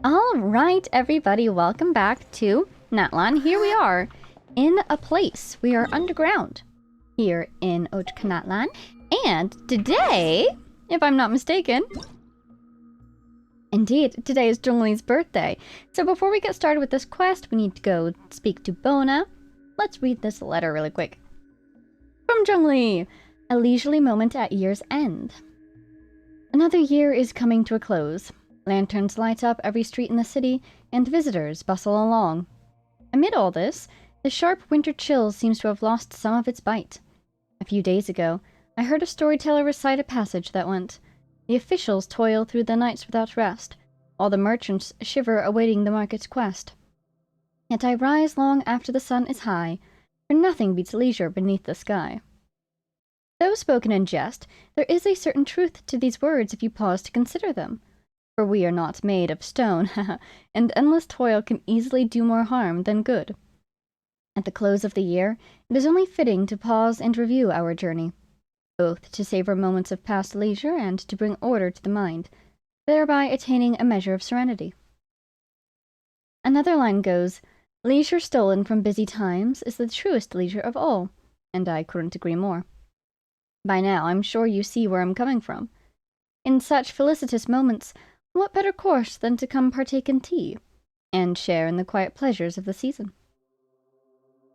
Alright, everybody, welcome back to Natlan. Here we are, in a place. We are underground, here in Natlan. And today, if I'm not mistaken, indeed, today is Zhongli's birthday. So before we get started with this quest, we need to go speak to Bona. Let's read this letter really quick. From Zhongli, a leisurely moment at year's end. Another year is coming to a close. Lanterns light up every street in the city, and visitors bustle along. Amid all this, the sharp winter chill seems to have lost some of its bite. A few days ago, I heard a storyteller recite a passage that went, "The officials toil through the nights without rest, while the merchants shiver awaiting the market's quest. Yet I rise long after the sun is high, for nothing beats leisure beneath the sky." Though spoken in jest, there is a certain truth to these words if you pause to consider them. For we are not made of stone, and endless toil can easily do more harm than good. At the close of the year, it is only fitting to pause and review our journey, both to savor moments of past leisure and to bring order to the mind, thereby attaining a measure of serenity. Another line goes, "Leisure stolen from busy times is the truest leisure of all," and I couldn't agree more. By now, I'm sure you see where I'm coming from. In such felicitous moments, what better course than to come partake in tea, and share in the quiet pleasures of the season?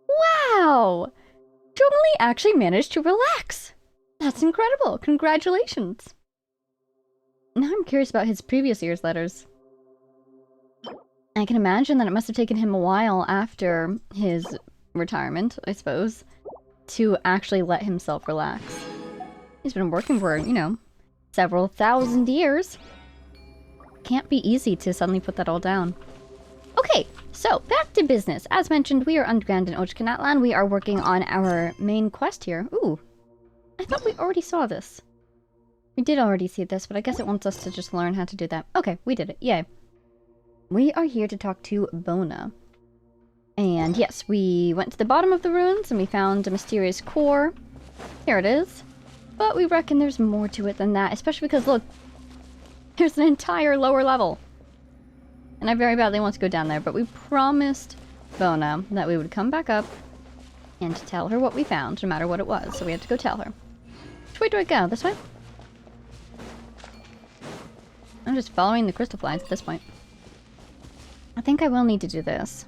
Wow! Zhongli actually managed to relax! That's incredible! Congratulations! Now I'm curious about his previous year's letters. I can imagine that it must have taken him a while after his retirement, I suppose, to actually let himself relax. He's been working for, several thousand years. Can't be easy to suddenly put that all down. Okay, so back to business. As mentioned, we are underground in Natlan. We are working on our main quest here. Ooh, I thought we already saw this. We did already see this, but I guess it wants us to just learn how to do that. Okay, we did it. Yay. We are here to talk to Bona. And yes, we went to the bottom of the ruins and we found a mysterious core. Here it is. But we reckon there's more to it than that, especially because, look, there's an entire lower level. And I very badly want to go down there, but we promised Bona that we would come back up and tell her what we found, no matter what it was. So we had to go tell her. Which way do I go? This way? I'm just following the crystal flies at this point. I think I will need to do this.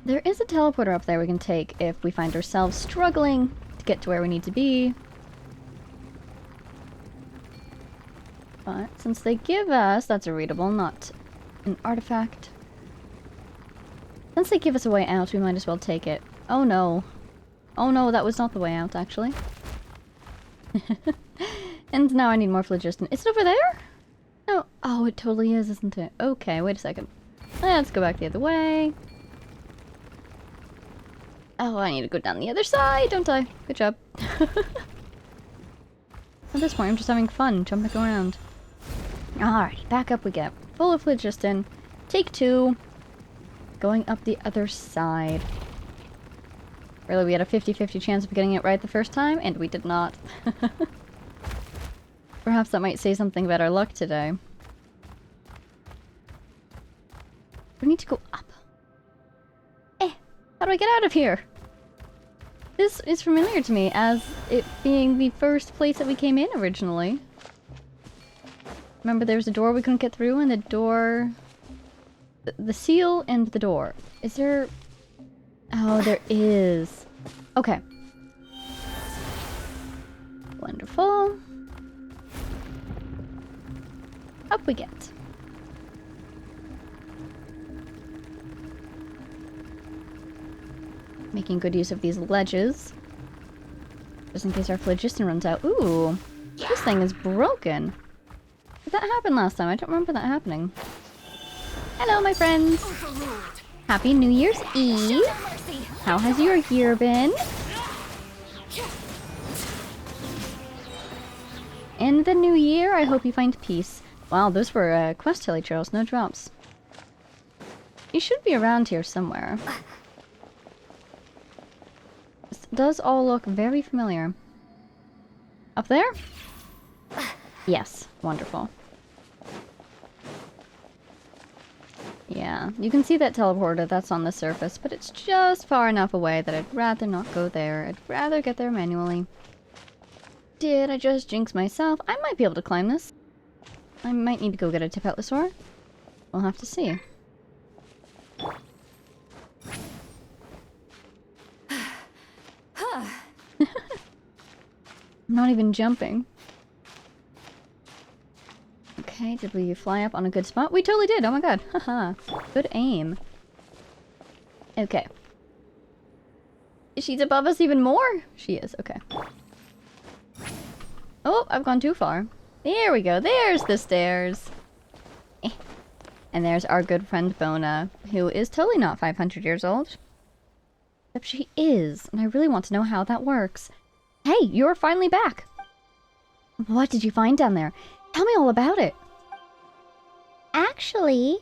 There is a teleporter up there we can take if we find ourselves struggling to get to where we need to be. But since they give us... That's a readable, not an artifact. Since they give us a way out, we might as well take it. Oh no. Oh no, that was not the way out, actually. And now I need more phlogiston. Is it over there? No. Oh, it totally is, isn't it? Okay, wait a second. Let's go back the other way. Oh, I need to go down the other side, don't I? Good job. At this point, I'm just having fun jumping around. Alright, back up we get. Full of phlogiston. Take 2. Going up the other side. Really, we had a 50-50 chance of getting it right the first time, and we did not. Perhaps that might say something about our luck today. We need to go up. How do I get out of here? This is familiar to me as it being the first place that we came in originally. Remember there was a door we couldn't get through and the door... The seal and the door. Is there... Oh, there is. Okay. Wonderful. Up we get. Making good use of these ledges. Just in case our phlogiston runs out. Ooh, this thing is broken. Did that happen last time? I don't remember that happening. Hello, my friends. Happy New Year's Eve. How has your year been? In the new year, I hope you find peace. Wow, those were quest hilly trails, no drops. You should be around here somewhere. This does all look very familiar. Up there? Yes, wonderful. Yeah, you can see that teleporter that's on the surface, but it's just far enough away that I'd rather not go there. I'd rather get there manually. Did I just jinx myself? I might be able to climb this. I might need to go get a Tipetlosaur. We'll have to see. I'm not even jumping. Okay, did we fly up on a good spot? We totally did! Oh my god! Haha. Good aim. Okay. She's above us even more! She is, okay. Oh, I've gone too far. There we go, there's the stairs! And there's our good friend Bona, who is totally not 500 years old. Except she is, and I really want to know how that works. Hey, you're finally back! What did you find down there? Tell me all about it! Actually...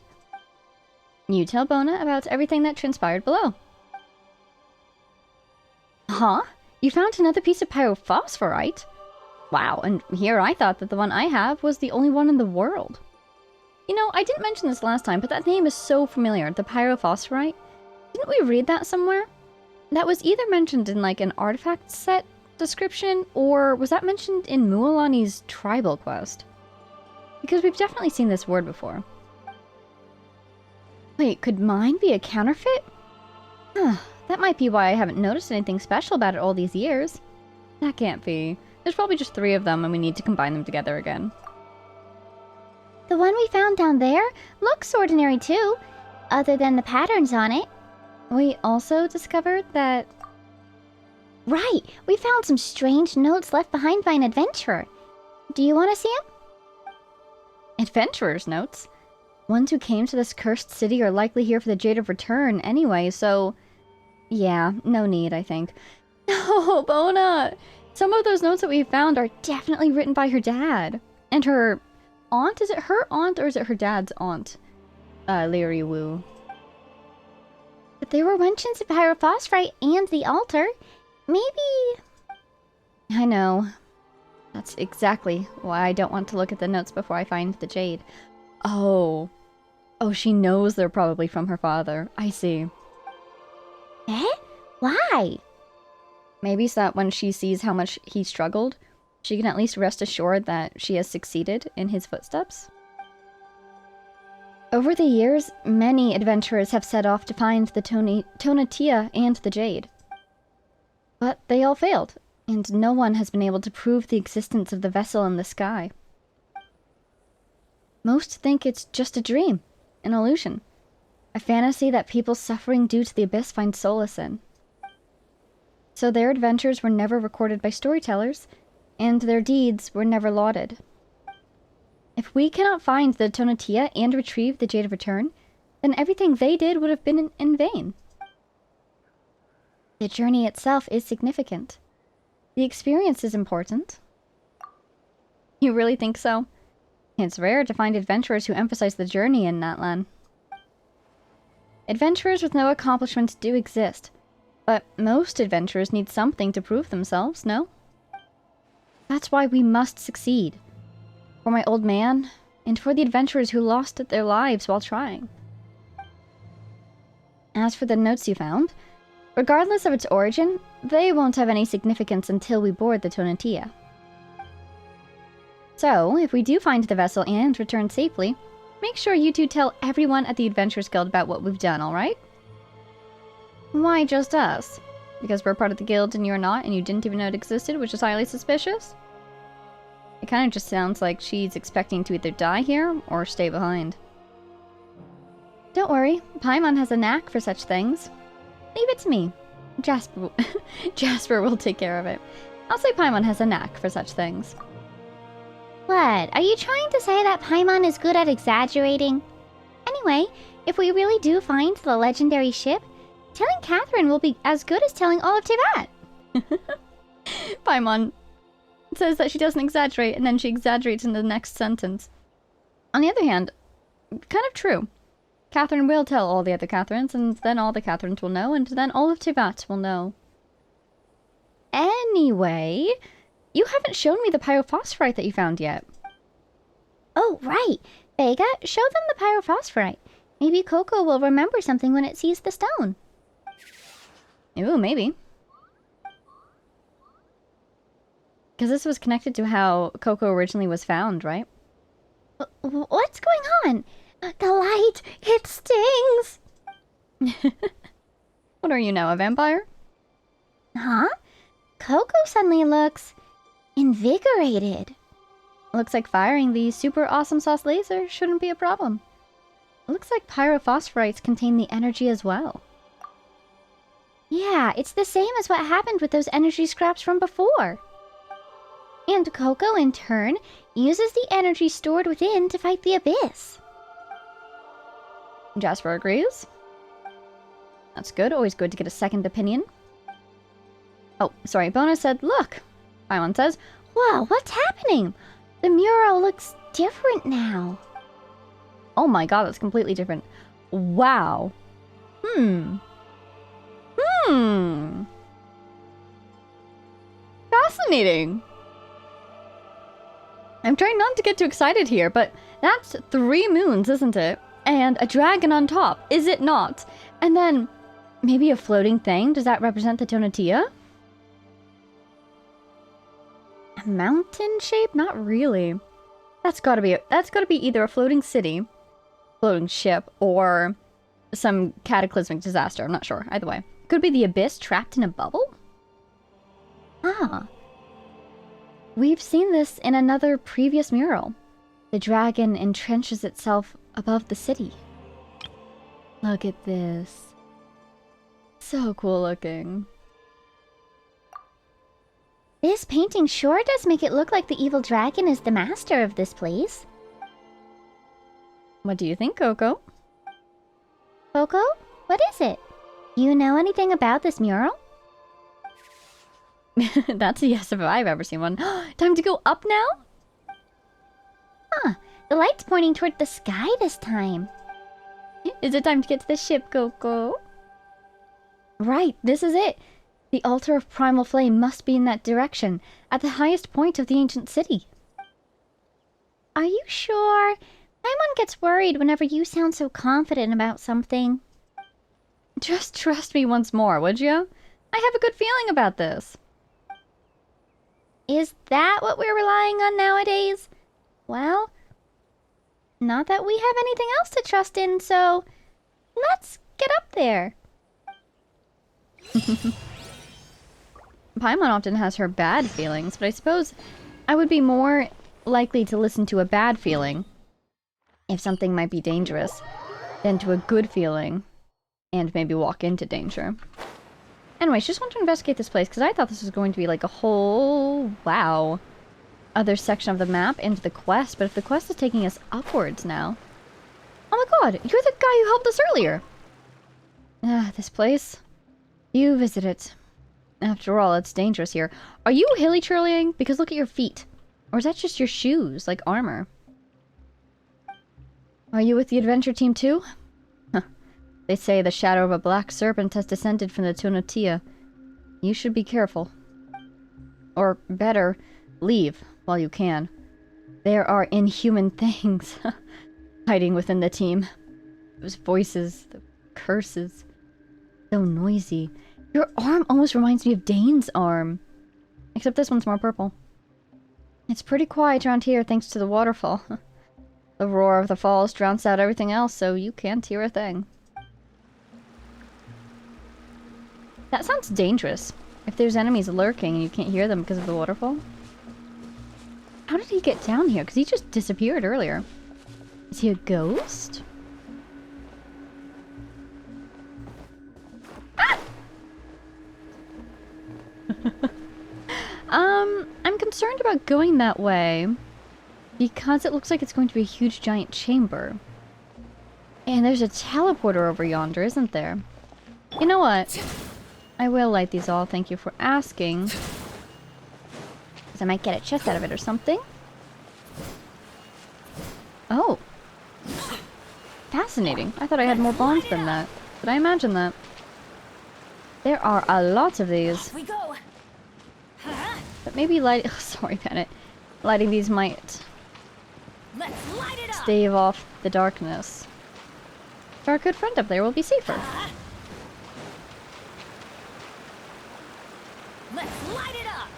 You tell Bona about everything that transpired below. Huh? You found another piece of pyrophosphorite? Wow, and here I thought that the one I have was the only one in the world. You know, I didn't mention this last time, but that name is so familiar, the pyrophosphorite. Didn't we read that somewhere? That was either mentioned in like an artifact set description, or was that mentioned in Mualani's tribal quest? Because we've definitely seen this word before. Wait, could mine be a counterfeit? Huh, that might be why I haven't noticed anything special about it all these years. That can't be. There's probably just 3 of them and we need to combine them together again. The one we found down there looks ordinary too, other than the patterns on it. We also discovered that... Right! We found some strange notes left behind by an adventurer. Do you want to see them? Adventurer's notes? Ones who came to this cursed city are likely here for the Jade of Return anyway, so... Yeah, no need, I think. No, Bona! Some of those notes that we found are definitely written by her dad. And her aunt? Is it her aunt or is it her dad's aunt? Larua. But there were mentions of pyrophosphorite and the altar. Maybe... I know. That's exactly why I don't want to look at the notes before I find the jade. Oh. Oh, she knows they're probably from her father. I see. Eh? Why? Maybe so that when she sees how much he struggled, she can at least rest assured that she has succeeded in his footsteps. Over the years, many adventurers have set off to find the Tonatiuh and the jade. But they all failed, and no one has been able to prove the existence of the vessel in the sky. Most think it's just a dream, an illusion, a fantasy that people suffering due to the abyss find solace in. So their adventures were never recorded by storytellers, and their deeds were never lauded. If we cannot find the Tonatiuh and retrieve the Jade of Return, then everything they did would have been in vain. The journey itself is significant. The experience is important. You really think so? It's rare to find adventurers who emphasize the journey in Natlan. Adventurers with no accomplishments do exist, but most adventurers need something to prove themselves, no? That's why we must succeed. For my old man, and for the adventurers who lost their lives while trying. As for the notes you found, regardless of its origin, they won't have any significance until we board the Tonatiuh. So, if we do find the vessel and return safely, make sure you two tell everyone at the Adventurers Guild about what we've done, alright? Why just us? Because we're part of the guild and you're not, and you didn't even know it existed, which is highly suspicious? It kind of just sounds like she's expecting to either die here, or stay behind. Don't worry, Paimon has a knack for such things. Leave it to me. Jasper will take care of it. I'll say Paimon has a knack for such things. What? Are you trying to say that Paimon is good at exaggerating? Anyway, if we really do find the legendary ship, telling Catherine will be as good as telling all of Teyvat. Paimon says that she doesn't exaggerate, and then she exaggerates in the next sentence. On the other hand, kind of true. Catherine will tell all the other Catherines, and then all the Catherines will know, and then all of Teyvat will know. Anyway, you haven't shown me the pyrophosphorite that you found yet. Oh, right. Vega, show them the pyrophosphorite. Maybe Coco will remember something when it sees the stone. Ooh, maybe. Because this was connected to how Coco originally was found, right? What's going on? The light! It stings! What are you now, a vampire? Huh? Coco suddenly looks invigorated. Looks like firing the super awesome sauce laser shouldn't be a problem. Looks like pyrophosphorites contain the energy as well. Yeah, it's the same as what happened with those energy scraps from before. And Coco, in turn, uses the energy stored within to fight the abyss. Jasper agrees. That's good. Always good to get a second opinion. Oh, sorry. Bona said, look. Paimon says, whoa, what's happening? The mural looks different now. Oh my god, that's completely different. Wow. Fascinating. I'm trying not to get too excited here, but that's 3 moons, isn't it? And a dragon on top, is it not? And then maybe a floating thing. Does that represent the Tonatiuh? A mountain shape? Not really. That's gotta be either a floating city, floating ship, or some cataclysmic disaster. I'm not sure. Either way. Could be the abyss trapped in a bubble? Ah. We've seen this in another previous mural. The dragon entrenches itself above the city. Look at this. So cool looking. This painting sure does make it look like the evil dragon is the master of this place. What do you think, Coco? Coco? What is it? Do you know anything about this mural? That's a yes if I've ever seen one. Time to go up now? Huh. The light's pointing toward the sky this time. Is it time to get to the ship, Coco? Right, this is it. The altar of primal flame must be in that direction, at the highest point of the ancient city. Are you sure? Paimon gets worried whenever you sound so confident about something. Just trust me once more, would you? I have a good feeling about this. Is that what we're relying on nowadays? Well, not that we have anything else to trust in, so let's get up there. Paimon often has her bad feelings, but I suppose I would be more likely to listen to a bad feeling if something might be dangerous than to a good feeling and maybe walk into danger. Anyways, just want to investigate this place because I thought this was going to be like a whole, wow, other section of the map into the quest, but if the quest is taking us upwards now. Oh my god, you're the guy who helped us earlier! Ah, this place. You visit it. After all, it's dangerous here. Are you hilly-churlying? Because look at your feet. Or is that just your shoes, like armor? Are you with the adventure team too? Huh. They say the shadow of a black serpent has descended from the Tonatiuh. You should be careful. Or better, leave while you can. There are inhuman things hiding within the team. Those voices, the curses. So noisy. Your arm almost reminds me of Dane's arm. Except this one's more purple. It's pretty quiet around here thanks to the waterfall. The roar of the falls drowns out everything else, so you can't hear a thing. That sounds dangerous. If there's enemies lurking and you can't hear them because of the waterfall. How did he get down here? Because he just disappeared earlier. Is he a ghost? Ah! I'm concerned about going that way because it looks like it's going to be a huge giant chamber. And there's a teleporter over yonder, isn't there? You know what? I will light these all, thank you for asking. Because I might get a chest out of it or something. Oh. Fascinating. I thought I had more bombs than that. Did I imagine that? There are a lot of these. Off we go. But maybe light... Oh, sorry, Bennett. Lighting these might Let's light it up. stave off the darkness. Our good friend up there will be safer. Let's light it up.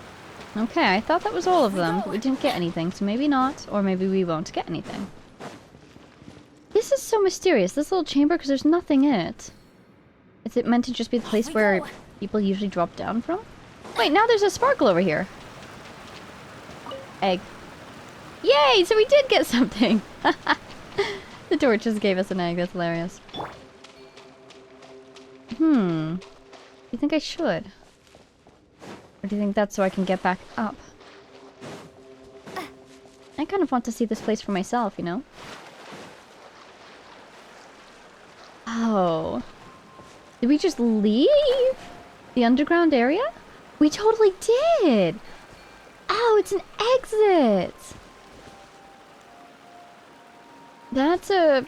Okay, I thought that was all of them, but we didn't get anything, so maybe not, or maybe we won't get anything. This is so mysterious, this little chamber, because there's nothing in it. Is it meant to just be the place where people usually drop down from? Wait, now there's a sparkle over here. Egg. Yay! So we did get something! The door just gave us an egg, that's hilarious. Do you think I should? Or do you think that's so I can get back up? I kind of want to see this place for myself, you know? Oh. Did we just leave the underground area? We totally did! Oh, it's an exit! That's a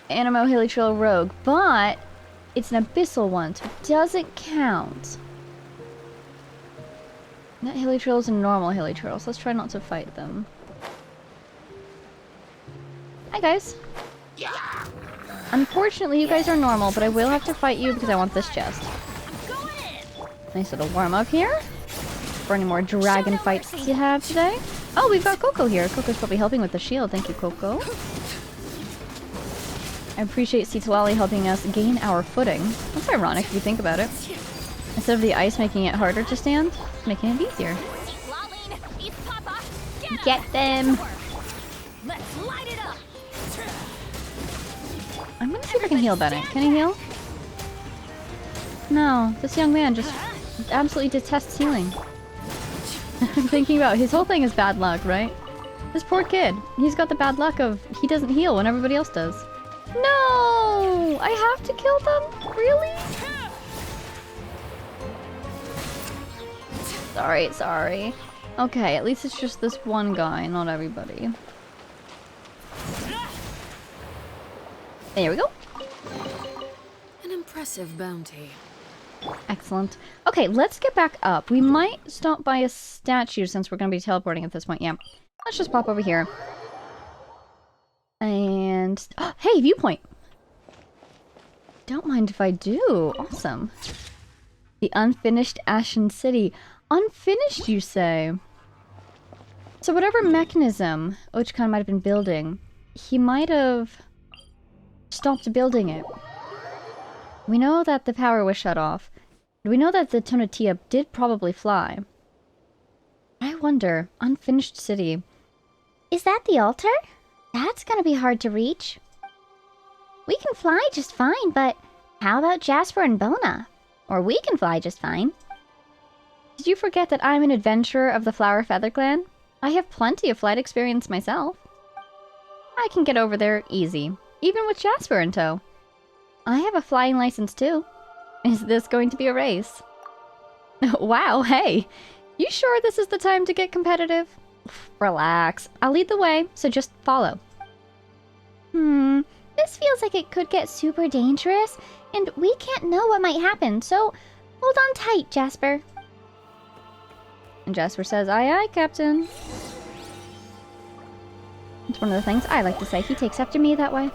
Animo Hilly Trail Rogue, but it's an abyssal one, so it doesn't count. That hilly trail is a normal hilly trail, so let's try not to fight them. Hi guys! Unfortunately, you guys are normal, but I will have to fight you because I want this chest. Nice little warm-up here. For any more dragon fights you have today. Oh, we've got Coco here. Coco's probably helping with the shield. Thank you, Coco. I appreciate Citadel helping us gain our footing. That's ironic if you think about it. Instead of the ice making it harder to stand, it's making it easier. Get them! I'm gonna see if I can heal Bennett. Can he heal? No, this young man just absolutely detests healing. I'm thinking about his whole thing is bad luck, right? This poor kid. He's got the bad luck of he doesn't heal when everybody else does. No! I have to kill them? Really? Sorry, sorry. Okay, at least it's just this one guy, not everybody. There we go. An impressive bounty. Excellent. Okay, let's get back up. We might stop by a statue since we're going to be teleporting at this point. Yeah. Let's just pop over here. And... oh, hey, viewpoint! Don't mind if I do. Awesome. The unfinished Ashen City. Unfinished, you say? So whatever mechanism Ochkan might have been building, he might have stopped building it. We know that the power was shut off. We know that the Tonatiuh did probably fly. I wonder, unfinished city. Is that the altar? That's gonna be hard to reach. We can fly just fine, but how about Jasper and Bona? Or we can fly just fine. Did you forget that I'm an adventurer of the Flower Feather Clan? I have plenty of flight experience myself. I can get over there easy, even with Jasper in tow. I have a flying license too. Is this going to be a race? Wow, hey! You sure this is the time to get competitive? Relax. I'll lead the way, so just follow. This feels like it could get super dangerous, and we can't know what might happen, so hold on tight, Jasper. And Jasper says, aye aye, Captain. It's one of the things I like to say. He takes after me that way.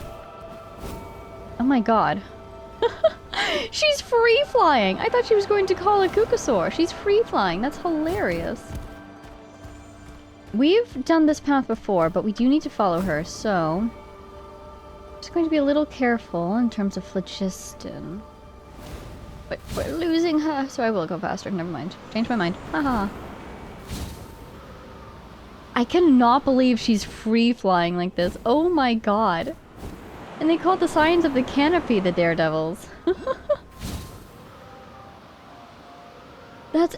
Oh my god. She's free flying! I thought she was going to call a Kukasaur. She's free flying. That's hilarious. We've done this path before, but we do need to follow her, so... just going to be a little careful in terms of phlogiston. But we're losing her, so I will go faster. Never mind. Change my mind. Haha. I cannot believe she's free flying like this. Oh my god. And they called the Signs of the Canopy the Daredevils. That's...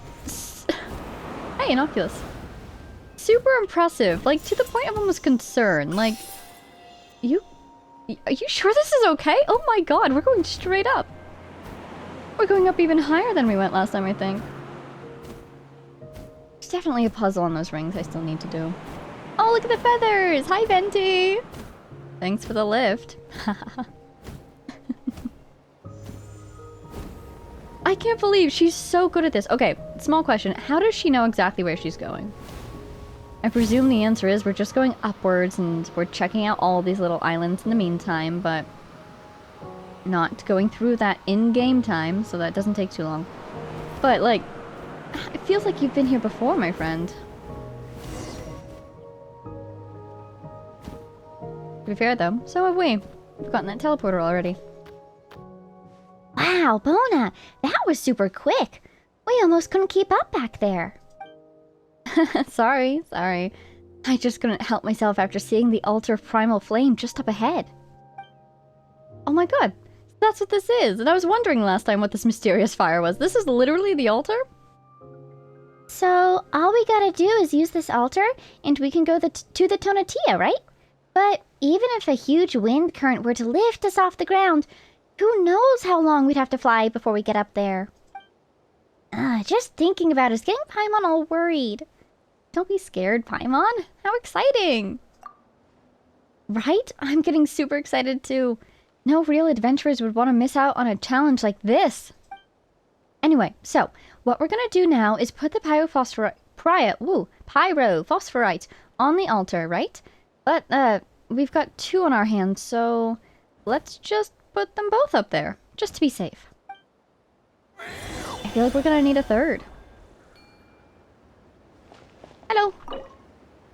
hey, Innocuous. Super impressive. Like, to the point of almost concern. Like, are you sure this is okay? Oh my god, we're going straight up. We're going up even higher than we went last time, I think. There's definitely a puzzle on those rings I still need to do. Oh, look at the feathers! Hi, Venti! Thanks for the lift. I can't believe she's so good at this. Okay, small question. How does she know exactly where she's going? I presume the answer is we're just going upwards and we're checking out all these little islands in the meantime, but... not going through that in-game time, so that doesn't take too long. But, like, it feels like you've been here before, my friend. To be fair, though, so have we. We've gotten that teleporter already. Wow, Bona, that was super quick. We almost couldn't keep up back there. Sorry. I just couldn't help myself after seeing the altar of primal flame just up ahead. Oh my god, that's what this is. And I was wondering last time what this mysterious fire was. This is literally the altar? So, all we gotta do is use this altar, and we can go to the Tonatiuh, right? But even if a huge wind current were to lift us off the ground, who knows how long we'd have to fly before we get up there. Just thinking about it is getting Paimon all worried. Don't be scared, Paimon. How exciting! Right? I'm getting super excited too. No real adventurers would want to miss out on a challenge like this. Anyway, so what we're gonna do now is put the pyrophosphorite on the altar, right? But we've got 2 on our hands, so let's just put them both up there, just to be safe. I feel like we're gonna need a 3rd. Hello.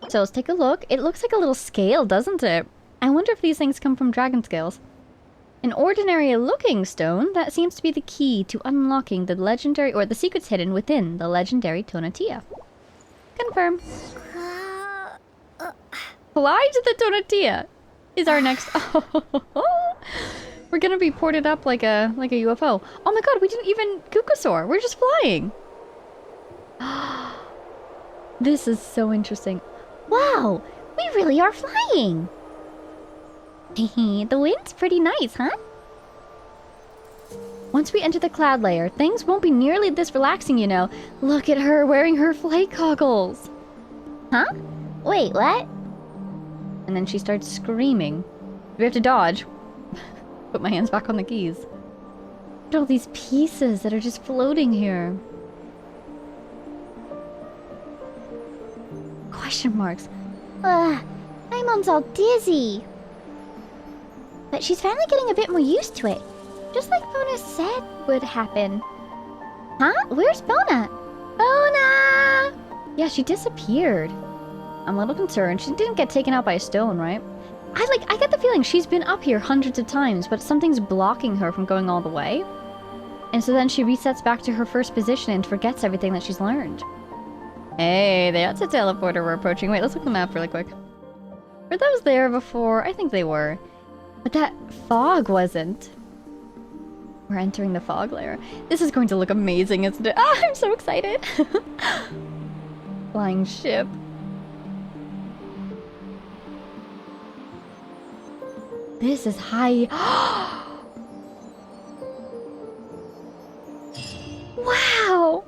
So let's take a look. It looks like a little scale, doesn't it? I wonder if these things come from dragon scales. An ordinary looking stone that seems to be the key to unlocking the legendary, or the secrets hidden within the legendary Tonatiuh. Confirm. Fly to the Tonatiuh is our next. We're gonna be ported up like a UFO. Oh my god, we didn't even Kukasaur. We're just flying. This is so interesting. Wow, we really are flying. The wind's pretty nice, huh? Once we enter the cloud layer, things won't be nearly this relaxing, you know. Look at her wearing her flight goggles. Huh? Wait, what? And then she starts screaming. We have to dodge. Put my hands back on the keys. Look at all these pieces that are just floating here. Question marks. Paimon's all dizzy. But she's finally getting a bit more used to it. Just like Bona said would happen. Huh? Where's Bona? Bona! Yeah, she disappeared. I'm a little concerned. She didn't get taken out by a stone, right? I get the feeling she's been up here hundreds of times, but something's blocking her from going all the way. And so then she resets back to her first position and forgets everything that she's learned. Hey, that's a teleporter we're approaching. Wait, let's look at the map really quick. Were those there before? I think they were. But that fog wasn't. We're entering the fog layer. This is going to look amazing, isn't it? Ah, I'm so excited. Flying ship. This is high. Wow!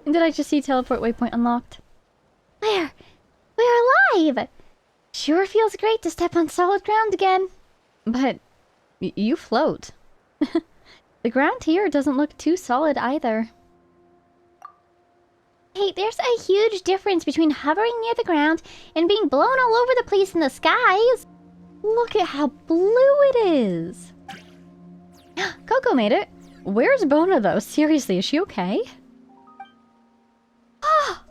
And did I just see teleport waypoint unlocked? We're alive! Sure feels great to step on solid ground again. But you float. The ground here doesn't look too solid either. Hey, there's a huge difference between hovering near the ground and being blown all over the place in the skies. Look at how blue it is. Coco made it. Where's Bona though? Seriously, is she okay? Oh,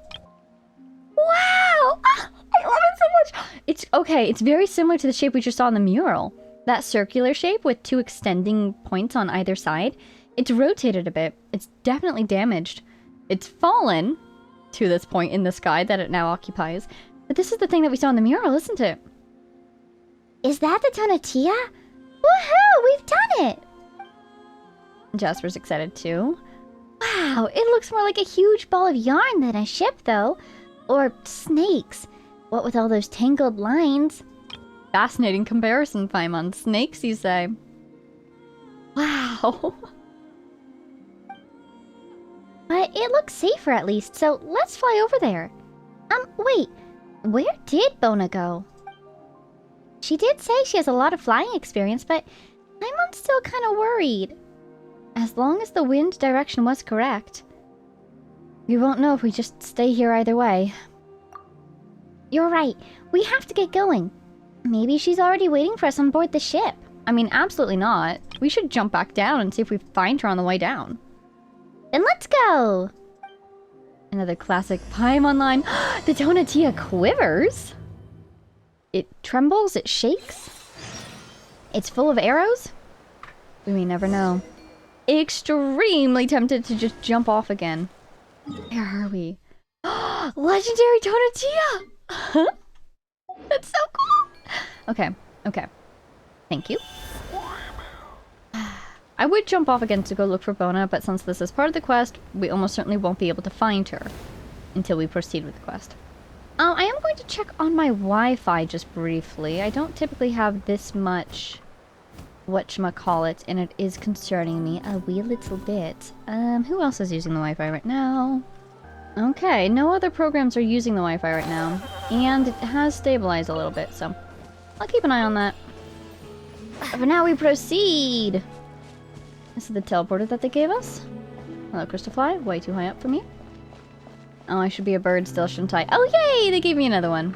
wow! I love it so much. It's okay. It's very similar to the shape we just saw in the mural. That circular shape with 2 extending points on either side. It's rotated a bit. It's definitely damaged. It's fallen to this point in the sky that it now occupies. But this is the thing that we saw in the mural, isn't it? Is that the Tonatiuh? Woohoo! We've done it! Jasper's excited too. Wow, it looks more like a huge ball of yarn than a ship, though. Or snakes. What with all those tangled lines? Fascinating comparison, Paimon. Snakes, you say? Wow. But it looks safer at least, so let's fly over there. Wait. Where did Bona go? She did say she has a lot of flying experience, but I'm still kind of worried. As long as the wind direction was correct. We won't know if we just stay here either way. You're right. We have to get going. Maybe she's already waiting for us on board the ship. I mean, absolutely not. We should jump back down and see if we find her on the way down. Then let's go! Another classic Paimon line. The Tonatiuh quivers? It trembles, it shakes. It's full of arrows? We may never know. Extremely tempted to just jump off again. Where are we? Legendary Tonatiuh! That's so cool! Okay, okay. Thank you. I would jump off again to go look for Bona, but since this is part of the quest, we almost certainly won't be able to find her until we proceed with the quest. I am going to check on my Wi-Fi just briefly. I don't typically have this much whatchamacallit, and it is concerning me a wee little bit. Who else is using the Wi-Fi right now? Okay, no other programs are using the Wi-Fi right now, and it has stabilized a little bit, so I'll keep an eye on that. For now, we proceed! This is the teleporter that they gave us. Hello, Crystalfly. Way too high up for me. Oh, I should be a bird still, shouldn't I? Oh, yay! They gave me another one.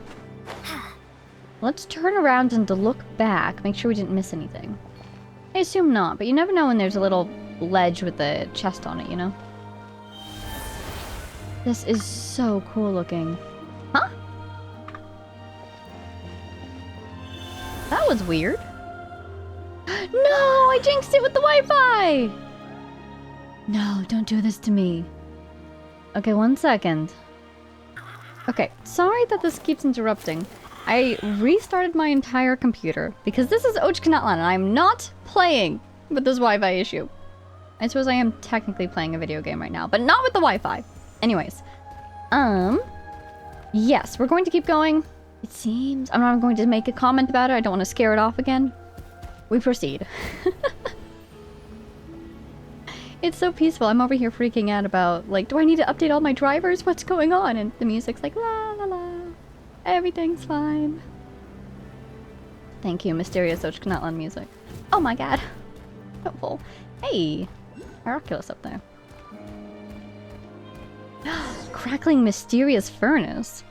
Let's turn around and to look back. Make sure we didn't miss anything. I assume not, but you never know when there's a little ledge with a chest on it, you know? This is so cool looking. Huh? That was weird. No, I jinxed it with the Wi-Fi! No, don't do this to me. Okay, 1 second. Okay, sorry that this keeps interrupting. I restarted my entire computer because this is Ochkanatlan and I'm not playing with this Wi-Fi issue. I suppose I am technically playing a video game right now, but not with the Wi-Fi. Anyways, yes, we're going to keep going. It seems. I'm not going to make a comment about it. I don't want to scare it off again. We proceed. It's so peaceful. I'm over here freaking out about, like, do I need to update all my drivers? What's going on? And the music's like, la la la. Everything's fine. Thank you, mysterious Ochkanatlan music. Oh my god. Helpful. Hey, Miraculous up there. Crackling mysterious furnace.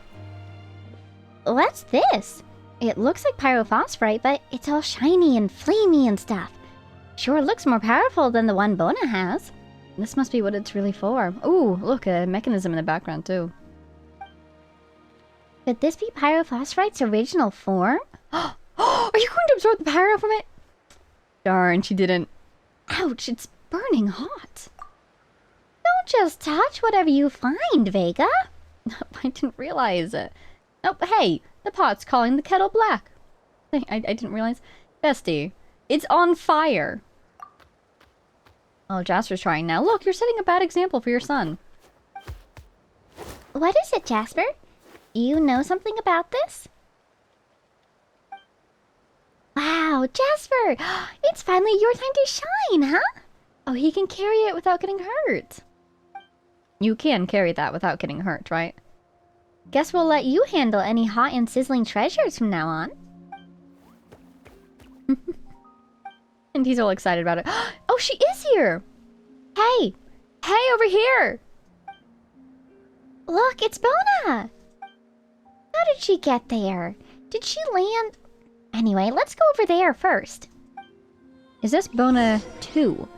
What's this? It looks like pyrophosphorite, but it's all shiny and flamey and stuff. Sure looks more powerful than the one Bona has. This must be what it's really for. Ooh, look, a mechanism in the background too. Could this be pyrophosphorite's original form? Are you going to absorb the pyro from it? Darn, she didn't. Ouch, it's burning hot. Don't just touch whatever you find, Vega. I didn't realize it. Oh, hey, the pot's calling the kettle black. I didn't realize. Bestie, it's on fire. Oh, Jasper's trying now. Look, you're setting a bad example for your son. What is it, Jasper? Do you know something about this? Wow, Jasper! It's finally your time to shine, huh? Oh, he can carry it without getting hurt. You can carry that without getting hurt, right? Guess we'll let you handle any hot and sizzling treasures from now on. And he's all excited about it. Oh, she is here! Hey! Hey, over here! Look, it's Bona! How did she get there? Did she land? Anyway, let's go over there first. Is this Bona 2?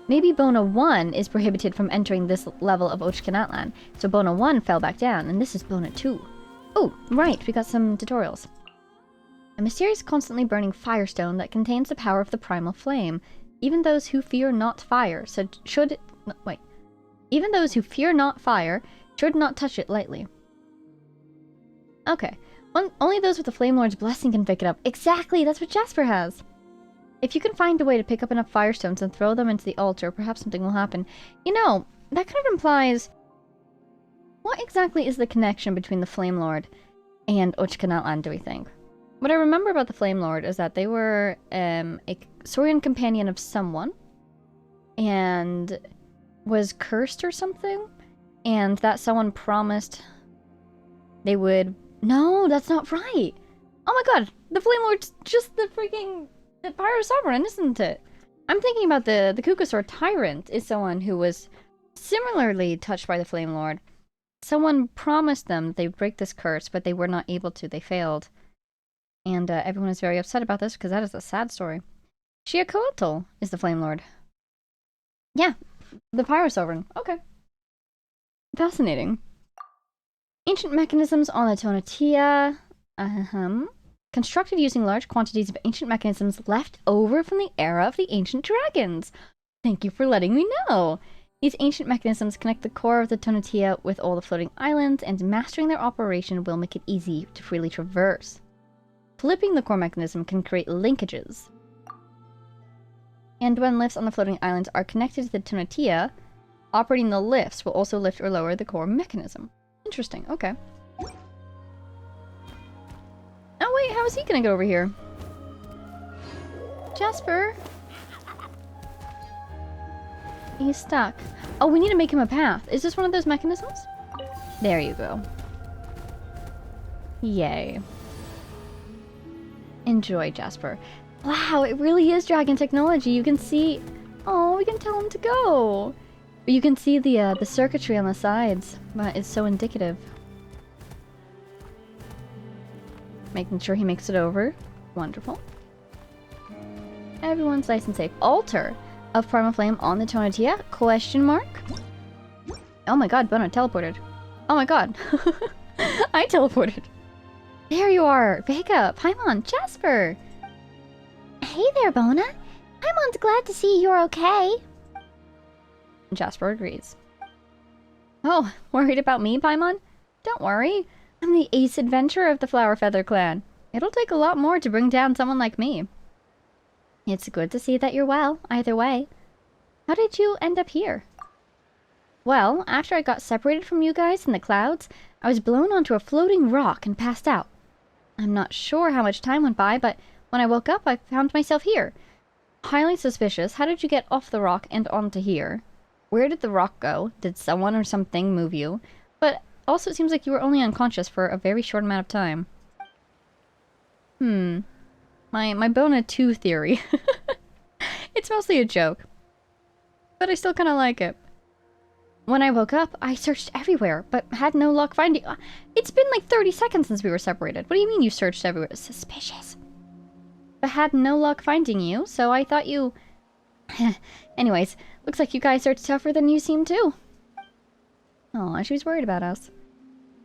Maybe Bona 1 is prohibited from entering this level of Ochkanatlan, so Bona 1 fell back down, and this is Bona 2. Oh, right, we got some tutorials. A mysterious constantly burning firestone that contains the power of the primal flame. Even those who fear not fire Even those who fear not fire should not touch it lightly. Okay. Only those with the Flame Lord's blessing can pick it up. Exactly, that's what Jasper has. If you can find a way to pick up enough firestones and throw them into the altar, perhaps something will happen. You know, that kind of implies... What exactly is the connection between the Flame Lord and Ochkanatlan, do we think? What I remember about the Flame Lord is that they were a Saurian companion of someone and was cursed or something, and that someone promised they would... No, that's not right! Oh my god, the Flame Lord's just the freaking... the Pyro Sovereign, isn't it? I'm thinking about the Kukasaur Tyrant is someone who was similarly touched by the Flame Lord. Someone promised them that they would break this curse, but they were not able to. They failed. And everyone is very upset about this because that is a sad story. Xiacoatl is the Flame Lord. Yeah, the Pyro Sovereign. Okay. Fascinating. Ancient mechanisms on the Tonatiuh. Constructed using large quantities of ancient mechanisms left over from the era of the ancient dragons. Thank you for letting me know. These ancient mechanisms connect the core of the Tonatiuh with all the floating islands, and mastering their operation will make it easy to freely traverse. Flipping the core mechanism can create linkages. And when lifts on the floating islands are connected to the Tonatiuh, operating the lifts will also lift or lower the core mechanism. Interesting, okay. Oh wait, how is he gonna get over here? Jasper? He's stuck. Oh, we need to make him a path. Is this one of those mechanisms? There you go. Yay. Enjoy, Jasper. Wow, it really is dragon technology. You can see... Oh, we can tell him to go. But you can see the circuitry on the sides. It's so indicative. Making sure he makes it over. Wonderful. Everyone's nice and safe. Altar of Primal Flame on the Tonatiuh? Question mark? Oh my god, Bona teleported. Oh my god. I teleported. There you are. Vega, Paimon, Jasper. Hey there, Bona. Paimon's glad to see you're okay. Jasper agrees. Oh, worried about me, Paimon? Don't worry. I'm the ace adventurer of the Flower Feather clan. It'll take a lot more to bring down someone like me. It's good to see that you're well, either way. How did you end up here? Well, after I got separated from you guys in the clouds, I was blown onto a floating rock and passed out. I'm not sure how much time went by, but when I woke up, I found myself here. Highly suspicious. How did you get off the rock and onto here? Where did the rock go? Did someone or something move you? But also, it seems like you were only unconscious for a very short amount of time. My Bona 2 theory. It's mostly a joke. But I still kind of like it. When I woke up, I searched everywhere, but had no luck finding... It's been like 30 seconds since we were separated. What do you mean you searched everywhere? Suspicious. But had no luck finding you, so I thought you... Anyways, looks like you guys are tougher than you seem too. Aw, she was worried about us.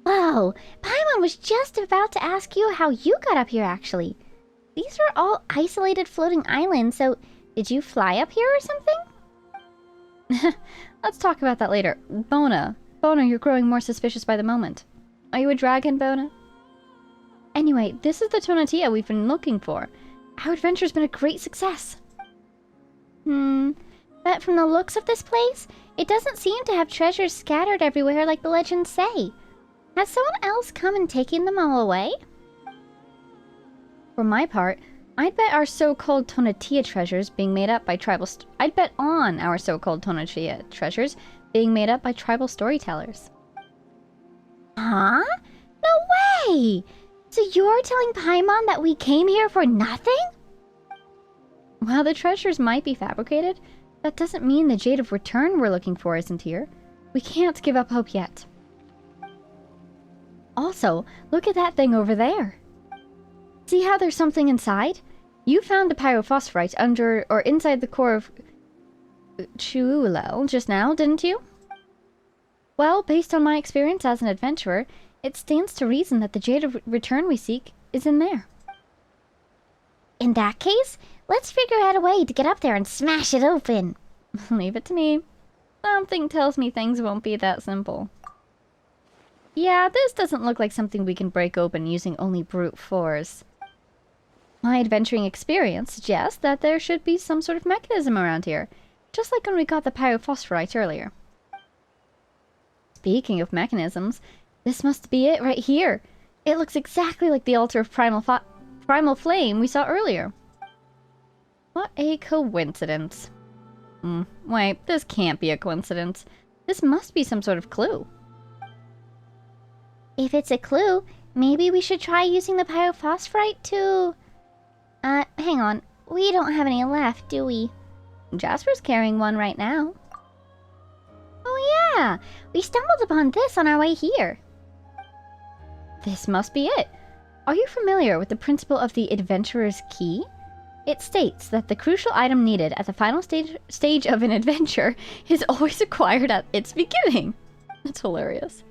Whoa, Paimon was just about to ask you how you got up here, actually. These are all isolated floating islands, so did you fly up here or something? Let's talk about that later. Bona, you're growing more suspicious by the moment. Are you a dragon, Bona? Anyway, this is the Tonatiuh we've been looking for. Our adventure's been a great success. But from the looks of this place, it doesn't seem to have treasures scattered everywhere like the legends say. Has someone else come and taken them all away? For my part, I'd bet our so-called Tonatiuh treasures being made up by tribal... I'd bet on our so-called Tonatiuh treasures being made up by tribal storytellers. Huh? No way! So you're telling Paimon that we came here for nothing? While the treasures might be fabricated, that doesn't mean the Jade of Return we're looking for isn't here. We can't give up hope yet. Also, look at that thing over there. See how there's something inside? You found the pyrophosphorite under or inside the core of Chiulel just now, didn't you? Well, based on my experience as an adventurer, it stands to reason that the Jade of Return we seek is in there. In that case, let's figure out a way to get up there and smash it open. Leave it to me. Something tells me things won't be that simple. Yeah, this doesn't look like something we can break open using only brute force. My adventuring experience suggests that there should be some sort of mechanism around here, just like when we got the pyrophosphorite earlier. Speaking of mechanisms, this must be it right here. It looks exactly like the altar of primal flame we saw earlier. What a coincidence. Wait, this can't be a coincidence. This must be some sort of clue. If it's a clue, maybe we should try using the pyrophosphorite to... hang on. We don't have any left, do we? Jasper's carrying one right now. Oh yeah! We stumbled upon this on our way here. This must be it. Are you familiar with the principle of the adventurer's key? It states that the crucial item needed at the final stage of an adventure is always acquired at its beginning. That's hilarious.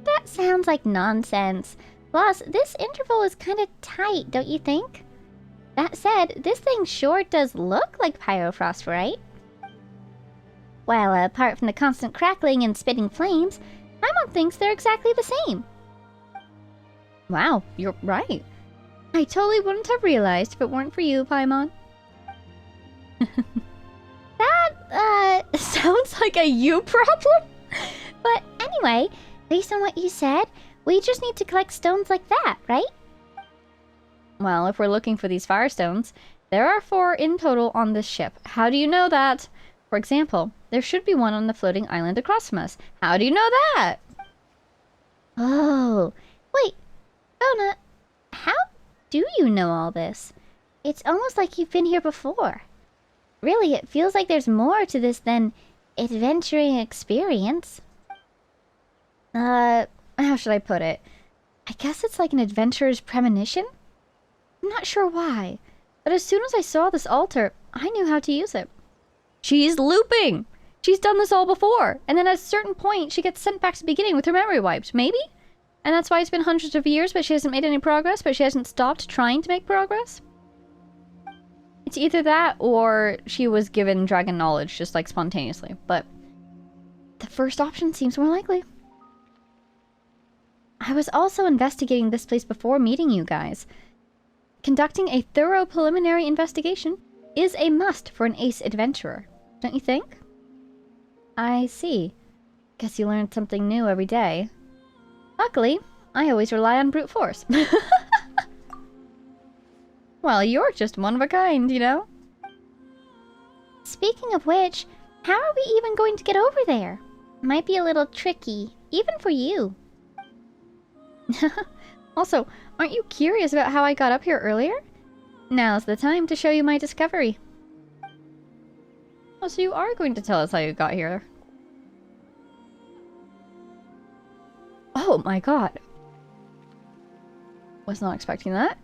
That sounds like nonsense. Plus, this interval is kind of tight, don't you think? That said, this thing sure does look like pyrofrost, right? Well, apart from the constant crackling and spitting flames, Paimon thinks they're exactly the same. Wow, you're right. I totally wouldn't have realized if it weren't for you, Paimon. That, Sounds like a you problem? but anyway, based on what you said, we just need to collect stones like that, right? Well, if we're looking for these firestones, there are 4 in total on this ship. How do you know that? For example, there should be one on the floating island across from us. How do you know that? Oh, wait, Bona, how do you know all this? It's almost like you've been here before. Really, it feels like there's more to this than adventuring experience. How should I put it? I guess it's like an adventurer's premonition? I'm not sure why, but as soon as I saw this altar, I knew how to use it. She's looping! She's done this all before, and then at a certain point, she gets sent back to the beginning with her memory wiped, maybe? And that's why it's been hundreds of years, but she hasn't made any progress, but she hasn't stopped trying to make progress? It's either that, or she was given dragon knowledge, just like spontaneously, but the first option seems more likely. I was also investigating this place before meeting you guys. Conducting a thorough preliminary investigation is a must for an ace adventurer, don't you think? I see. Guess you learn something new every day. Luckily, I always rely on brute force. Well, you're just one of a kind, you know? Speaking of which, how are we even going to get over there? Might be a little tricky, even for you. Also, aren't you curious about how I got up here earlier? Now's the time to show you my discovery. Oh, so you are going to tell us how you got here. Oh my god. Was not expecting that.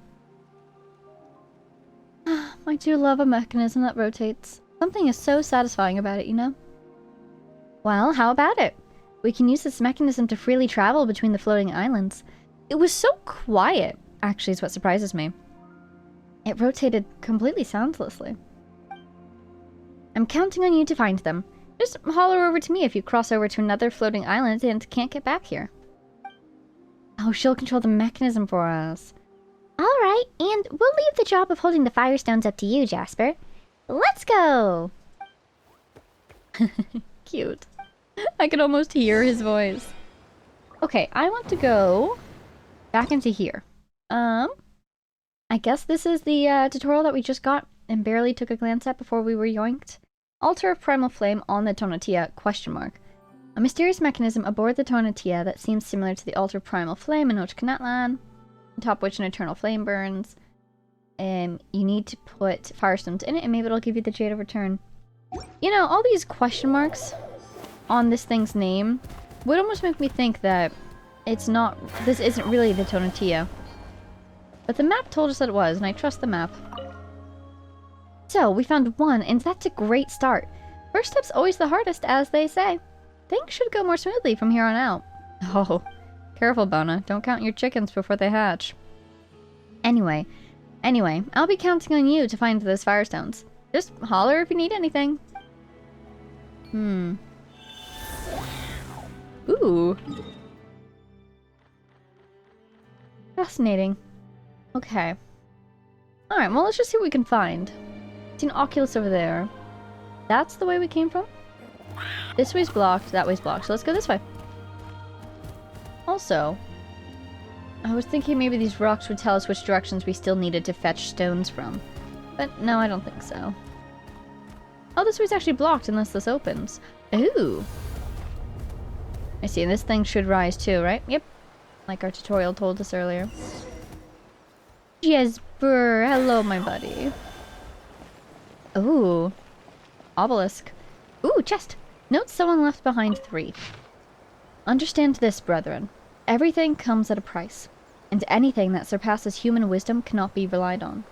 I do love a mechanism that rotates. Something is so satisfying about it, you know? Well, how about it? We can use this mechanism to freely travel between the floating islands. It was so quiet, actually, is what surprises me. It rotated completely soundlessly. I'm counting on you to find them. Just holler over to me if you cross over to another floating island and can't get back here. Oh, she'll control the mechanism for us. Alright, and we'll leave the job of holding the firestones up to you, Jasper. Let's go! Cute. I could almost hear his voice. Okay, I want to go back into here. I guess this is the tutorial that we just got and barely took a glance at before we were yoinked. Altar of Primal Flame on the Tonatiuh, question mark. A mysterious mechanism aboard the Tonatiuh that seems similar to the Altar of Primal Flame in Ochkanatlan, atop which an eternal flame burns. You need to put firestones in it and maybe it'll give you the Jade of Return. You know, all these question marks on this thing's name would almost make me think that it's not, this isn't really the Tonatiuh. But the map told us that it was, and I trust the map. So, we found one, and that's a great start. First step's always the hardest, as they say. Things should go more smoothly from here on out. Oh, careful, Bona. Don't count your chickens before they hatch. Anyway, I'll be counting on you to find those firestones. Just holler if you need anything. Ooh. Fascinating. Okay. Alright, well, let's just see what we can find. See an Oculus over there. That's the way we came from? This way's blocked, that way's blocked, so let's go this way. Also, I was thinking maybe these rocks would tell us which directions we still needed to fetch stones from. But no, I don't think so. Oh, this way's actually blocked unless this opens. Ooh. I see, and this thing should rise too, right? Yep. Like our tutorial told us earlier. Jesper, hello, my buddy. Ooh. Obelisk. Ooh, chest. Note someone left behind 3. Understand this, brethren. Everything comes at a price, and anything that surpasses human wisdom cannot be relied on.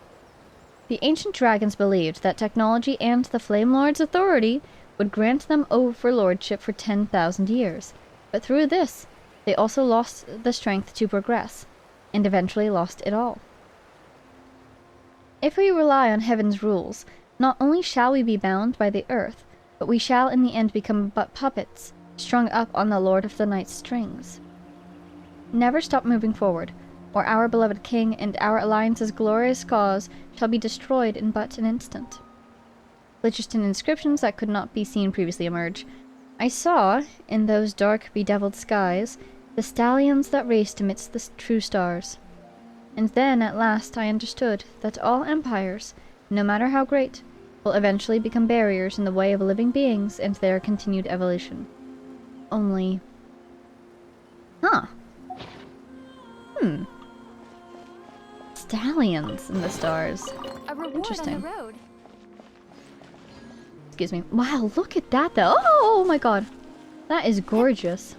The ancient dragons believed that technology and the Flame Lord's authority would grant them overlordship for 10,000 years. But through this, they also lost the strength to progress, and eventually lost it all. If we rely on heaven's rules, not only shall we be bound by the earth, but we shall in the end become but puppets, strung up on the Lord of the Night's strings. Never stop moving forward, or our beloved king and our alliance's glorious cause shall be destroyed in but an instant. Phlogiston inscriptions that could not be seen previously emerge. I saw, in those dark, bedeviled skies, the stallions that raced amidst the true stars. And then, at last, I understood that all empires, no matter how great, will eventually become barriers in the way of living beings and their continued evolution. Only... Huh. Stallions in the stars. A reward Interesting. on the road. Excuse me. Wow, look at that though. Oh my god. That is gorgeous.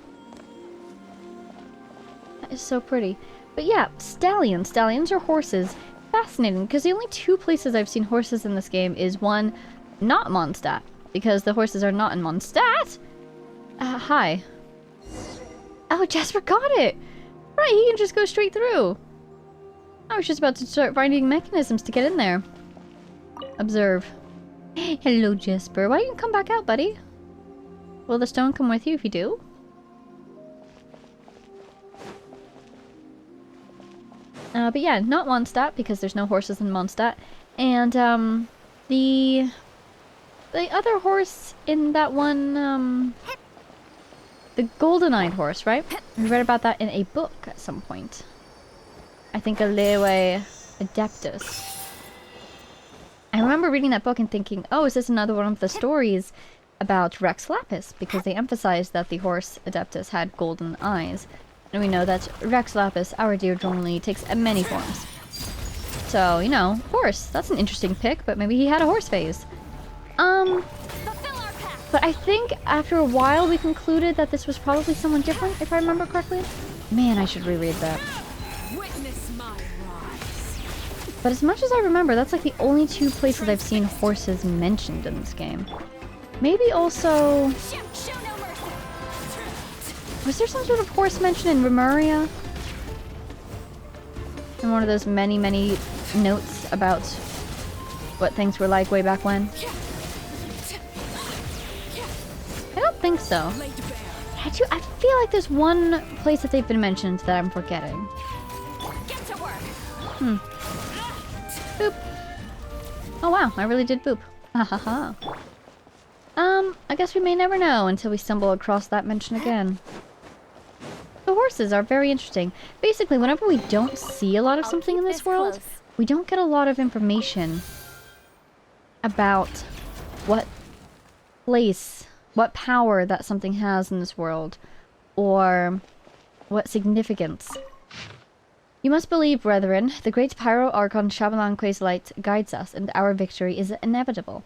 That is so pretty. But yeah, stallions. Stallions are horses. Fascinating, because the only two places I've seen horses in this game is one, not Mondstadt, because the horses are not in Mondstadt. Hi. Oh, Jasper got it. Right, he can just go straight through. I was just about to start finding mechanisms to get in there. Observe. Hello, Jasper. Why don't you come back out, buddy? Will the stone come with you if you do? But yeah, not Mondstadt, because there's no horses in Mondstadt. And, the other horse in that one, the golden-eyed horse, right? We read about that in a book at some point. I think a Larua Adeptus. I remember reading that book and thinking, oh, is this another one of the stories about Rex Lapis? Because they emphasized that the horse Adeptus had golden eyes. And we know that Rex Lapis, our dear Dronely, takes many forms. So, you know, horse. That's an interesting pick, but maybe he had a horse phase. But I think after a while we concluded that this was probably someone different, if I remember correctly. Man, I should reread that. Witness my rise. But as much as I remember, that's like the only two places I've seen horses mentioned in this game. Maybe also... Show no mercy. Was there some sort of horse mentioned in Remuria? In one of those many, many notes about what things were like way back when? I don't think so. I feel like there's one place that they've been mentioned that I'm forgetting. Get to work. Boop. Oh wow, I really did boop. Ha ha ha. I guess we may never know until we stumble across that mention again. The horses are very interesting. Basically, whenever we don't see a lot of something in this world, we don't get a lot of information about what place, what power that something has in this world, or what significance. You must believe, brethren, the great Pyro Archon Shabalanque's light guides us, and our victory is inevitable.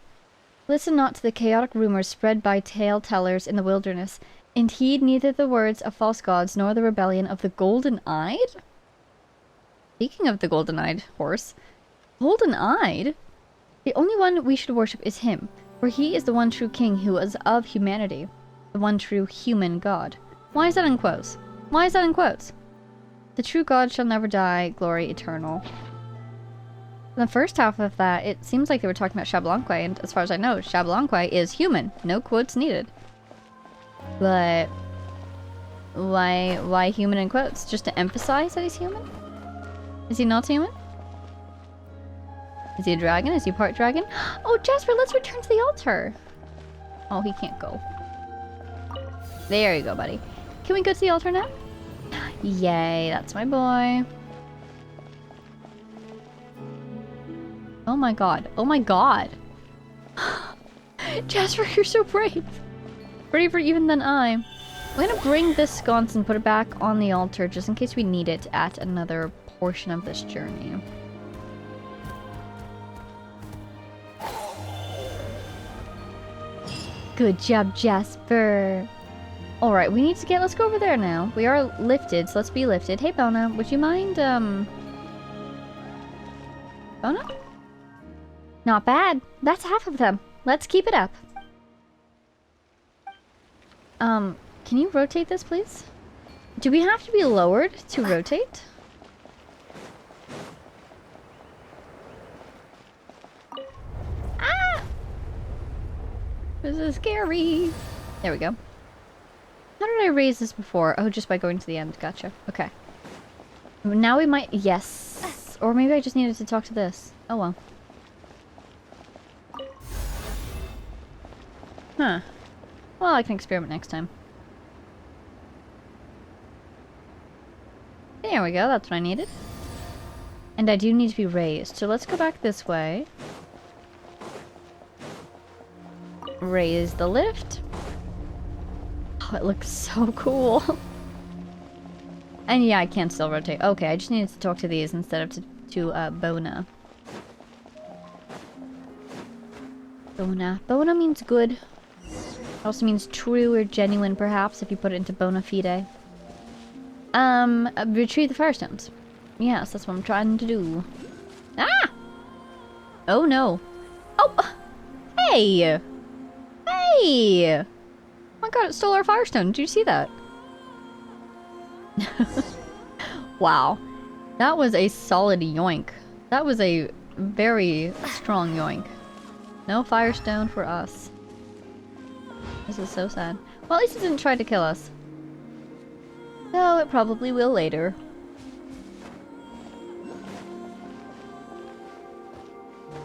Listen not to the chaotic rumors spread by tale-tellers in the wilderness, and heed neither the words of false gods nor the rebellion of the golden-eyed? Speaking of the golden-eyed horse, golden-eyed? The only one we should worship is him, for he is the one true king who is of humanity, the one true human god. Why is that in quotes? Why is that in quotes? The true god shall never die, glory eternal. In the first half of that, it seems like they were talking about Shabalanque, and as far as I know, Shabalanque is human. No quotes needed. But why human in quotes? Just to emphasize that he's human? Is he not human? Is he a dragon? Is he part dragon? Oh, Jasper, let's return to the altar. Oh, he can't go. There you go, buddy. Can we go to the altar now? Yay, that's my boy. Oh my god. Oh my god. Jasper, you're so brave. Braver even than I. I'm gonna bring this sconce and put it back on the altar just in case we need it at another portion of this journey. Good job, Jasper. Alright, we need to let's go over there now. We are lifted, so let's be lifted. Hey, Bona, would you mind, Bona? Not bad. That's half of them. Let's keep it up. Can you rotate this, please? Do we have to be lowered to rotate? Ah! This is scary. There we go. How did I raise this before? Oh, just by going to the end. Gotcha. Okay. Now we might... Yes. Or maybe I just needed to talk to this. Oh, well. Huh. Well, I can experiment next time. There we go. That's what I needed. And I do need to be raised. So let's go back this way. Raise the lift. Oh, it looks so cool. And yeah, I can still rotate. Okay, I just needed to talk to these instead of to Bona. Bona. Bona means good. It also means true or genuine, perhaps, if you put it into bona fide. Retrieve the firestones. Yes, that's what I'm trying to do. Ah! Oh no. Oh! Hey! Hey! Oh my god, it stole our firestone. Did you see that? Wow. That was a solid yoink. That was a very strong yoink. No firestone for us. This is so sad. Well, at least it didn't try to kill us. Though it probably will later.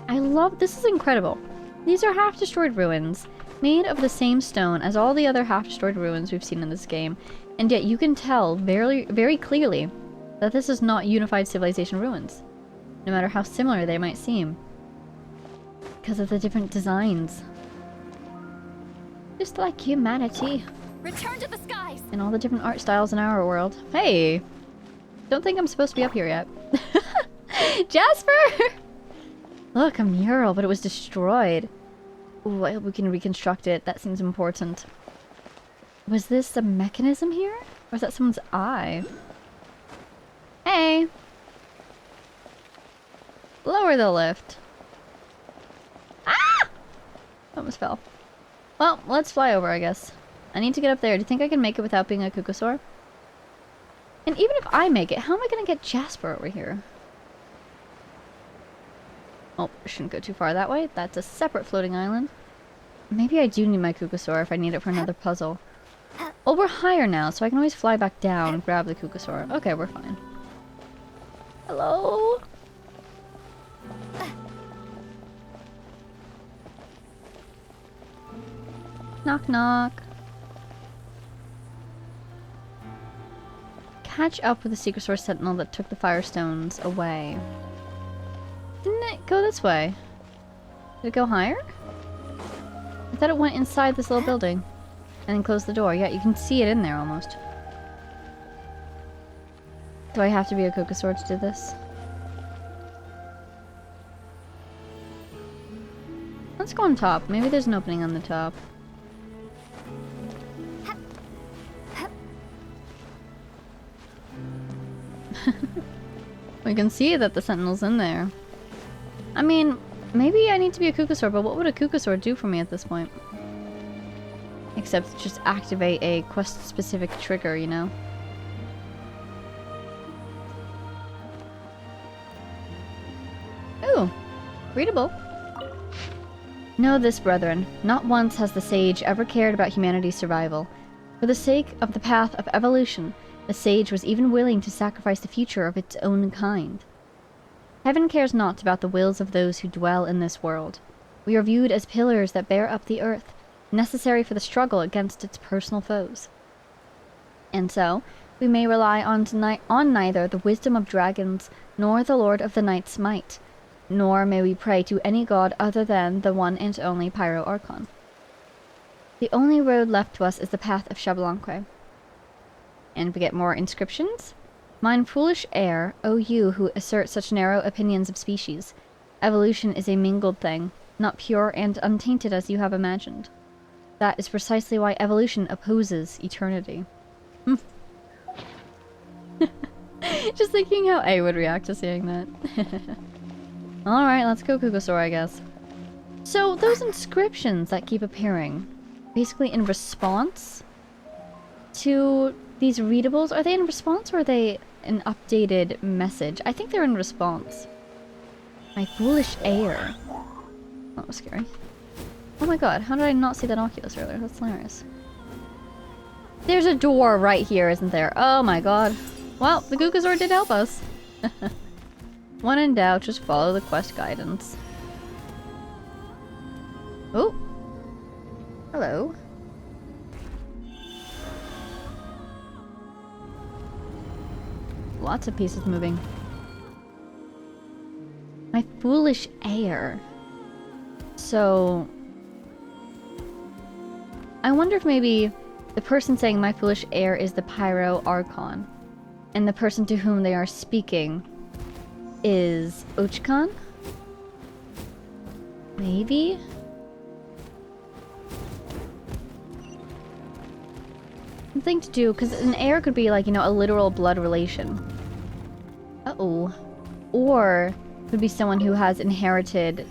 I love... This is incredible. These are half-destroyed ruins, made of the same stone as all the other half-destroyed ruins we've seen in this game, and yet you can tell very, very clearly that this is not unified civilization ruins, no matter how similar they might seem, because of the different designs. Just like humanity. Return to the skies. And all the different art styles in our world. Hey! Don't think I'm supposed to be up here yet. Jasper! Look, a mural, but it was destroyed. Ooh, I hope we can reconstruct it. That seems important. Was this a mechanism here? Or is that someone's eye? Hey! Lower the lift. Ah! Almost fell. Well, let's fly over, I guess. I need to get up there. Do you think I can make it without being a Kukasaur? And even if I make it, how am I going to get Jasper over here? Oh, I shouldn't go too far that way. That's a separate floating island. Maybe I do need my Kukasaur if I need it for another puzzle. Well, we're higher now, so I can always fly back down and grab the Kukasaur. Okay, we're fine. Hello? Knock, knock. Catch up with the secret source sentinel that took the firestones away. Didn't it go this way? Did it go higher? I thought it went inside this little building and then closed the door. Yeah, you can see it in there almost. Do I have to be a Kukasaur to do this? Let's go on top. Maybe there's an opening on the top. We can see that the sentinel's in there. I mean, maybe I need to be a Kukasaur, but what would a Kukasaur do for me at this point? Except just activate a quest-specific trigger, you know? Ooh, readable. Know this, brethren. Not once has the sage ever cared about humanity's survival. For the sake of the path of evolution, the sage was even willing to sacrifice the future of its own kind. Heaven cares not about the wills of those who dwell in this world. We are viewed as pillars that bear up the earth, necessary for the struggle against its personal foes. And so, we may rely on neither the wisdom of dragons, nor the Lord of the Night's might, nor may we pray to any god other than the one and only Pyro Archon. The only road left to us is the path of Xbalanque. And we get more inscriptions. Mine foolish heir, O you who assert such narrow opinions of species. Evolution is a mingled thing, not pure and untainted as you have imagined. That is precisely why evolution opposes eternity. Just thinking how A would react to seeing that. Alright, let's go Kukasaur, I guess. So those inscriptions that keep appearing, basically in response to these readables, are they in response or are they an updated message? I think they're in response. My foolish heir. That was scary. Oh my god, how did I not see that Oculus earlier? That's hilarious. There's a door right here, isn't there? Oh my god. Well, the Googazor did help us. When in doubt, just follow the quest guidance. Oh. Hello. Lots of pieces moving. My foolish heir. So... I wonder if maybe the person saying my foolish heir is the Pyro Archon, and the person to whom they are speaking is Ochkan? Maybe? Something to do, because an heir could be like, you know, a literal blood relation. Uh-oh. Or could be someone who has inherited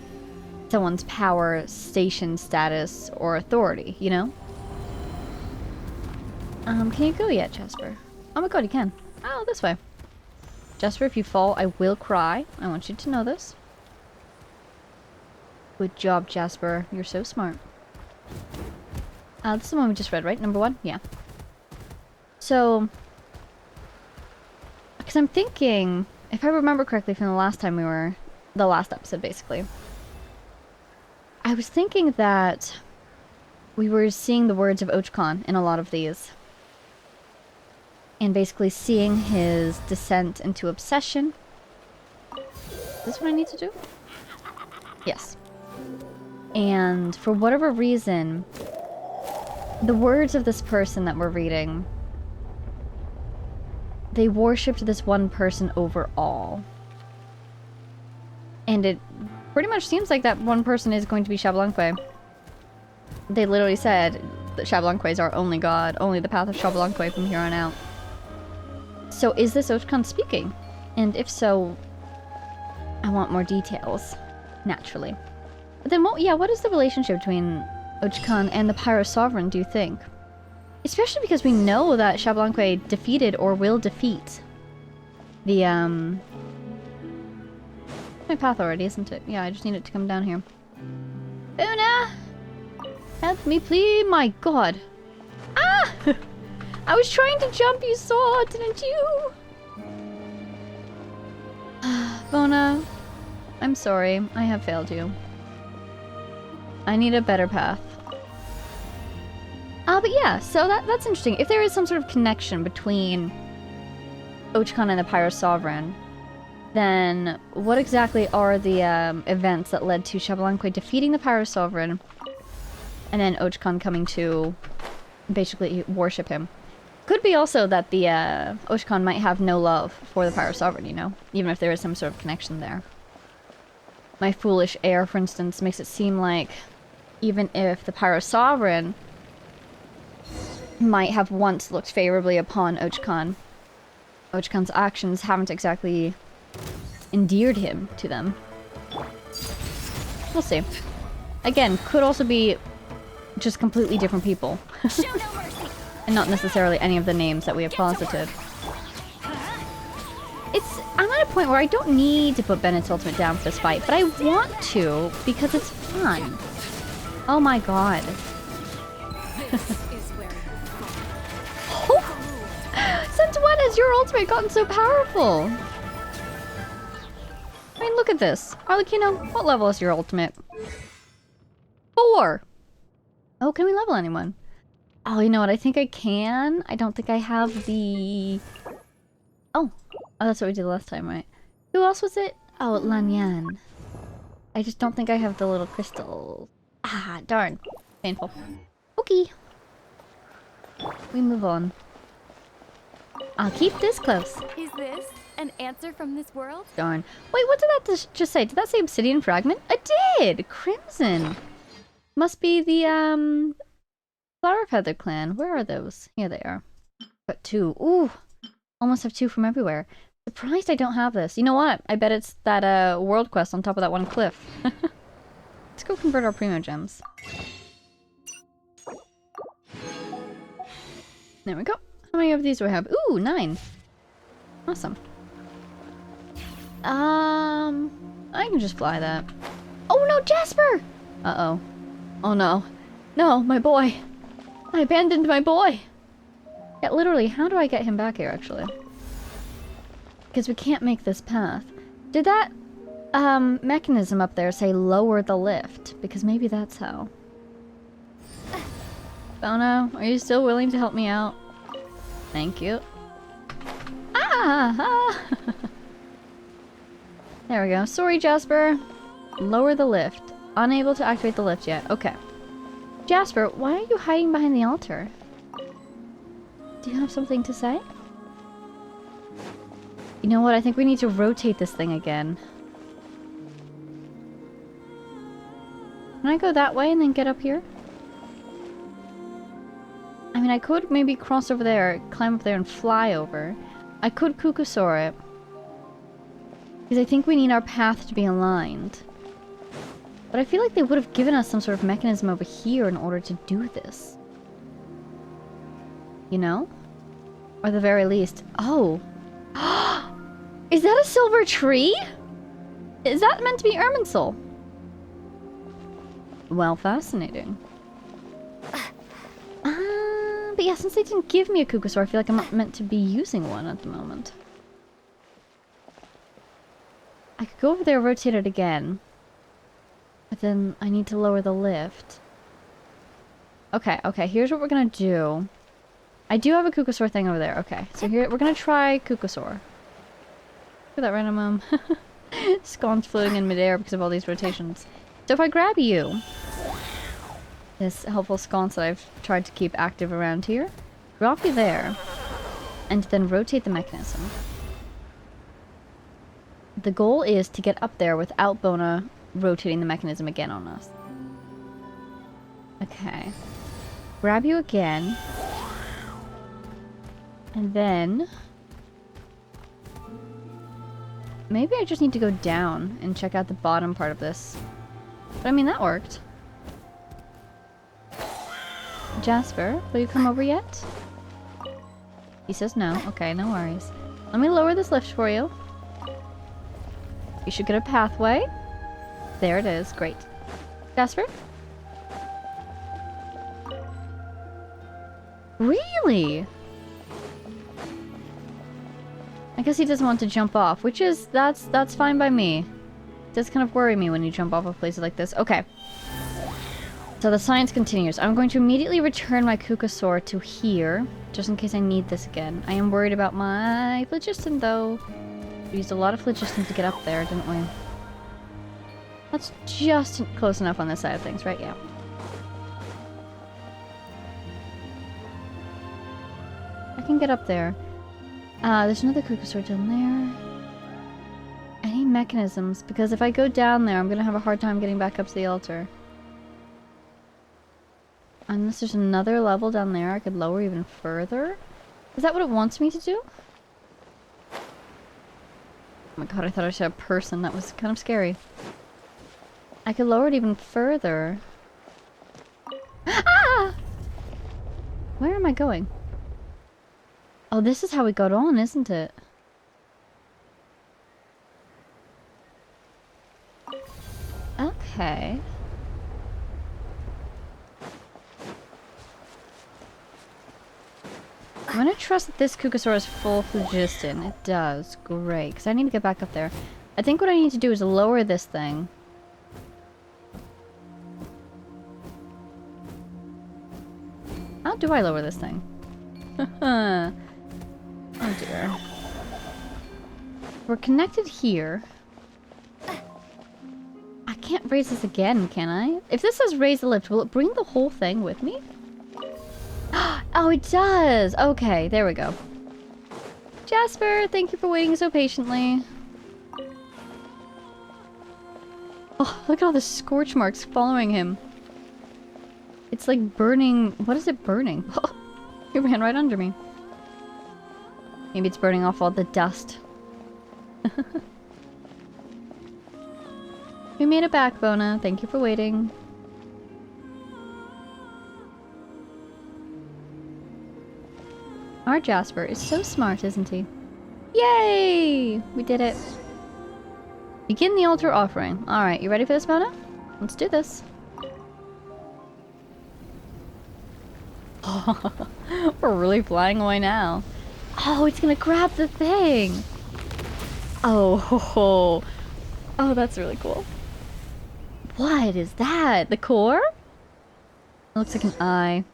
someone's power, station, status, or authority, you know? Can you go yet, Jasper? Oh my god, you can. Oh, this way. Jasper, if you fall, I will cry. I want you to know this. Good job, Jasper. You're so smart. This is the one we just read, right? Number 1? Yeah. So... because I'm thinking, if I remember correctly from the last time we were... the last episode, basically. I was thinking that we were seeing the words of Ochkan in a lot of these. And basically seeing his descent into obsession. Is this what I need to do? Yes. And for whatever reason, the words of this person that we're reading, they worshipped this one person over all. And it pretty much seems like that one person is going to be Xbalanque. They literally said that Xbalanque is our only god, only the path of Xbalanque from here on out. So is this Ochkan speaking? And if so, I want more details, naturally. But then what is the relationship between Ochkan and the Pyro Sovereign, do you think? Especially because we know that Xbalanque defeated or will defeat the, my path already, isn't it? Yeah, I just need it to come down here. Bona! Help me, please! My god! Ah! I was trying to jump, you saw, didn't you? Bona, I'm sorry. I have failed you. I need a better path. But yeah, so that's interesting. If there is some sort of connection between Ochkan and the Pyro Sovereign, then what exactly are the events that led to Xbalanque defeating the Pyro Sovereign and then Ochkan coming to basically worship him? Could be also that the Ochkan might have no love for the Pyro Sovereign, you know? Even if there is some sort of connection there. My foolish heir, for instance, makes it seem like even if the Pyro Sovereign might have once looked favorably upon Ochkan, Ochkan's actions haven't exactly endeared him to them. We'll see. Again, could also be just completely different people. Show no mercy. And not necessarily any of the names that we have posited. I'm at a point where I don't need to put Bennett's ultimate down for this fight, but I want to because it's fun. Oh my god. This is where you Oh! Since when has your ultimate gotten so powerful? I mean, look at this. Arlecchino, what level is your ultimate? 4! Oh, can we level anyone? Oh, you know what? I think I can. I don't think I have the... Oh, that's what we did last time, right? Who else was it? Oh, Lanyan. I just don't think I have the little crystals. Ah, darn. Painful. Okay. We move on. I'll keep this close. Is this an answer from this world? Darn. Wait, what did that just say? Did that say obsidian fragment? It did! Crimson! Must be the, Flower Feather Clan. Where are those? Here they are. Got 2. Ooh! Almost have 2 from everywhere. Surprised I don't have this. You know what? I bet it's that, world quest on top of that one cliff. Let's go convert our primo gems. There we go. How many of these do I have? Ooh, 9. Awesome. I can just fly that. Oh no, Jasper! Uh-oh. Oh no. No, my boy. I abandoned my boy. Yeah, literally, how do I get him back here, actually? Because we can't make this path. Did that, mechanism up there say lower the lift? Because maybe that's how. Bona, are you still willing to help me out? Thank you. Ah! There we go. Sorry, Jasper. Lower the lift. Unable to activate the lift yet. Okay. Jasper, why are you hiding behind the altar? Do you have something to say? You know what? I think we need to rotate this thing again. Can I go that way and then get up here? I mean, I could maybe cross over there, climb up there and fly over. I could Kukusaur it. Because I think we need our path to be aligned. But I feel like they would have given us some sort of mechanism over here in order to do this. You know? Or the very least... Oh! Is that a silver tree? Is that meant to be Irminsul? Well, fascinating. But yeah, since they didn't give me a Kukusaur, I feel like I'm not meant to be using one at the moment. I could go over there, rotate it again. But then I need to lower the lift. Okay, okay, here's what we're gonna do. I do have a Kukusaur thing over there. Okay, so here, we're gonna try Kukusaur. Look at that random, sconce floating in midair because of all these rotations. So if I grab you, this helpful sconce that I've tried to keep active around here, drop you there, and then rotate the mechanism. The goal is to get up there without Bona rotating the mechanism again on us. Okay. Grab you again. And then... maybe I just need to go down and check out the bottom part of this. But I mean, that worked. Jasper, will you come over yet? He says no. Okay, no worries. Let me lower this lift for you. You should get a pathway. There it is. Great. Jasper? Really? I guess he doesn't want to jump off, which is, that's fine by me. It does kind of worry me when you jump off of places like this. Okay. So the science continues. I'm going to immediately return my Kukusaur to here, just in case I need this again. I am worried about my phlogiston, though. We used a lot of phlogiston to get up there, didn't we? That's just close enough on this side of things, right? Yeah. I can get up there. There's another Kukusaur down there. Any mechanisms? Because if I go down there, I'm gonna have a hard time getting back up to the altar. Unless there's another level down there I could lower even further? Is that what it wants me to do? Oh my god, I thought I saw a person. That was kind of scary. I could lower it even further. Ah! Where am I going? Oh, this is how we got on, isn't it? Okay. I'm gonna trust that this Kukusaur has full phlogiston. It does. Great. Because I need to get back up there. I think what I need to do is lower this thing. How do I lower this thing? Oh dear. We're connected here. I can't raise this again, can I? If this says raise the lift, will it bring the whole thing with me? Oh, it does! Okay, there we go. Jasper, thank you for waiting so patiently. Oh, look at all the scorch marks following him. It's like burning... What is it burning? He ran right under me. Maybe it's burning off all the dust. We made it back, Bona. Thank you for waiting. Our Jasper is so smart, isn't he? Yay! We did it. Begin the altar offering. Alright, you ready for this, Bona? Let's do this. We're really flying away now. Oh, it's gonna grab the thing. Oh, oh, that's really cool. What is that? The core? It looks like an eye.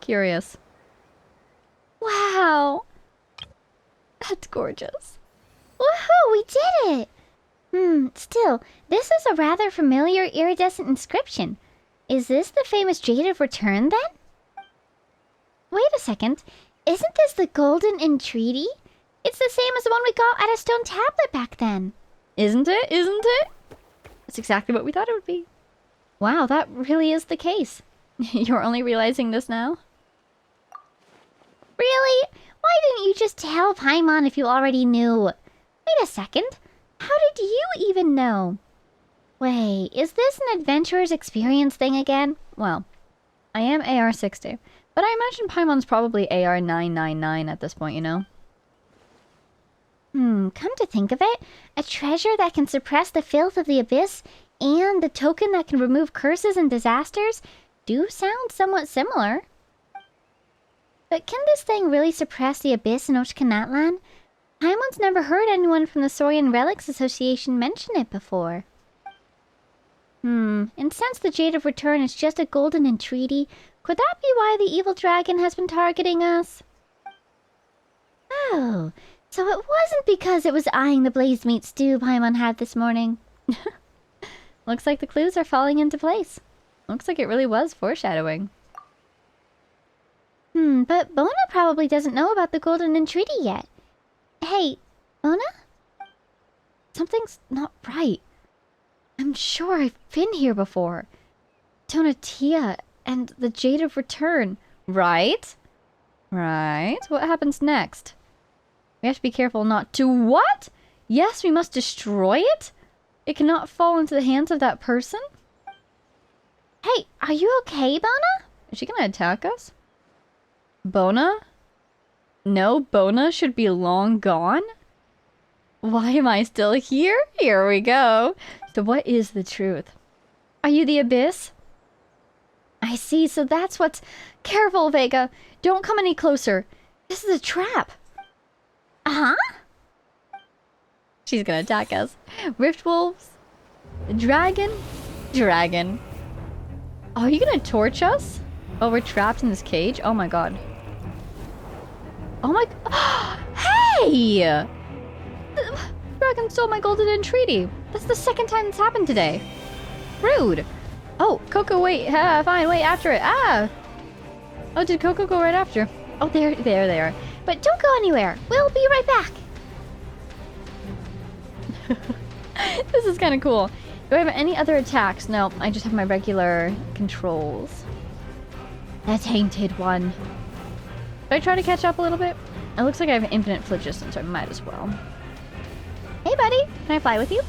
Curious. Wow. That's gorgeous. Woohoo, we did it! Still, this is a rather familiar iridescent inscription. Is this the famous Jade of Return, then? Wait a second. Isn't this the golden entreaty? It's the same as the one we got at a stone tablet back then. Isn't it? Isn't it? That's exactly what we thought it would be. Wow, that really is the case. You're only realizing this now? Really? Why didn't you just tell Paimon if you already knew? Wait a second. How did you even know? Wait, is this an adventurer's experience thing again? Well, I am AR-60, but I imagine Paimon's probably AR-999 at this point, you know? Come to think of it, a treasure that can suppress the filth of the abyss and the token that can remove curses and disasters do sound somewhat similar. But can this thing really suppress the abyss in Oshkanatlan? Paimon's never heard anyone from the Saurian Relics Association mention it before. And since the Jade of Return is just a golden entreaty, could that be why the evil dragon has been targeting us? Oh, so it wasn't because it was eyeing the blazed meat stew Paimon had this morning. Looks like the clues are falling into place. Looks like it really was foreshadowing. But Bona probably doesn't know about the golden entreaty yet. Hey, Bona? Something's not right. I'm sure I've been here before. Tonatiuh and the Jade of Return. Right? Right. What happens next? We have to be careful not to... What? Yes, we must destroy it? It cannot fall into the hands of that person? Hey, are you okay, Bona? Is she gonna attack us? Bona? No, Bona should be long gone? Why am I still here? Here we go. So what is the truth? Are you the Abyss? I see, so that's what's... Careful, Vega. Don't come any closer. This is a trap. Uh-huh? She's gonna attack us. Rift Wolves? Dragon? Dragon. Oh, are you gonna torch us? Oh, we're trapped in this cage? Oh my god. Oh my... Hey! The dragon stole my golden entreaty. That's the second time this happened today. Rude. Oh, Coco, wait. Fine, wait, after it. Oh, did Coco go right after? Oh, there they are. But don't go anywhere. We'll be right back. This is kind of cool. Do I have any other attacks? No, I just have my regular controls. The tainted one. Should I try to catch up a little bit? It looks like I have infinite phlogiston, so I might as well. Hey, buddy. Can I fly with you?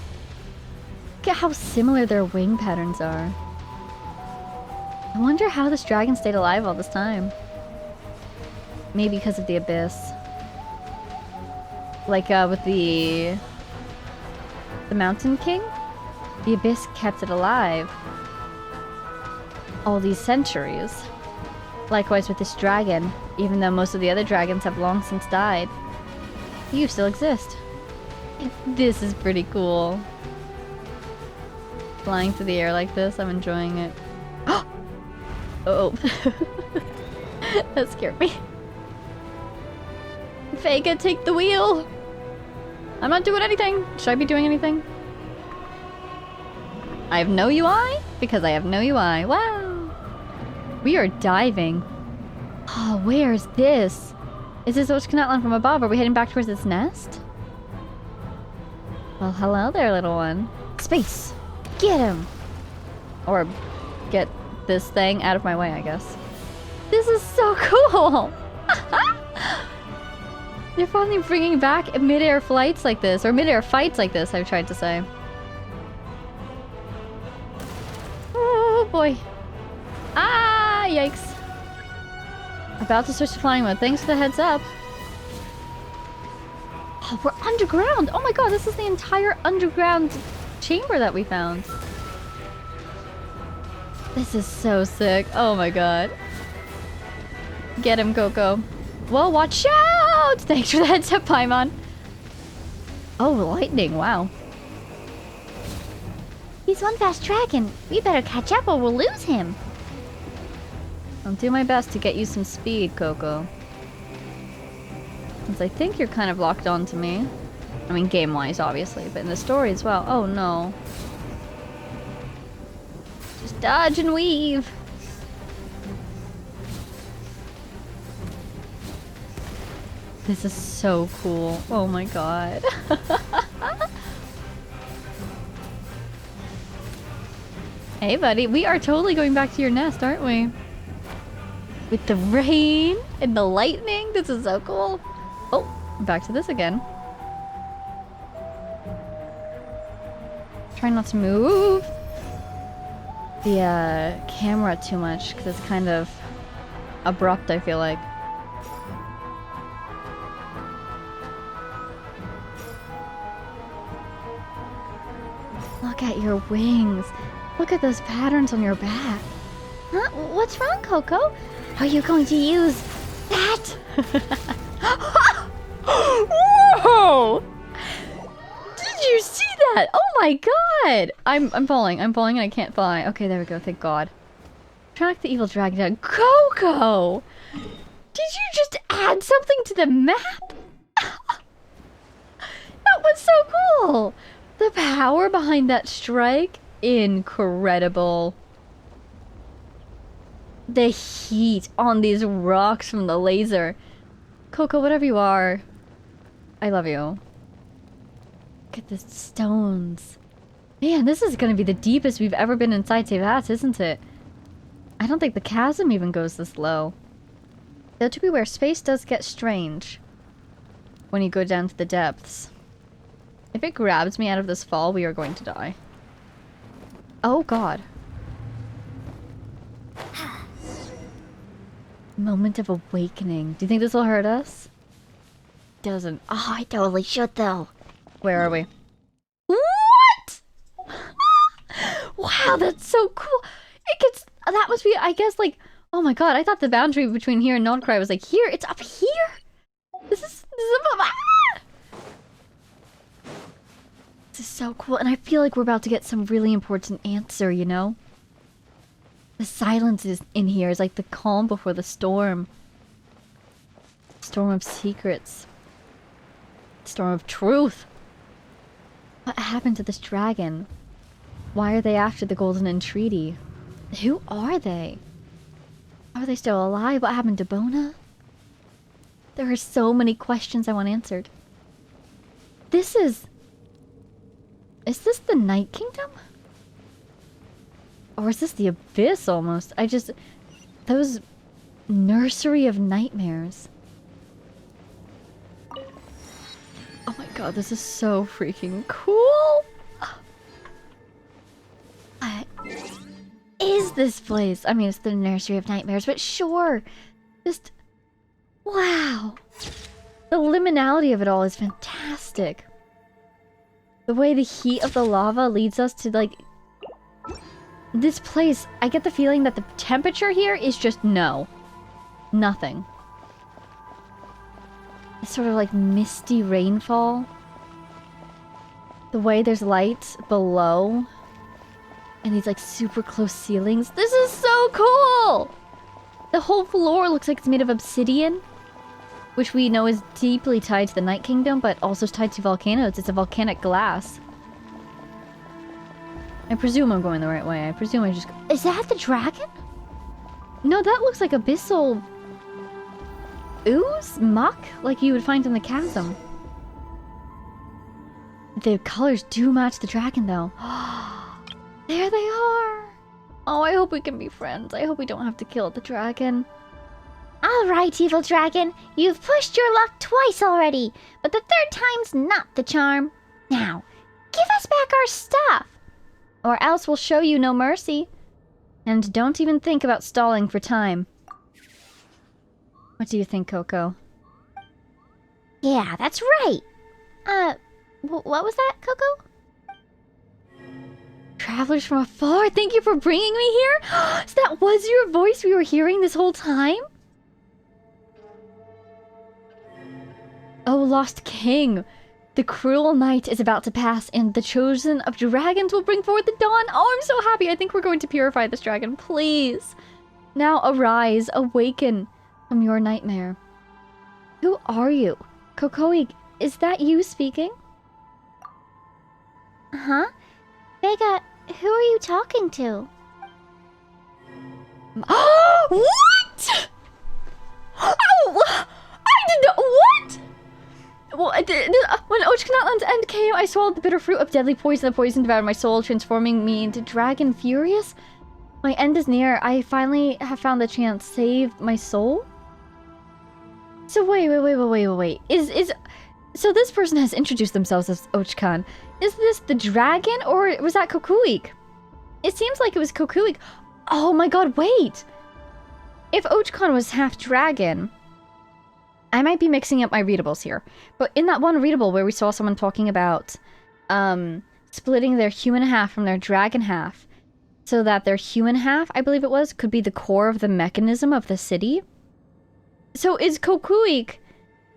Look at how similar their wing patterns are. I wonder how this dragon stayed alive all this time. Maybe because of the abyss. Like, with the Mountain King? The abyss kept it alive. All these centuries. Likewise with this dragon, even though most of the other dragons have long since died. You still exist. This is pretty cool. Flying through the air like this, I'm enjoying it. Oh. That scared me. Vega, take the wheel! I'm not doing anything. Should I be doing anything? I have no UI? Because I have no UI. Wow! We are diving. Oh, where is this? Is this Oshkanatlan from above? Are we heading back towards its nest? Well, hello there, little one. Space! Get him! Or get this thing out of my way, I guess. This is so cool! They're finally bringing back mid-air flights like this, or mid-air fights like this, I've tried to say. boy. Ah, yikes. About to switch to flying mode. Thanks for the heads up. Oh, we're underground. Oh my god, this is the entire underground chamber that we found. This is so sick. Oh my god. Get him, Coco. Whoa, watch out! Thanks for the heads up, Paimon. Oh, lightning. Wow. He's one fast dragon. We better catch up or we'll lose him. I'll do my best to get you some speed, Coco. Since I think you're kind of locked on to me. I mean, game-wise, obviously, but in the story as well. Oh, no. Just dodge and weave. This is so cool. Oh my god. Hey, buddy. We are totally going back to your nest, aren't we? With the rain and the lightning. This is so cool. Oh, back to this again. Try not to move the camera too much because it's kind of abrupt, I feel like. Look at your wings. Look at those patterns on your back. Huh? What's wrong, Coco? Are you going to use that? Whoa! Did you see that? Oh my god! I'm falling. I'm falling and I can't fly. Okay, there we go. Thank God. Track the evil dragon down. Coco! Did you just add something to the map? That was so cool! The power behind that strike, incredible. The heat on these rocks from the laser. Coco, whatever you are, I love you. Look at the stones. Man, this is gonna be the deepest we've ever been inside Teyvat, isn't it? I don't think the chasm even goes this low. Though to be aware, space does get strange when you go down to the depths. If it grabs me out of this fall, we are going to die. Oh god. Moment of awakening. Do you think this will hurt us? Doesn't. Oh, I totally should though. Where are we? What? Wow, that's so cool. It gets. That must be, I guess, like. Oh my god, I thought the boundary between here and Nordcry was like here. It's up here. This is above. Ah! This is so cool, and I feel like we're about to get some really important answer, you know? The silence is in here is like the calm before the storm. Storm of secrets. Storm of truth. What happened to this dragon? Why are they after the Golden Entreaty? Who are they? Are they still alive? What happened to Bona? There are so many questions I want answered. This is... Is this the Night Kingdom? Or is this the Abyss almost? Those nursery of nightmares. Oh my god, this is so freaking cool. What is this place? I mean, it's the nursery of nightmares, but sure. Just, wow. The liminality of it all is fantastic. The way the heat of the lava leads us to, like... This place, I get the feeling that the temperature here is just no. Nothing. It's sort of like misty rainfall. The way there's light below. And these like super close ceilings. This is so cool! The whole floor looks like it's made of obsidian. Which we know is deeply tied to the Night Kingdom, but also tied to volcanoes. It's a volcanic glass. I presume I'm going the right way. I presume I just... Is that the dragon? No, that looks like abyssal... ooze? Muck? Like you would find in the chasm. The colors do match the dragon, though. There they are! Oh, I hope we can be friends. I hope we don't have to kill the dragon. Alright, evil dragon. You've pushed your luck twice already, but the third time's not the charm. Now, give us back our stuff. Or else we'll show you no mercy. And don't even think about stalling for time. What do you think, Coco? Yeah, that's right. What was that, Coco? Travelers from afar, thank you for bringing me here! So that was your voice we were hearing this whole time? Oh, lost king! The cruel night is about to pass, and the chosen of dragons will bring forth the dawn! Oh, I'm so happy! I think we're going to purify this dragon, please! Now arise, awaken from your nightmare. Who are you? Kokoe, is that you speaking? Huh? Vega, who are you talking to? What?! Oh! I did not- what?! Well, when Ochkanatlan's end came, I swallowed the bitter fruit of deadly poison. The poison devoured my soul, transforming me into Dragon Furious. My end is near. I finally have found the chance. Save my soul? So wait. So this person has introduced themselves as Ochkan. Is this the dragon, or was that Kokuik? It seems like it was Kokuik. Oh my god, wait! If Ochkan was half dragon... I might be mixing up my readables here, but in that one readable where we saw someone talking about splitting their human half from their dragon half, so that their human half, I believe it was, could be the core of the mechanism of the city. So is Kokuik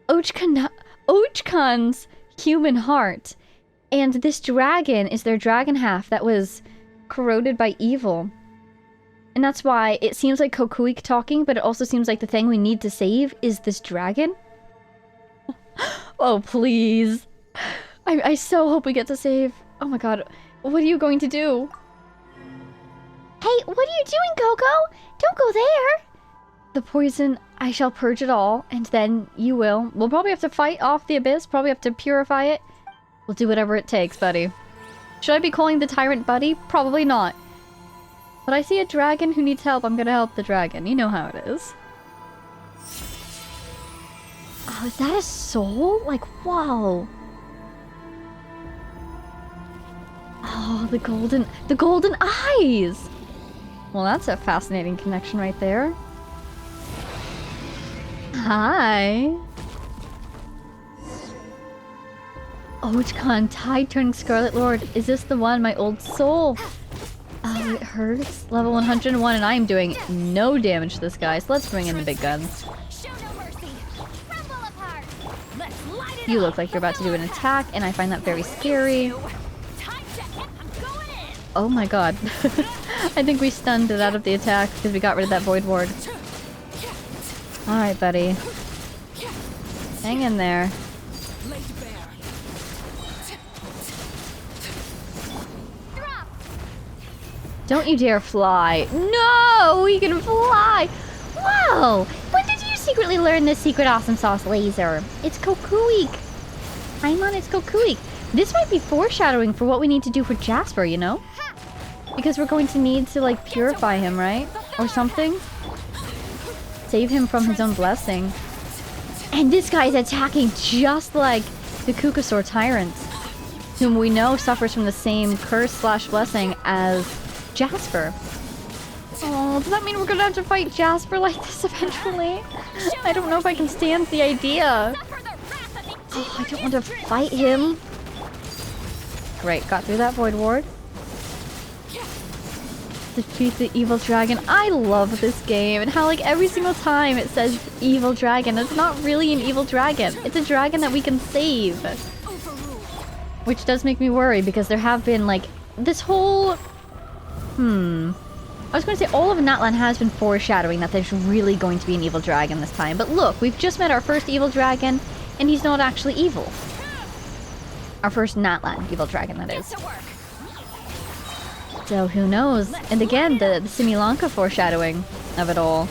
Ochkan's human heart, and this dragon is their dragon half that was corroded by evil. And that's why it seems like Kokuik talking, but it also seems like the thing we need to save is this dragon. Oh, please. I so hope we get to save. Oh my god. What are you going to do? Hey, what are you doing, Coco? Don't go there. The poison, I shall purge it all, and then you will. We'll probably have to fight off the abyss, probably have to purify it. We'll do whatever it takes, buddy. Should I be calling the tyrant buddy? Probably not. But I see a dragon who needs help. I'm gonna help the dragon. You know how it is. Oh, is that a soul? Like, whoa. Oh, the golden eyes! Well, that's a fascinating connection right there. Hi. Ochkan, tide turning Scarlet Lord. Is this the one, my old soul? Oh, it hurts. Level 101, and I am doing no damage to this guy, so let's bring in the big guns. Show no mercy. Crumble apart. Let's light it You up. look like you're about to do an attack, and I find that very scary. Time to hit. I'm going in. Oh my god. I think we stunned it out of the attack because we got rid of that Void Ward. Alright, buddy. Hang in there. Laid bare. Drop. Don't you dare fly. No! We can fly! Whoa! When did you secretly learn this secret awesome sauce laser? It's Kokuik. Paimon, it's Kokuik. This might be foreshadowing for what we need to do for Jasper, you know? Because we're going to need to, like, purify him, right? Or something? Save him from his own blessing. And this guy's attacking just like the Kukasaur Tyrant, whom we know suffers from the same curse/blessing as Jasper. Oh, does that mean we're gonna have to fight Jasper like this eventually? I don't know if I can stand the idea. Suffer the wrath of the Oh, I don't want to fight him. Great, got through that Void Ward. Defeat the evil dragon. I love this game and how like every single time it says evil dragon, it's not really an evil dragon. It's a dragon that we can save. Which does make me worry because there have been like this whole... I was going to say all of Natlan has been foreshadowing that there's really going to be an evil dragon this time. But look, we've just met our first evil dragon and he's not actually evil. Our first Natlan evil dragon, that is. So who knows? And again, the Similanka foreshadowing of it all.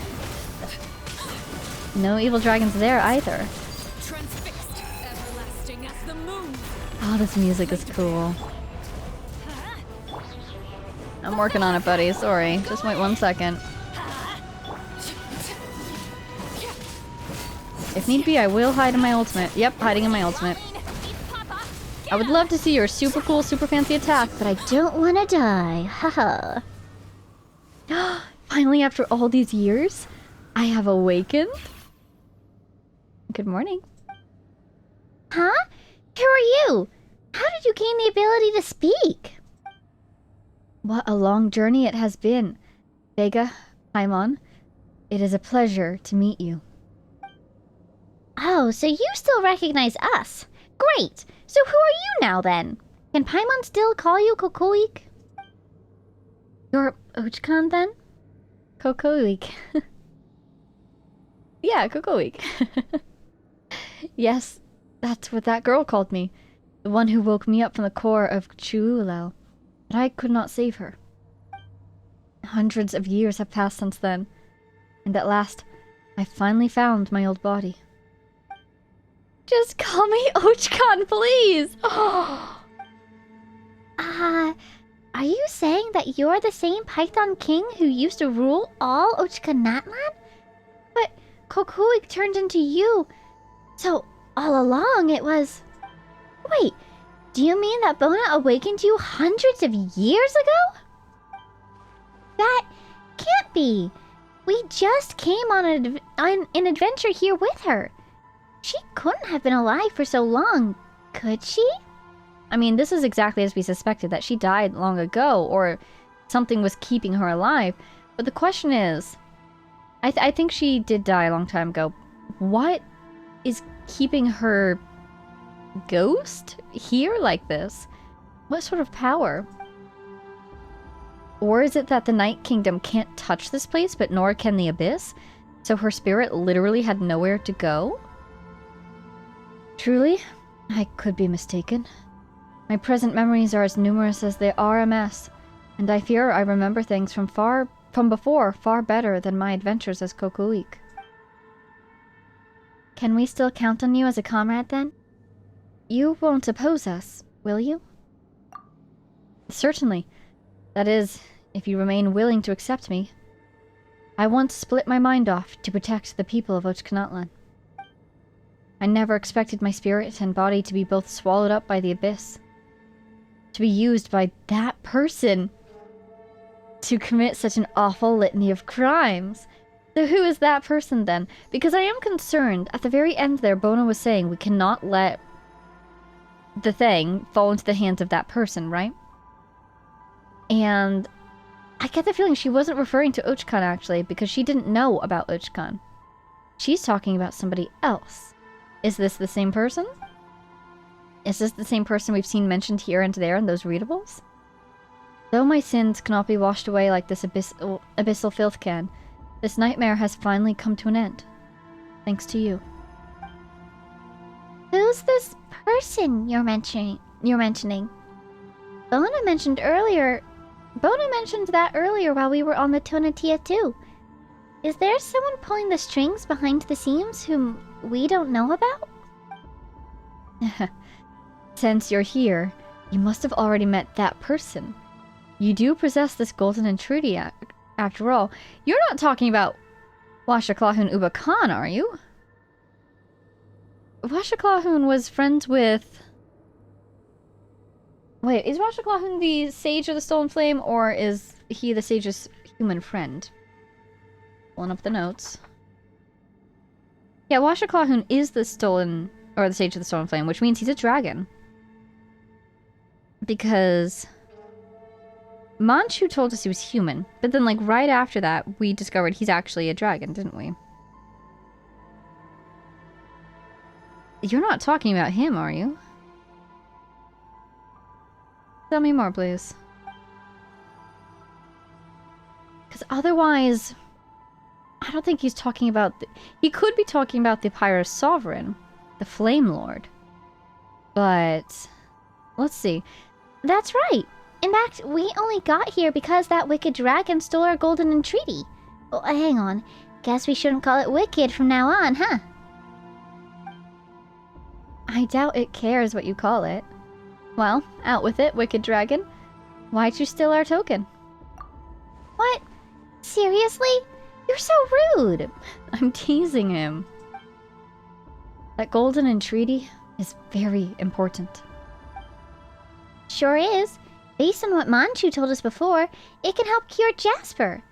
No evil dragons there either. transfixed, everlasting as the moon. Oh, this music is cool. I'm working on it, buddy. Sorry. Just wait 1 second. If need be, I will hide in my ultimate. Yep, hiding in my ultimate. I would love to see your super cool, super fancy attack, but I Don't wanna die. Haha. Finally, after all these years, I have awakened. Good morning. Huh? Who are you? How did you gain the ability to speak? What a long journey it has been. Vega, Paimon, it is a pleasure to meet you. Oh, so you still recognize us. Great. So who are you now then? Can Paimon still call you Kokoik? You're Ochkan then? Kokoik. Yeah, Kokoik. Yes, that's what that girl called me. The one who woke me up from the core of Chuulel. But I could not save her. Hundreds of years have passed since then. And at last, I finally found my old body. Just call me Ochkan, please! Are you saying that you're the same Python king who used to rule all Ochkanatlan? But Kokoik turned into you. So, all along it was... Wait, do you mean that Bona awakened you hundreds of years ago? That can't be. We just came on an adventure here with her. She couldn't have been alive for so long, could she? I mean, this is exactly as we suspected, that she died long ago, or something was keeping her alive. But the question is, I think she did die a long time ago. What is keeping her ghost here like this? What sort of power? Or is it that the Night Kingdom can't touch this place, but nor can the Abyss? So her spirit literally had nowhere to go? Truly, I could be mistaken. My present memories are as numerous as they are a mess, and I fear I remember things from before far better than my adventures as Kokoik. Can we still count on you as a comrade then? You won't oppose us, will you? Certainly. That is, if you remain willing to accept me. I once split my mind off to protect the people of Ochkanatlan. I never expected my spirit and body to be both swallowed up by the Abyss. To be used by that person to commit such an awful litany of crimes. So who is that person then? Because I am concerned, at the very end there, Bona was saying we cannot let the thing fall into the hands of that person, right? And I get the feeling she wasn't referring to Ochkan actually, because she didn't know about Ochkan. She's talking about somebody else. Is this the same person? Is this the same person we've seen mentioned here and there in those readables? Though my sins cannot be washed away like this abyssal filth can, this nightmare has finally come to an end. Thanks to you. Who's this person you're mentioning? Bona mentioned that earlier while we were on the Tonatiuh too. Is there someone pulling the strings behind the scenes whom we don't know about? Since you're here, you must have already met that person. You do possess this golden entreaty, after all. You're not talking about Washaklahun Uba Khan, are you? Washaklahun was friends with... Wait, is Washaklahun the Sage of the Stolen Flame, or is he the Sage's human friend? Pulling up the notes. Yeah, Washaklahun is the Stolen... or the Sage of the Stolen Flame, which means he's a dragon. Because... Manchu told us he was human, but then, like, right after that, we discovered he's actually a dragon, didn't we? You're not talking about him, are you? Tell me more, please. Because otherwise, I don't think he's talking about... He could be talking about the Pyro's Sovereign, the Flame Lord. But... let's see. That's right. In fact, we only got here because that wicked dragon stole our golden entreaty. Oh, hang on. Guess we shouldn't call it wicked from now on, huh? I doubt it cares what you call it. Well, out with it, wicked dragon. Why'd you steal our token? What? Seriously? You're so rude. I'm teasing him. That golden entreaty is very important. Sure is. Based on what Manchu told us before, it can help cure Jasper.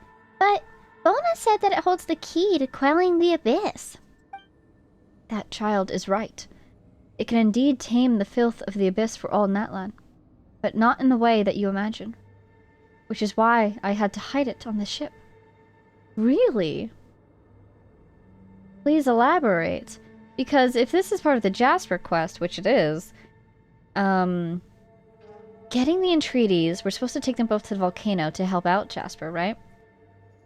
But Bona said that it holds the key to quelling the abyss. That child is right. It can indeed tame the filth of the abyss for all Natlan, but not in the way that you imagine. Which is why I had to hide it on this ship. Really? Please elaborate. Because if this is part of the Jasper quest, which it is, getting the entreaties, we're supposed to take them both to the volcano to help out Jasper, right?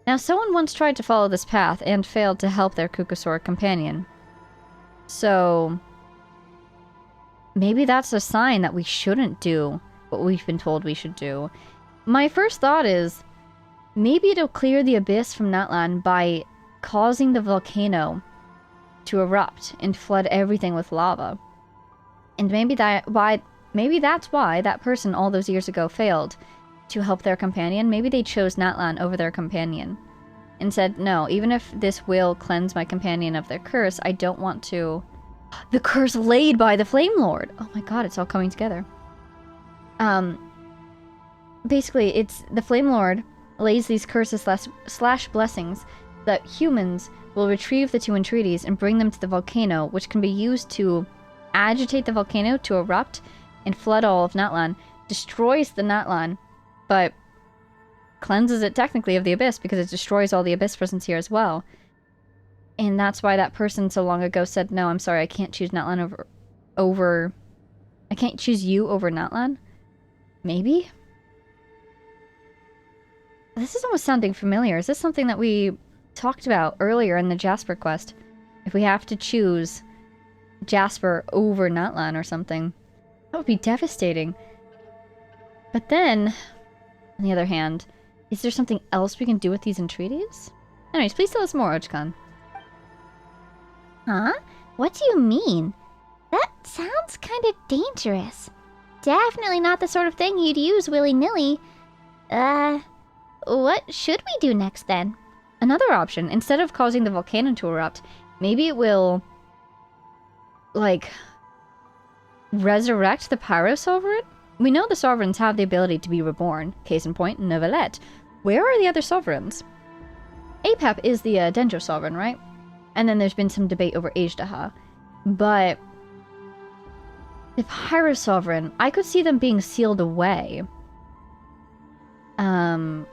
Now, someone once tried to follow this path and failed to help their Kukasaur companion. So, maybe that's a sign that we shouldn't do what we've been told we should do. My first thought is, maybe it'll clear the abyss from Natlan by causing the volcano to erupt and flood everything with lava. And maybe that's why that person all those years ago failed to help their companion. Maybe they chose Natlan over their companion and said, no, even if this will cleanse my companion of their curse, I don't want to... The curse laid by the Flame Lord! Oh my god, it's all coming together. Basically, it's the Flame Lord lays these curses slash blessings that humans will retrieve the two entreaties and bring them to the volcano, which can be used to agitate the volcano to erupt and flood all of Natlan, destroys the Natlan, but cleanses it technically of the abyss because it destroys all the abyss presence here as well. And that's why that person so long ago said, no, I'm sorry, I can't choose Natlan over I can't choose you over Natlan? Maybe? This is almost sounding familiar. Is this something that we talked about earlier in the Jasper quest? If we have to choose Jasper over Natlan or something. That would be devastating. But then, on the other hand, is there something else we can do with these entreaties? Anyways, please tell us more, Ochkan. Huh? What do you mean? That sounds kind of dangerous. Definitely not the sort of thing you'd use willy-nilly. What should we do next then? Another option, instead of causing the volcano to erupt, maybe it will, like, resurrect the Pyro Sovereign? We know the Sovereigns have the ability to be reborn. Case in point, Neuvillette. Where are the other Sovereigns? Apep is the Dendro Sovereign, right? And then there's been some debate over Ajdaha. But the Pyro Sovereign, I could see them being sealed away.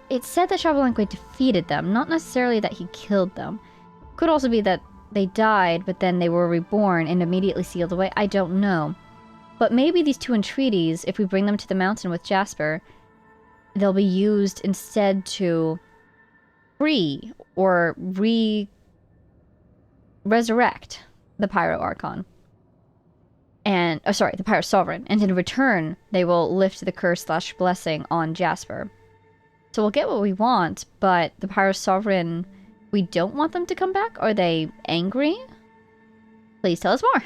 It said that Xabalanque defeated them, not necessarily that he killed them. Could also be that they died, but then they were reborn and immediately sealed away. I don't know. But maybe these two entreaties, if we bring them to the mountain with Jasper, they'll be used instead to free or resurrect the Pyro Archon. And, oh sorry, the Pyro Sovereign. And in return, they will lift the curse slash blessing on Jasper. So we'll get what we want, but the Pyro Sovereign, we don't want them to come back? Are they angry? Please tell us more.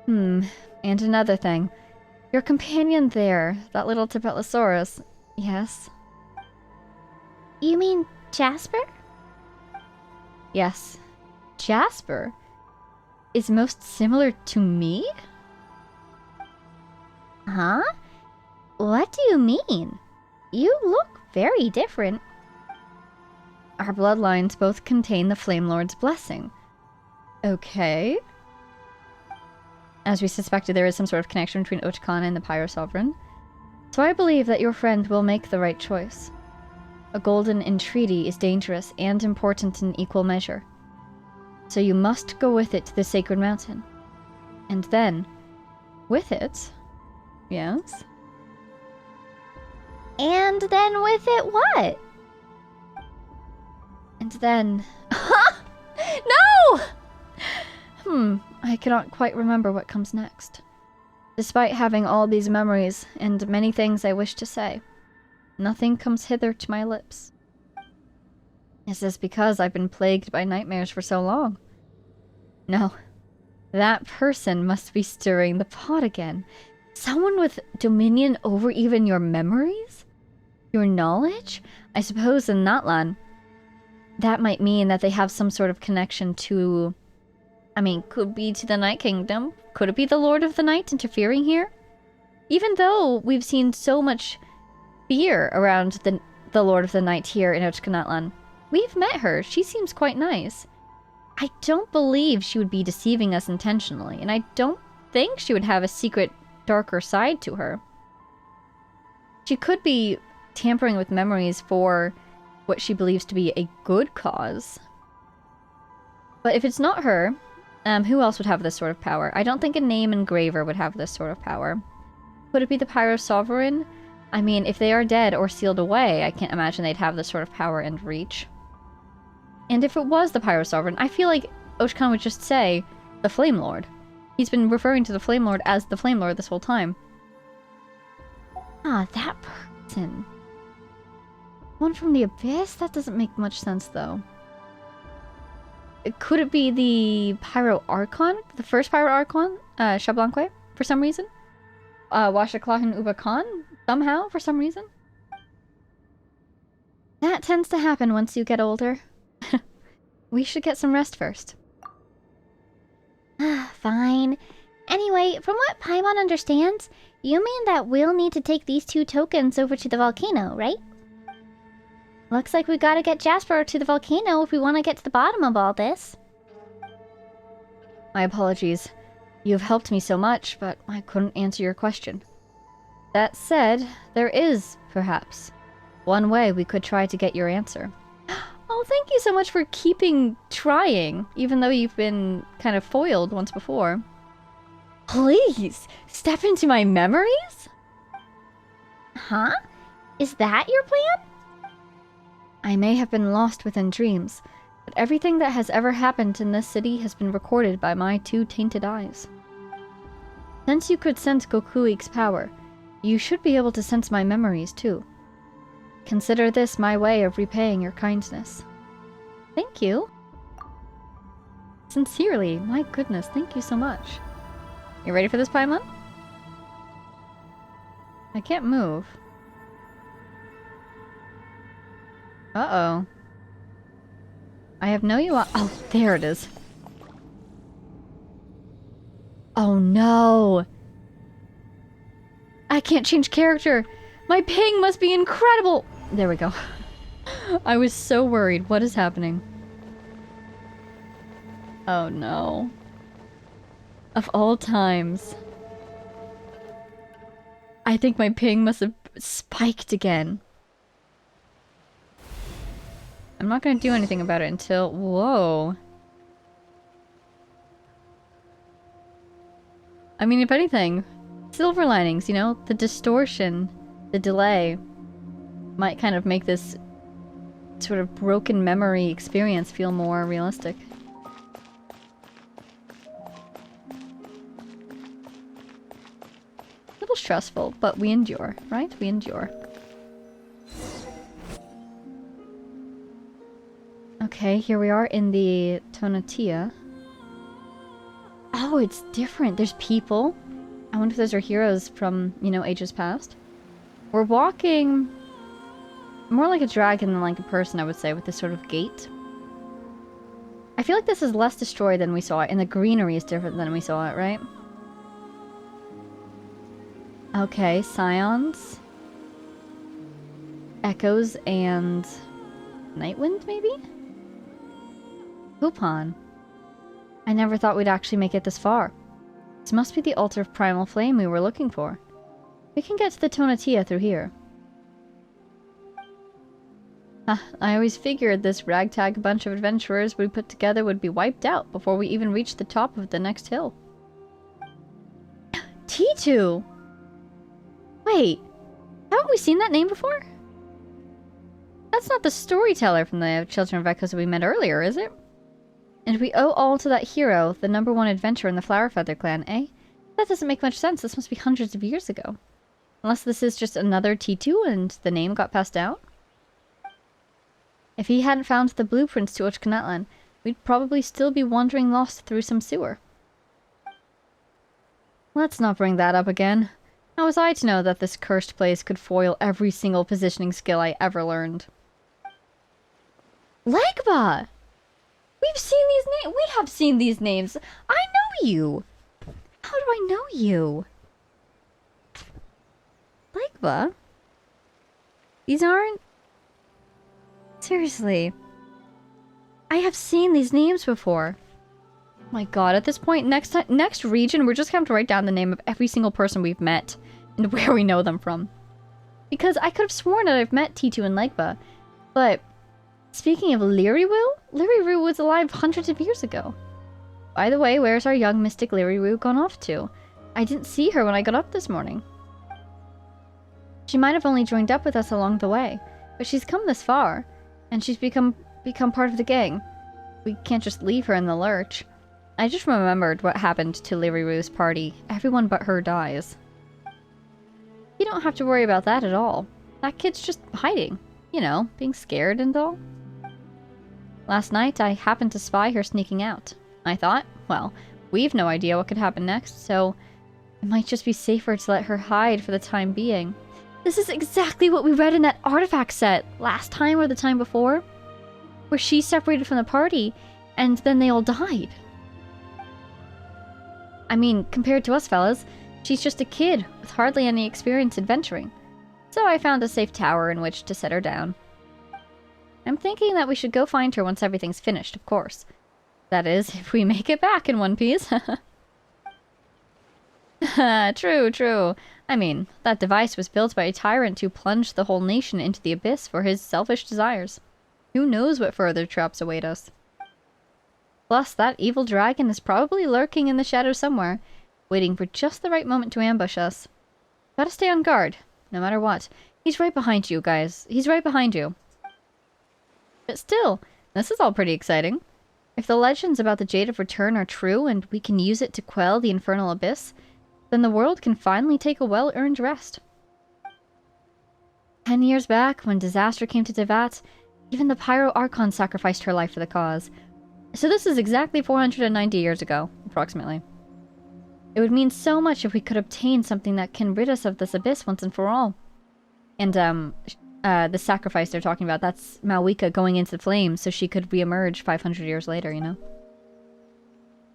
And another thing. Your companion there, that little Tipetlosaurus. Yes? You mean Jasper? Yes. Jasper is most similar to me? Huh? What do you mean? You look very different. Our bloodlines both contain the Flame Lord's blessing. Okay. As we suspected, there is some sort of connection between Ochkan and the Pyro Sovereign. So I believe that your friend will make the right choice. A golden entreaty is dangerous and important in equal measure. So you must go with it to the Sacred Mountain. And then, with it... Yes? And then with it what? And then... No! I cannot quite remember what comes next. Despite having all these memories and many things I wish to say, nothing comes hither to my lips. Is this because I've been plagued by nightmares for so long? No. That person must be stirring the pot again. Someone with dominion over even your memories? Your knowledge? I suppose in Natlan, that might mean that they have some sort of connection to... I mean, could be to the Night Kingdom. Could it be the Lord of the Night interfering here? Even though we've seen so much fear around the the Lord of the Night here in Ochkanatlan. We've met her. She seems quite nice. I don't believe she would be deceiving us intentionally, and I don't think she would have a secret, darker side to her. She could be tampering with memories for what she believes to be a good cause. But if it's not her, who else would have this sort of power? I don't think a name engraver would have this sort of power. Could it be the Pyro Sovereign? I mean, if they are dead or sealed away, I can't imagine they'd have this sort of power and reach. And if it was the Pyro Sovereign, I feel like Ochkan would just say, the Flame Lord. He's been referring to the Flame Lord as the Flame Lord this whole time. Ah, that person. One from the Abyss? That doesn't make much sense, though. Could it be the Pyro Archon? The first Pyro Archon? Shablanque? For some reason? Washaklahan Ubakan? Somehow, for some reason? That tends to happen once you get older. We should get some rest first. Fine. Anyway, from what Paimon understands, you mean that we'll need to take these 2 tokens over to the volcano, right? Looks like we gotta get Jasper to the volcano if we want to get to the bottom of all this. My apologies. You've helped me so much, but I couldn't answer your question. That said, there is, perhaps, one way we could try to get your answer. Oh, thank you so much for keeping trying, even though you've been kind of foiled once before. Please, step into my memories? Huh? Is that your plan? I may have been lost within dreams, but everything that has ever happened in this city has been recorded by my 2 tainted eyes. Since you could sense Gokuik's power, you should be able to sense my memories too. Consider this my way of repaying your kindness. Thank you. Sincerely, my goodness, thank you so much. You ready for this, Paimon? I can't move. Uh-oh. I have no UI. Oh, there it is. Oh no! I can't change character! My ping must be incredible! There we go. I was so worried. What is happening? Oh no. Of all times. I think my ping must have spiked again. I'm not gonna do anything about it until... Whoa. I mean, if anything, silver linings, you know? The distortion, the delay, might kind of make this sort of broken memory experience feel more realistic. A little stressful, but we endure, right? We endure. Okay, here we are in the Tonatiuh. Oh, it's different. There's people. I wonder if those are heroes from, you know, ages past. We're walking more like a dragon than like a person, I would say, with this sort of gait. I feel like this is less destroyed than we saw it, and the greenery is different than we saw it, right? Okay, Scions. Echoes and Nightwind, maybe? Coupon. I never thought we'd actually make it this far. This must be the altar of primal flame we were looking for. We can get to the Tonatiuh through here. I always figured this ragtag bunch of adventurers we put together would be wiped out before we even reached the top of the next hill. T2! Wait, haven't we seen that name before? That's not the storyteller from the Children of Echoes that we met earlier, is it? And we owe all to that hero, the #1 adventurer in the Flowerfeather clan, eh? That doesn't make much sense. This must be hundreds of years ago. Unless this is just another T2 and the name got passed down? If he hadn't found the blueprints to Ochkanatlan, we'd probably still be wandering lost through some sewer. Let's not bring that up again. How was I to know that this cursed place could foil every single positioning skill I ever learned? Legba! We've seen these names. We have seen these names. I know you. How do I know you? Legba? These aren't Seriously. I have seen these names before. My god, at this point, next region, we're just going to have to write down the name of every single person we've met and where we know them from. Because I could have sworn that I've met T2 and Legba, but speaking of Liriwu was alive hundreds of years ago. By the way, where's our young mystic Liriwu gone off to? I didn't see her when I got up this morning. She might have only joined up with us along the way, but she's come this far, and she's become part of the gang. We can't just leave her in the lurch. I just remembered what happened to Liriwu's party. Everyone but her dies. You don't have to worry about that at all. That kid's just hiding. You know, being scared and all. Last night, I happened to spy her sneaking out. I thought, well, we've no idea what could happen next, so it might just be safer to let her hide for the time being. This is exactly what we read in that artifact set last time or the time before, where she separated from the party, and then they all died. I mean, compared to us fellas, she's just a kid with hardly any experience adventuring. So I found a safe tower in which to set her down. I'm thinking that we should go find her once everything's finished, of course. That is, if we make it back in one piece. True. I mean, that device was built by a tyrant who plunged the whole nation into the abyss for his selfish desires. Who knows what further traps await us? Plus, that evil dragon is probably lurking in the shadows somewhere, waiting for just the right moment to ambush us. Gotta stay on guard, no matter what. He's right behind you, guys. He's right behind you. But still, this is all pretty exciting. If the legends about the Jade of Return are true and we can use it to quell the infernal abyss, then the world can finally take a well-earned rest. 10 years back, when disaster came to Devat, even the Pyro Archon sacrificed her life for the cause. So this is exactly 490 years ago, approximately. It would mean so much if we could obtain something that can rid us of this abyss once and for all. And, the sacrifice they're talking about, that's Malwika going into the flames so she could reemerge 500 years later, you know?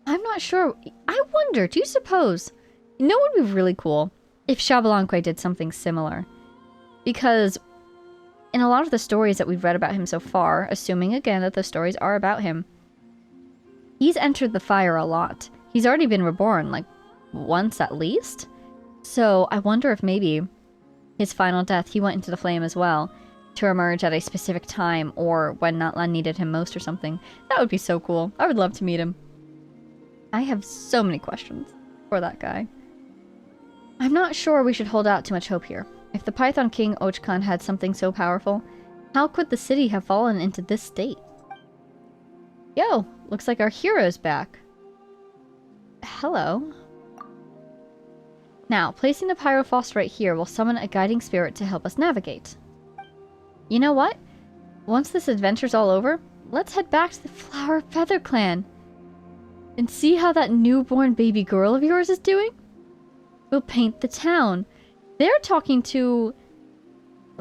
I'm not sure. I wonder, do you suppose... You know what would be really cool? If Xabalanque did something similar. Because in a lot of the stories that we've read about him so far, assuming again that the stories are about him, he's entered the fire a lot. He's already been reborn, like, once at least? So I wonder if maybe his final death, he went into the flame as well, to emerge at a specific time, or when Natlan needed him most or something. That would be so cool. I would love to meet him. I have so many questions for that guy. I'm not sure we should hold out too much hope here. If the Python King Ochkan had something so powerful, how could the city have fallen into this state? Yo, looks like our hero's back. Hello. Now, placing the Pyrophos right here will summon a guiding spirit to help us navigate. You know what? Once this adventure's all over, let's head back to the Flower Feather Clan and see how that newborn baby girl of yours is doing. We'll paint the town. They're talking to...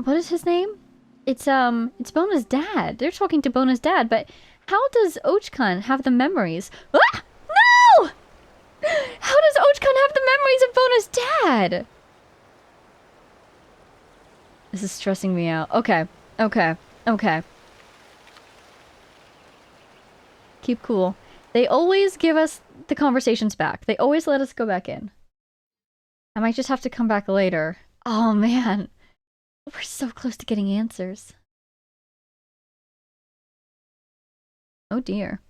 What is his name? It's Bona's dad. They're talking to Bona's dad, but how does Ochkan have the memories? Ah! No! How does Ochkan have the memories of Bona's dad? This is stressing me out. Okay. Keep cool. They always give us the conversations back. They always let us go back in. I might just have to come back later. Oh man. We're so close to getting answers. Oh dear.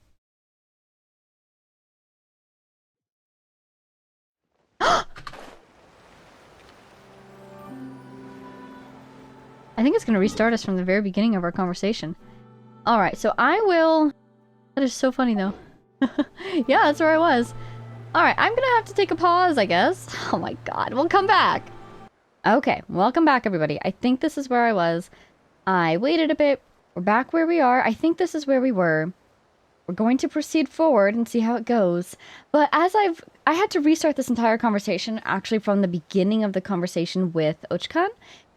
I think it's going to restart us from the very beginning of our conversation. Alright, so I will... That is so funny though. Yeah, that's where I was. Alright, I'm gonna have to take a pause, I guess. Oh my god, we'll come back. Okay, welcome back everybody. I think this is where I was. I waited a bit. We're back where we are. I think this is where we were. We're going to proceed forward and see how it goes. But as I had to restart this entire conversation, actually from the beginning of the conversation with Ochkan.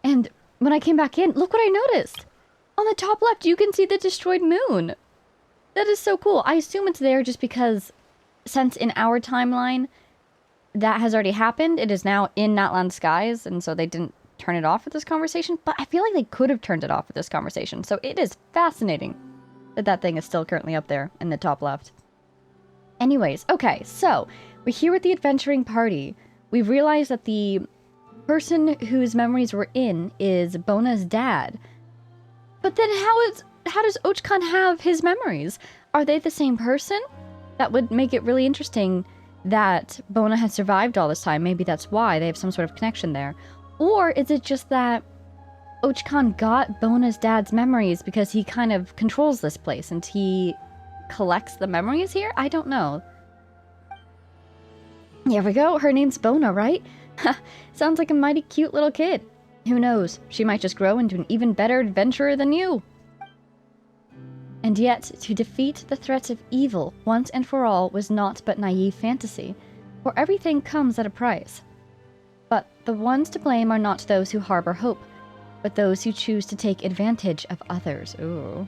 And when I came back in, look what I noticed. On the top left, you can see the destroyed moon. That is so cool. I assume it's there just because... Since in our timeline, that has already happened, it is now in Natlan skies, and so they didn't turn it off with this conversation, but I feel like they could have turned it off with this conversation. So it is fascinating that that thing is still currently up there in the top left. Anyways, okay, so we're here with the adventuring party. We realize that the person whose memories we're in is Bona's dad. But then how does Ochkan have his memories? Are they the same person? That would make it really interesting that Bona has survived all this time. Maybe that's why they have some sort of connection there. Or is it just that Ochkan got Bona's dad's memories because he kind of controls this place and he collects the memories here? I don't know. Here we go. Her name's Bona, right? Sounds like a mighty cute little kid. Who knows? She might just grow into an even better adventurer than you. And yet, to defeat the threats of evil once and for all was not but naive fantasy, for everything comes at a price. But the ones to blame are not those who harbor hope, but those who choose to take advantage of others. Ooh.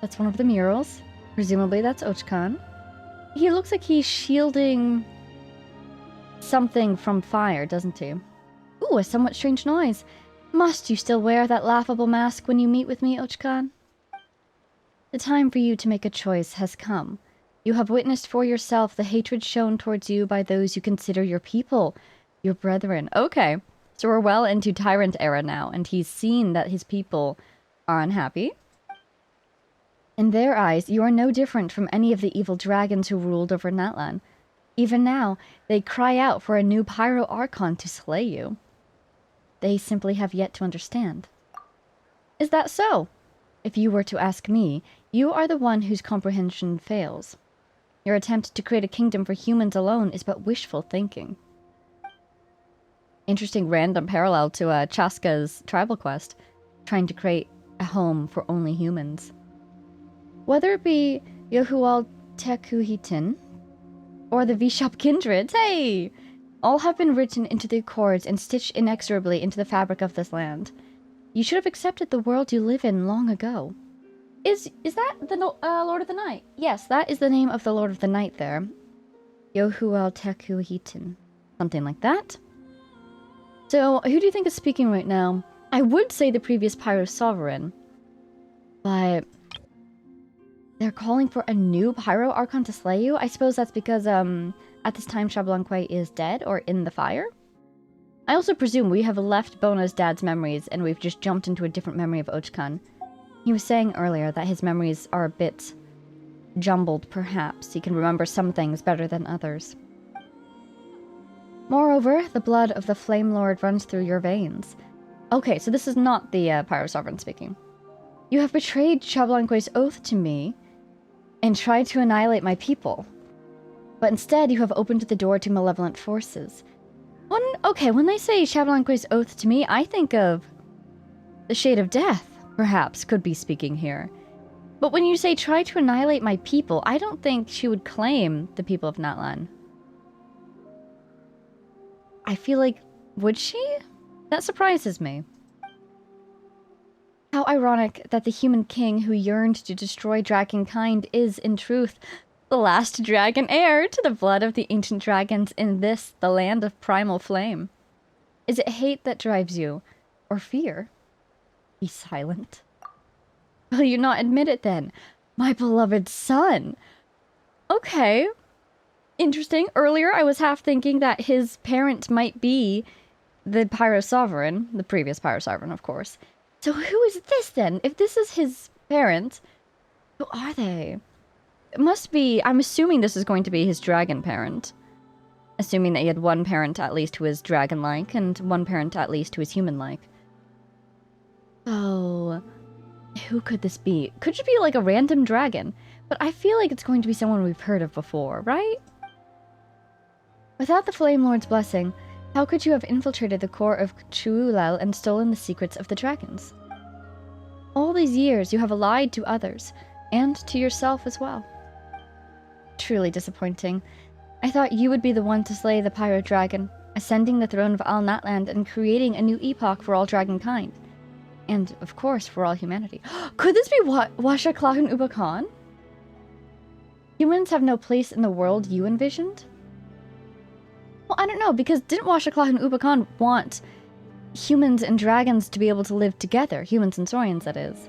That's one of the murals. Presumably that's Ochkan. He looks like he's shielding something from fire, doesn't he? Ooh, a somewhat strange noise. Must you still wear that laughable mask when you meet with me, Ochkan? The time for you to make a choice has come. You have witnessed for yourself the hatred shown towards you by those you consider your people, your brethren. Okay, so we're well into Tyrant era now, and he's seen that his people are unhappy. In their eyes, you are no different from any of the evil dragons who ruled over Natlan. Even now, they cry out for a new Pyro Archon to slay you. They simply have yet to understand. Is that so? If you were to ask me, you are the one whose comprehension fails. Your attempt to create a kingdom for humans alone is but wishful thinking. Interesting random parallel to Chaska's tribal quest, trying to create a home for only humans. Whether it be Yohual Tekuhitin or the Vishap kindred, hey! All have been written into the accords and stitched inexorably into the fabric of this land. You should have accepted the world you live in long ago. Is that the Lord of the Night? Yes, that is the name of the Lord of the Night there. Yohual Tekuhitin. Something like that. So, who do you think is speaking right now? I would say the previous Pyro Sovereign, but they're calling for a new Pyro Archon to slay you? I suppose that's because, at this time Xbalanque is dead or in the fire? I also presume we have left Bona's dad's memories and we've just jumped into a different memory of Ochkan. He was saying earlier that his memories are a bit jumbled, perhaps. He can remember some things better than others. Moreover, the blood of the Flame Lord runs through your veins. Okay, so this is not the Pyro Sovereign speaking. You have betrayed Xbalanque's oath to me and tried to annihilate my people. But instead, you have opened the door to malevolent forces. When they say Xbalanque's oath to me, I think of the Shade of Death, perhaps, could be speaking here. But when you say try to annihilate my people, I don't think she would claim the people of Natlan. I feel like, would she? That surprises me. How ironic that the human king who yearned to destroy dragonkind is, in truth, the last dragon heir to the blood of the ancient dragons in this, the land of primal flame. Is it hate that drives you? Or fear? Be silent. Will you not admit it then? My beloved son! Okay. Interesting. Earlier I was half thinking that his parent might be the Pyro Sovereign, the previous Pyro Sovereign, of course. So who is this then? If this is his parent, who are they? It must be, I'm assuming this is going to be his dragon parent. Assuming that he had one parent at least who is dragon-like, and one parent at least who is human-like. Oh, who could this be? Could it be like a random dragon? But I feel like it's going to be someone we've heard of before, right? Without the Flame Lord's blessing, how could you have infiltrated the core of Chuulal and stolen the secrets of the dragons? All these years you have lied to others, and to yourself as well. Truly disappointing. I thought you would be the one to slay the Pyro Dragon, ascending the throne of Al Natland and creating a new epoch for all dragonkind. And, of course, for all humanity. Could this be Washa Klahun Ubakan? Humans have no place in the world you envisioned? Well, I don't know, because didn't Washaclaw and Ubacan want humans and dragons to be able to live together? Humans and Saurians, that is.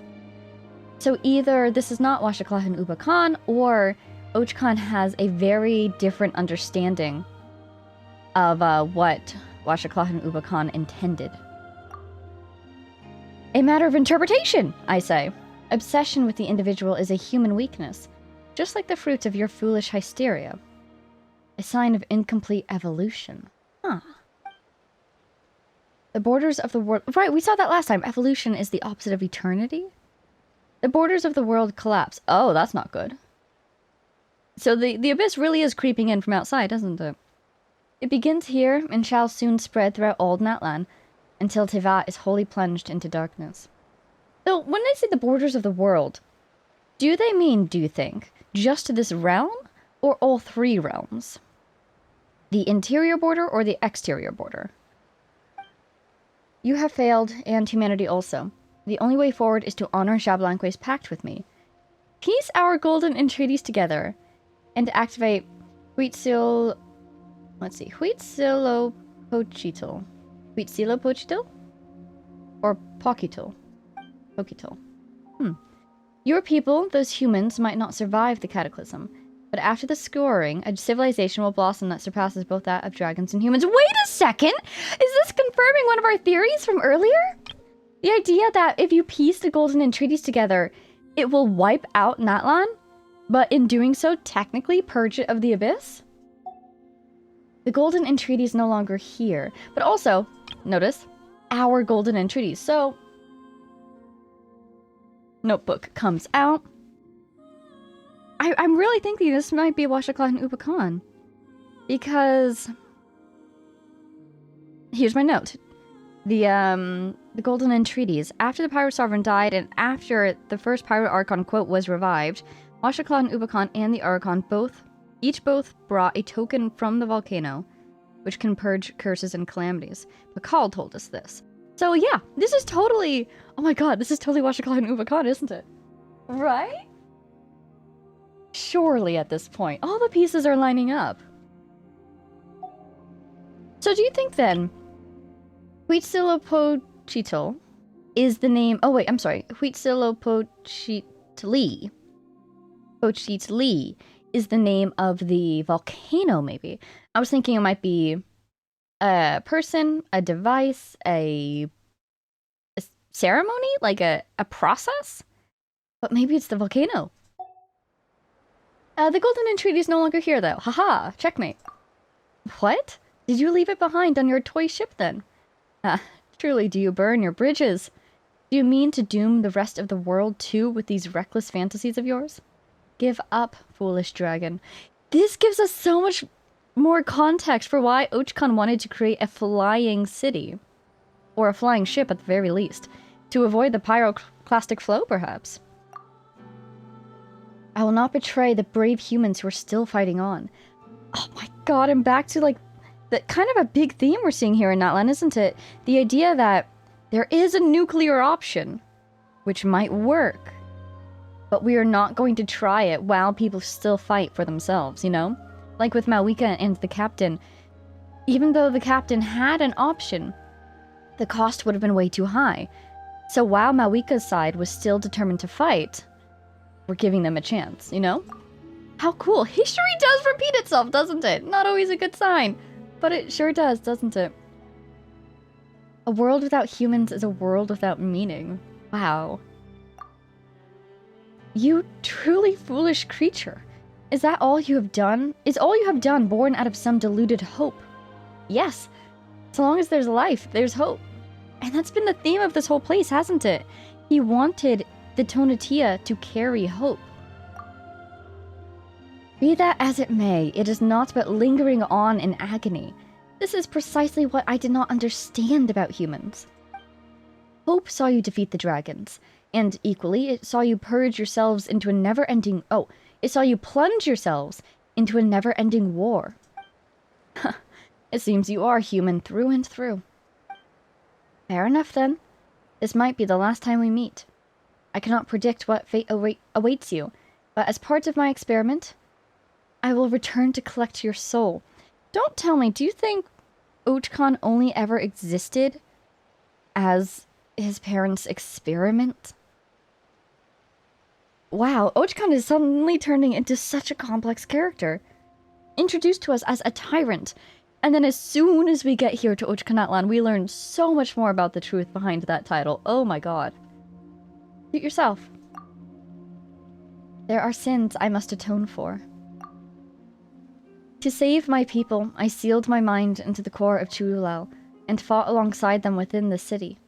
So either this is not Washaclaw and Ubacan, or Ochkan has a very different understanding of what Washaclaw and Ubacan intended. A matter of interpretation, I say. Obsession with the individual is a human weakness, just like the fruits of your foolish hysteria. A sign of incomplete evolution. Huh. The borders of the world... Right, we saw that last time. Evolution is the opposite of eternity. The borders of the world collapse. Oh, that's not good. So the abyss really is creeping in from outside, doesn't it? It begins here and shall soon spread throughout all Natlan, until Teyvat is wholly plunged into darkness. So, when they say the borders of the world, do they mean, do you think, just this realm, or all three realms? The interior border or the exterior border? You have failed, and humanity also. The only way forward is to honor Xablanque's pact with me. Piece our golden entreaties together, and activate Huitzil... Let's see, Huitzilopochtli. Huitzilopochtli? Or Pokitl? Pokitl. Your people, those humans, might not survive the cataclysm, but after the scoring, a civilization will blossom that surpasses both that of dragons and humans. Wait a second! Is this confirming one of our theories from earlier? The idea that if you piece the golden entreaties together, it will wipe out Natlan, but in doing so, technically purge it of the abyss? The golden entreaty is no longer here, but also, notice, our golden entreaties. So, notebook comes out. I'm really thinking this might be Washaclaw and Ubacan. Because, here's my note. The golden entreaties. After the Pirate Sovereign died, and after the first Pirate Archon quote was revived, Washaclaw and Ubacan and the Archon both brought a token from the volcano, which can purge curses and calamities. Pakal told us this. So yeah, this is totally... Oh my god, this is totally Washaclaw and Ubacan, isn't it? Right? Surely at this point, all the pieces are lining up. So do you think then, Huitzilopochtli is the name... Oh wait, I'm sorry. Huitzilopochtli. Pochtli is the name of the volcano, maybe. I was thinking it might be a person, a device, a ceremony, like a process? But maybe it's the volcano. The golden entreaty is no longer here, though. Haha, checkmate. What? Did you leave it behind on your toy ship, then? Truly, do you burn your bridges? Do you mean to doom the rest of the world, too, with these reckless fantasies of yours? Give up, foolish dragon. This gives us so much more context for why Ochkan wanted to create a flying city. Or a flying ship, at the very least. To avoid the pyroclastic flow, perhaps. I will not betray the brave humans who are still fighting on. Oh my god, I'm back to, like, the kind of a big theme we're seeing here in Natlan, isn't it? The idea that there is a nuclear option, which might work. But we are not going to try it while people still fight for themselves, you know? Like with Malwika and the captain. Even though the captain had an option, the cost would have been way too high. So while Malwika's side was still determined to fight, we're giving them a chance, you know? How cool. History does repeat itself, doesn't it? Not always a good sign, but it sure does, doesn't it? A world without humans is a world without meaning. Wow. You truly foolish creature. Is that all you have done? Is all you have done born out of some deluded hope? Yes. So long as there's life, there's hope. And that's been the theme of this whole place, hasn't it? He wanted the Tonatiuh to carry hope. Be that as it may, it is not but lingering on in agony. This is precisely what I did not understand about humans. Hope saw you defeat the dragons. And equally, it saw you purge yourselves into a never-ending... Oh, it saw you plunge yourselves into a never-ending war. It seems you are human through and through. Fair enough, then. This might be the last time we meet. I cannot predict what fate awaits you, but as part of my experiment, I will return to collect your soul. Don't tell me, do you think Ochcon only ever existed as his parents' experiment? Wow, Ochcon is suddenly turning into such a complex character. Introduced to us as a tyrant, and then as soon as we get here to Ochconatlan, we learn so much more about the truth behind that title. Oh my god. Suit yourself. There are sins I must atone for. To save my people, I sealed my mind into the core of Chulel, and fought alongside them within the city.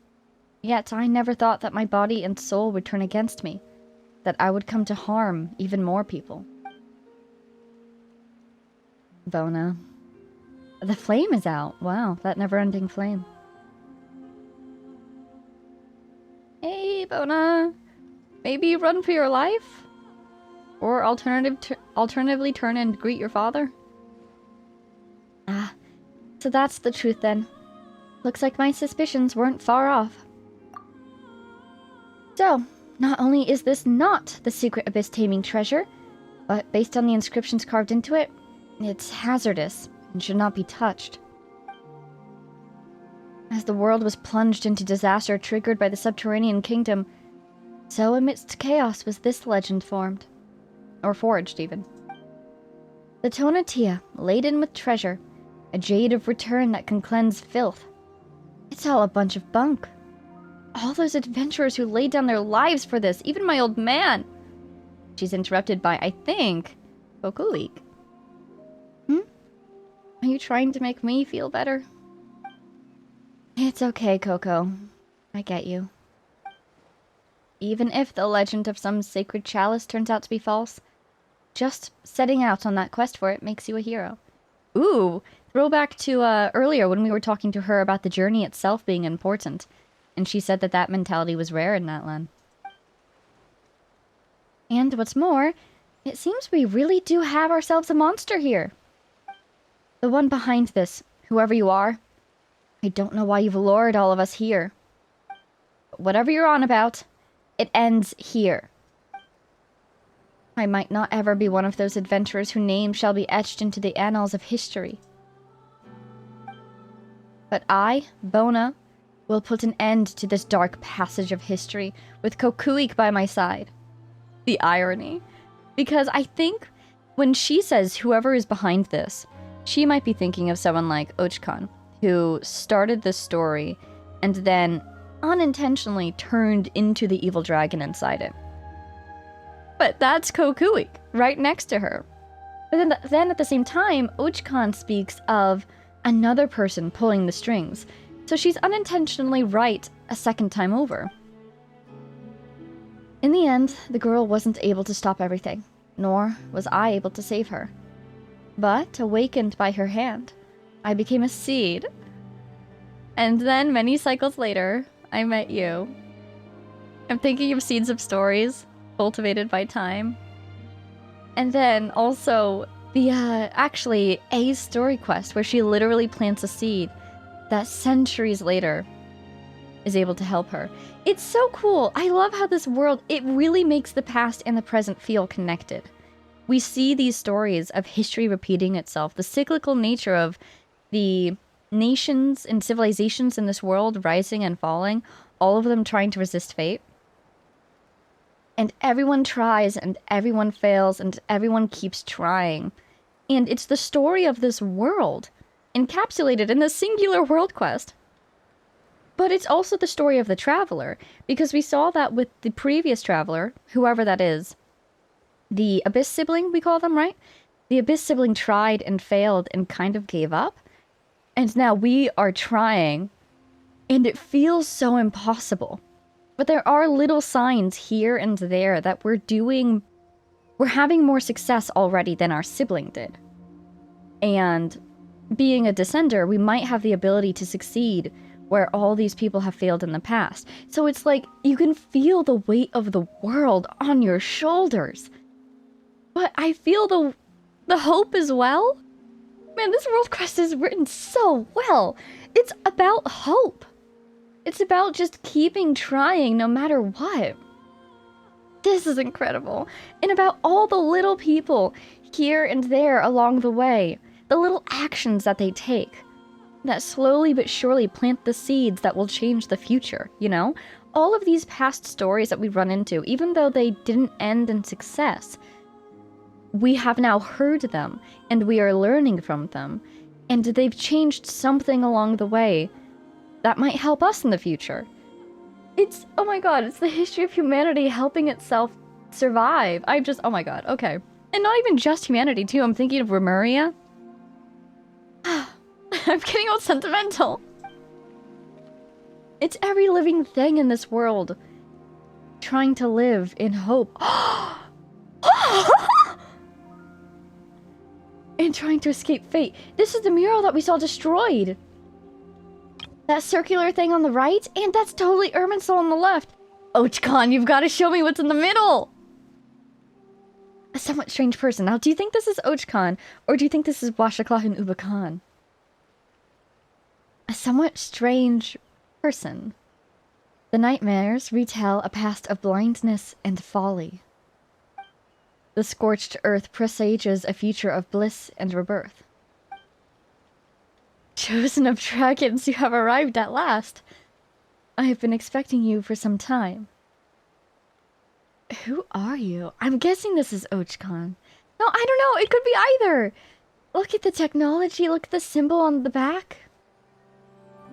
Yet I never thought that my body and soul would turn against me, that I would come to harm even more people. Bona. The flame is out. Wow, that never-ending flame. Hey, Bona. Maybe run for your life? Or alternatively turn and greet your father? Ah, so that's the truth then. Looks like my suspicions weren't far off. So, not only is this not the secret abyss taming treasure, but based on the inscriptions carved into it, it's hazardous and should not be touched. As the world was plunged into disaster triggered by the subterranean kingdom, so amidst chaos was this legend formed. Or forged, even. The Tonatiuh, laden with treasure, a jade of return that can cleanse filth. It's all a bunch of bunk. All those adventurers who laid down their lives for this, even my old man. She's interrupted by, I think, Kokulik. Are you trying to make me feel better? It's okay, Coco. I get you. Even if the legend of some sacred chalice turns out to be false, just setting out on that quest for it makes you a hero. Ooh, throwback to earlier when we were talking to her about the journey itself being important, and she said that that mentality was rare in that land. And what's more, it seems we really do have ourselves a monster here. The one behind this, whoever you are, I don't know why you've lured all of us here. But whatever you're on about, it ends here. I might not ever be one of those adventurers whose name shall be etched into the annals of history. But I, Bona, will put an end to this dark passage of history with Kokuik by my side. The irony. Because I think when she says whoever is behind this, she might be thinking of someone like Ochcon, who started this story and then unintentionally turned into the evil dragon inside it. But that's Kokuik, right next to her. But then at the same time, Ochcon speaks of another person pulling the strings, so she's unintentionally right a second time over. In the end, the girl wasn't able to stop everything, nor was I able to save her. But, awakened by her hand, I became a seed. And then, many cycles later, I met you. I'm thinking of seeds of stories, cultivated by time. And then, also, the, actually, A's story quest, where she literally plants a seed that centuries later is able to help her. It's so cool! I love how this world, it really makes the past and the present feel connected. We see these stories of history repeating itself, the cyclical nature of the nations and civilizations in this world rising and falling, all of them trying to resist fate. And everyone tries, and everyone fails, and everyone keeps trying. And it's the story of this world, encapsulated in the singular world quest. But it's also the story of the traveler, because we saw that with the previous traveler, whoever that is, the Abyss sibling, we call them, right? The Abyss sibling tried and failed and kind of gave up. And now we are trying, and it feels so impossible. But there are little signs here and there that we're having more success already than our sibling did. And being a descender, we might have the ability to succeed where all these people have failed in the past. So it's like you can feel the weight of the world on your shoulders. But I feel the hope as well. Man, this world quest is written so well. It's about hope. It's about just keeping trying no matter what. This is incredible. And about all the little people here and there along the way the little actions that they take that slowly but surely plant the seeds that will change the future, you know? All of these past stories that we run into, even though they didn't end in success, we have now heard them, and we are learning from them, and they've changed something along the way that might help us in the future. It's, oh my god, it's the history of humanity helping itself survive. Oh my god, okay. And not even just humanity, too. I'm thinking of Remuria. I'm getting all sentimental. It's every living thing in this world trying to live in hope. And trying to escape fate. This is the mural that we saw destroyed. That circular thing on the right, and that's totally Irminsul on the left. Ochcon, you've got to show me what's in the middle. A somewhat strange person. Now, do you think this is Ochcon, or do you think this is Washaclaw and Ubacan? A somewhat strange person. The nightmares retell a past of blindness and folly. The scorched earth presages a future of bliss and rebirth. Chosen of dragons, you have arrived at last. I have been expecting you for some time. Who are you? I'm guessing this is Ochcon. No, I don't know. It could be either. Look at the technology. Look at the symbol on the back.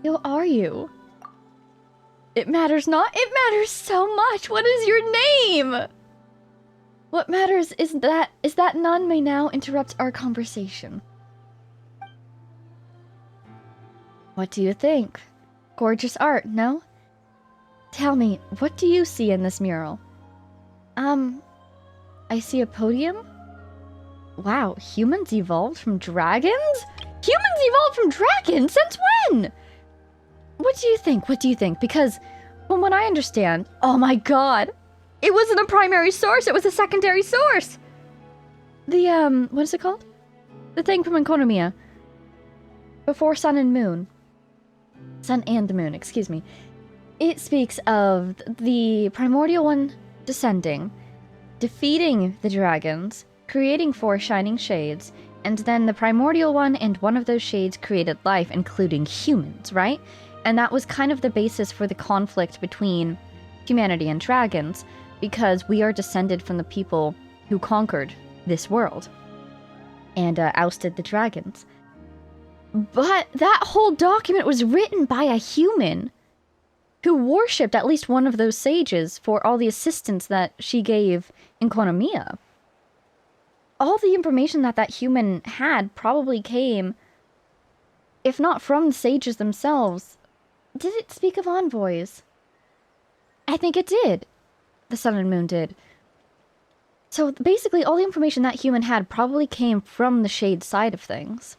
Who are you? It matters not. It matters so much. What is your name? What matters is that none may now interrupt our conversation. What do you think? Gorgeous art, no? Tell me, what do you see in this mural? I see a podium? Wow, humans evolved from dragons? Humans evolved from dragons? Since when? What do you think? What do you think? Because, from what I understand, oh my god, it wasn't a primary source, it was a secondary source! The, what is it called? The thing from Enconomia. Before Sun and Moon. Sun and the Moon, excuse me. It speaks of the primordial one descending, defeating the dragons, creating 4 shining shades, and then the primordial one and one of those shades created life, including humans, right? And that was kind of the basis for the conflict between humanity and dragons, because we are descended from the people who conquered this world and ousted the dragons. But that whole document was written by a human who worshipped at least one of those sages for all the assistance that she gave in Konomiya. All the information that that human had probably came, if not from the sages themselves. Did it speak of envoys? I think it did. The Sun and Moon did. So basically all the information that human had probably came from the shade side of things.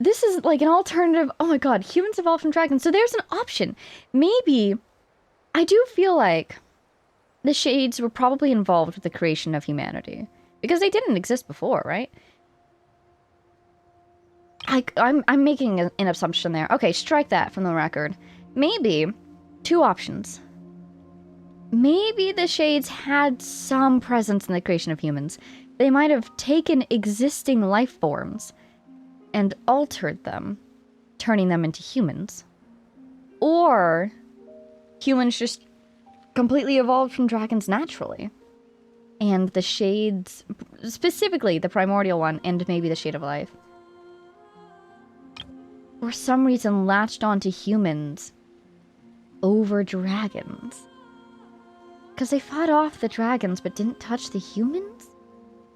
This is like an alternative. Oh my god, humans evolved from dragons. So there's an option. Maybe, I do feel like the shades were probably involved with the creation of humanity. Because they didn't exist before, right? I'm making an assumption there. Okay, strike that from the record. Maybe, 2 options. Maybe the shades had some presence in the creation of humans. They might have taken existing life forms and altered them, turning them into humans. Or humans just completely evolved from dragons naturally. And the shades, specifically the primordial one and maybe the shade of life, for some reason latched onto humans over dragons. Because they fought off the dragons but didn't touch the humans?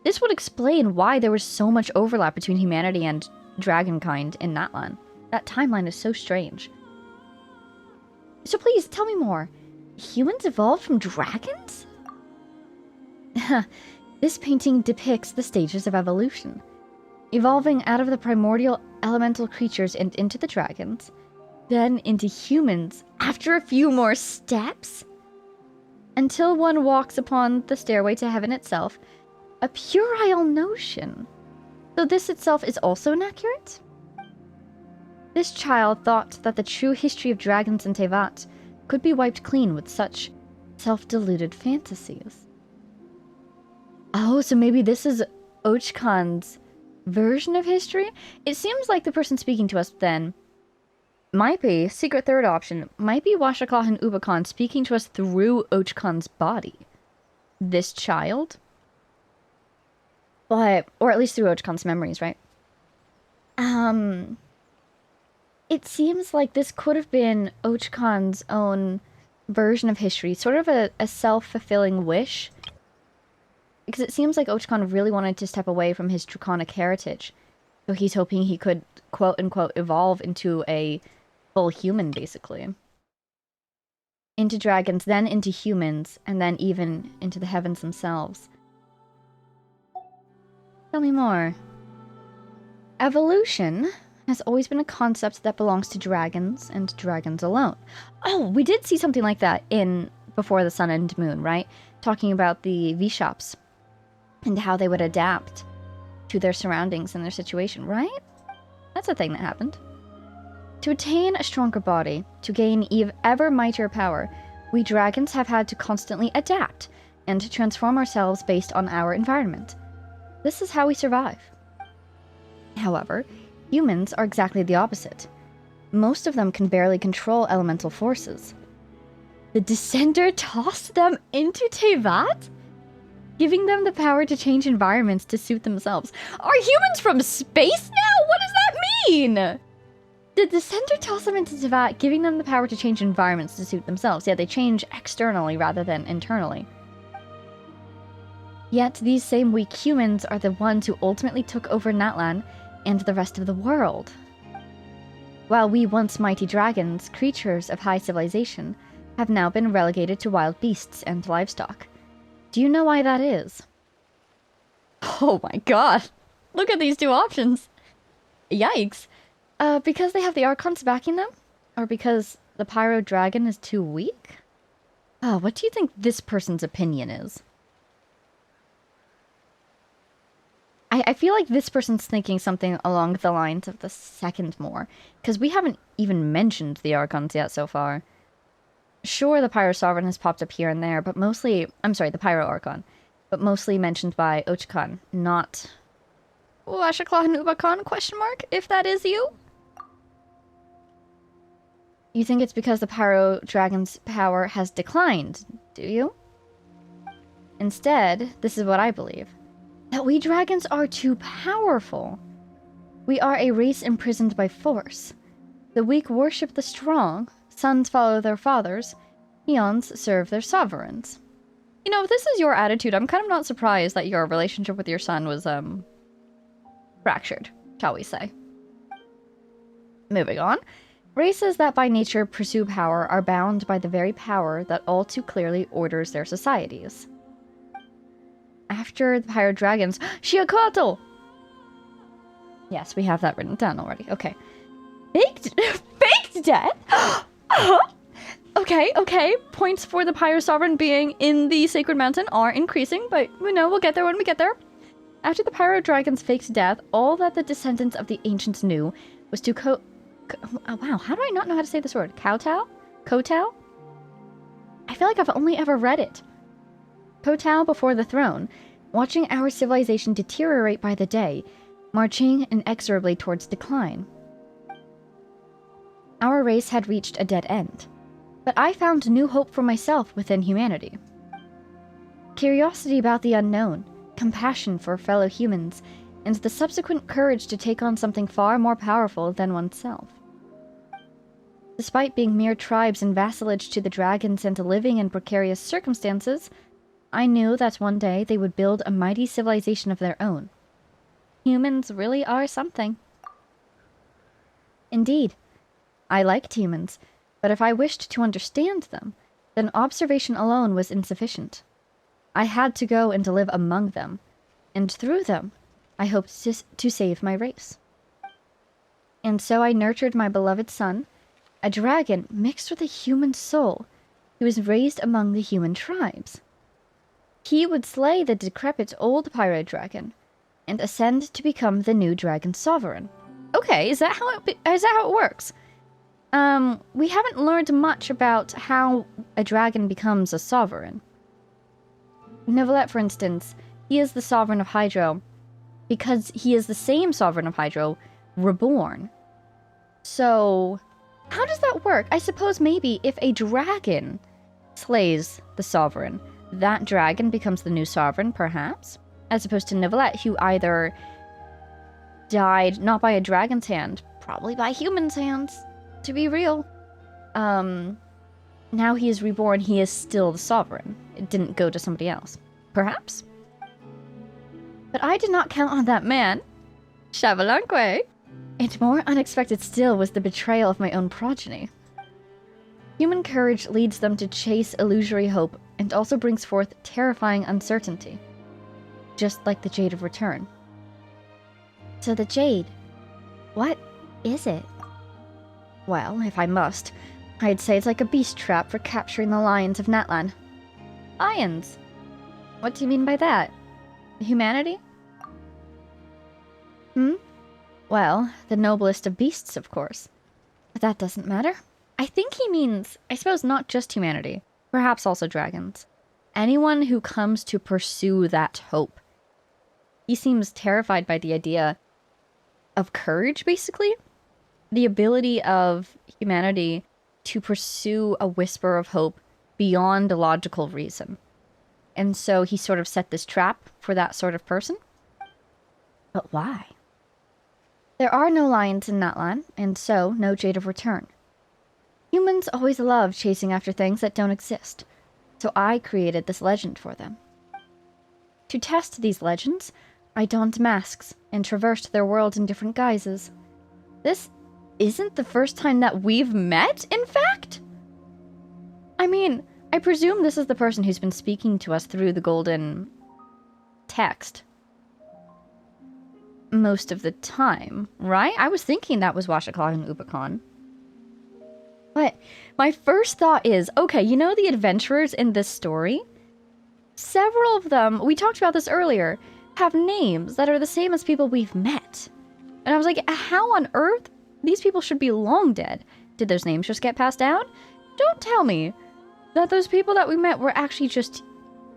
This would explain why there was so much overlap between humanity and dragonkind in Natlan. That timeline is so strange. So please, tell me more. Humans evolved from dragons? This painting depicts the stages of evolution. Evolving out of the primordial elemental creatures and into the dragons, then into humans after a few more steps? Until one walks upon the stairway to heaven itself, a puerile notion. So this itself is also inaccurate? This child thought that the true history of dragons and Tevat could be wiped clean with such self-deluded fantasies. Oh, so maybe this is Ochcon's version of history? It seems like the person speaking to us then might be, secret third option, might be Washakal and Ubicon speaking to us through Ochkan's body. This child? But, or at least through Ochkan's memories, right? It seems like this could have been Ochkan's own version of history, sort of a self-fulfilling wish. Because it seems like Ochkan really wanted to step away from his draconic heritage. So he's hoping he could, quote-unquote, evolve into a full human, basically. Into dragons, then into humans, and then even into the heavens themselves. Tell me more. Evolution has always been a concept that belongs to dragons, and dragons alone. Oh, we did see something like that in Before the Sun and Moon, right? Talking about the V-Shops. And how they would adapt to their surroundings and their situation, right? That's a thing that happened. To attain a stronger body, to gain ever mightier power, we dragons have had to constantly adapt and to transform ourselves based on our environment. This is how we survive. However, humans are exactly the opposite. Most of them can barely control elemental forces. The Descender tossed them into Tevat? Giving them the power to change environments to suit themselves. Are humans from space now? What does that mean? Did the Descender toss them into Tevat, giving them the power to change environments to suit themselves? Yeah, they change externally rather than internally. Yet these same weak humans are the ones who ultimately took over Natlan and the rest of the world. While we once mighty dragons, creatures of high civilization, have now been relegated to wild beasts and livestock. Do you know why that is? Oh my god. Look at these two options. Yikes. Because they have the Archons backing them? Or because the Pyro Dragon is too weak? What do you think this person's opinion is? I feel like this person's thinking something along the lines of the second more. Because we haven't even mentioned the Archons yet so far. Sure, the Pyro Sovereign has popped up here and there, but mostly... I'm sorry, the Pyro Archon. But mostly mentioned by Ochkan, not... Washaclaw and Ubakan, question mark, if that is you? You think it's because the Pyro Dragon's power has declined, do you? Instead, this is what I believe. That we dragons are too powerful. We are a race imprisoned by force. The weak worship the strong... Sons follow their fathers. Peons serve their sovereigns. You know, if this is your attitude, I'm kind of not surprised that your relationship with your son was, fractured, shall we say. Moving on. Races that by nature pursue power are bound by the very power that all too clearly orders their societies. After the Pyro Dragons... Shiakoto! Yes, we have that written down already. Okay. Faked death? Okay. Points for the Pyro Sovereign being in the Sacred Mountain are increasing, but we know we'll get there when we get there. After the Pyro Dragon's faked death, all that the descendants of the ancients knew was to wow, how do I not know how to say this word? Kowtow? Kowtow? I feel like I've only ever read it. Kowtow before the throne, watching our civilization deteriorate by the day, marching inexorably towards decline. Our race had reached a dead end, but I found new hope for myself within humanity. Curiosity about the unknown, compassion for fellow humans, and the subsequent courage to take on something far more powerful than oneself. Despite being mere tribes in vassalage to the dragons and living in precarious circumstances, I knew that one day they would build a mighty civilization of their own. Humans really are something. Indeed. I liked humans, but if I wished to understand them, then observation alone was insufficient. I had to go and live among them, and through them, I hoped to save my race. And so I nurtured my beloved son, a dragon mixed with a human soul, who was raised among the human tribes. He would slay the decrepit old Pyro Dragon, and ascend to become the new Dragon Sovereign. Okay, is that how it works? We haven't learned much about how a dragon becomes a sovereign. Neuvillette, for instance, he is the sovereign of Hydro, because he is the same sovereign of Hydro, reborn. So, how does that work? I suppose maybe if a dragon slays the sovereign, that dragon becomes the new sovereign, perhaps? As opposed to Neuvillette, who either died not by a dragon's hand, probably by human's hands, to be real. Now he is reborn, he is still the sovereign. It didn't go to somebody else. Perhaps? But I did not count on that man. Chavalanque. And more unexpected still was the betrayal of my own progeny. Human courage leads them to chase illusory hope and also brings forth terrifying uncertainty. Just like the Jade of Return. So the Jade, what is it? Well, if I must, I'd say it's like a beast trap for capturing the lions of Natlan. Lions? What do you mean by that? Humanity? Well, the noblest of beasts, of course. But that doesn't matter. I think he means, I suppose, not just humanity. Perhaps also dragons. Anyone who comes to pursue that hope. He seems terrified by the idea of courage, basically. The ability of humanity to pursue a whisper of hope beyond a logical reason. And so he sort of set this trap for that sort of person. But why? There are no lions in Natlan, and so no Jade of Return. Humans always love chasing after things that don't exist, so I created this legend for them. To test these legends, I donned masks and traversed their world in different guises. This isn't the first time that we've met, in fact? I mean, I presume this is the person who's been speaking to us through the golden text. Most of the time, right? I was thinking that was Washaclaw and Ubicon. But my first thought is, okay, you know the adventurers in this story? Several of them, we talked about this earlier, have names that are the same as people we've met. And I was like, how on earth? These people should be long dead. Did those names just get passed down? Don't tell me that those people that we met were actually just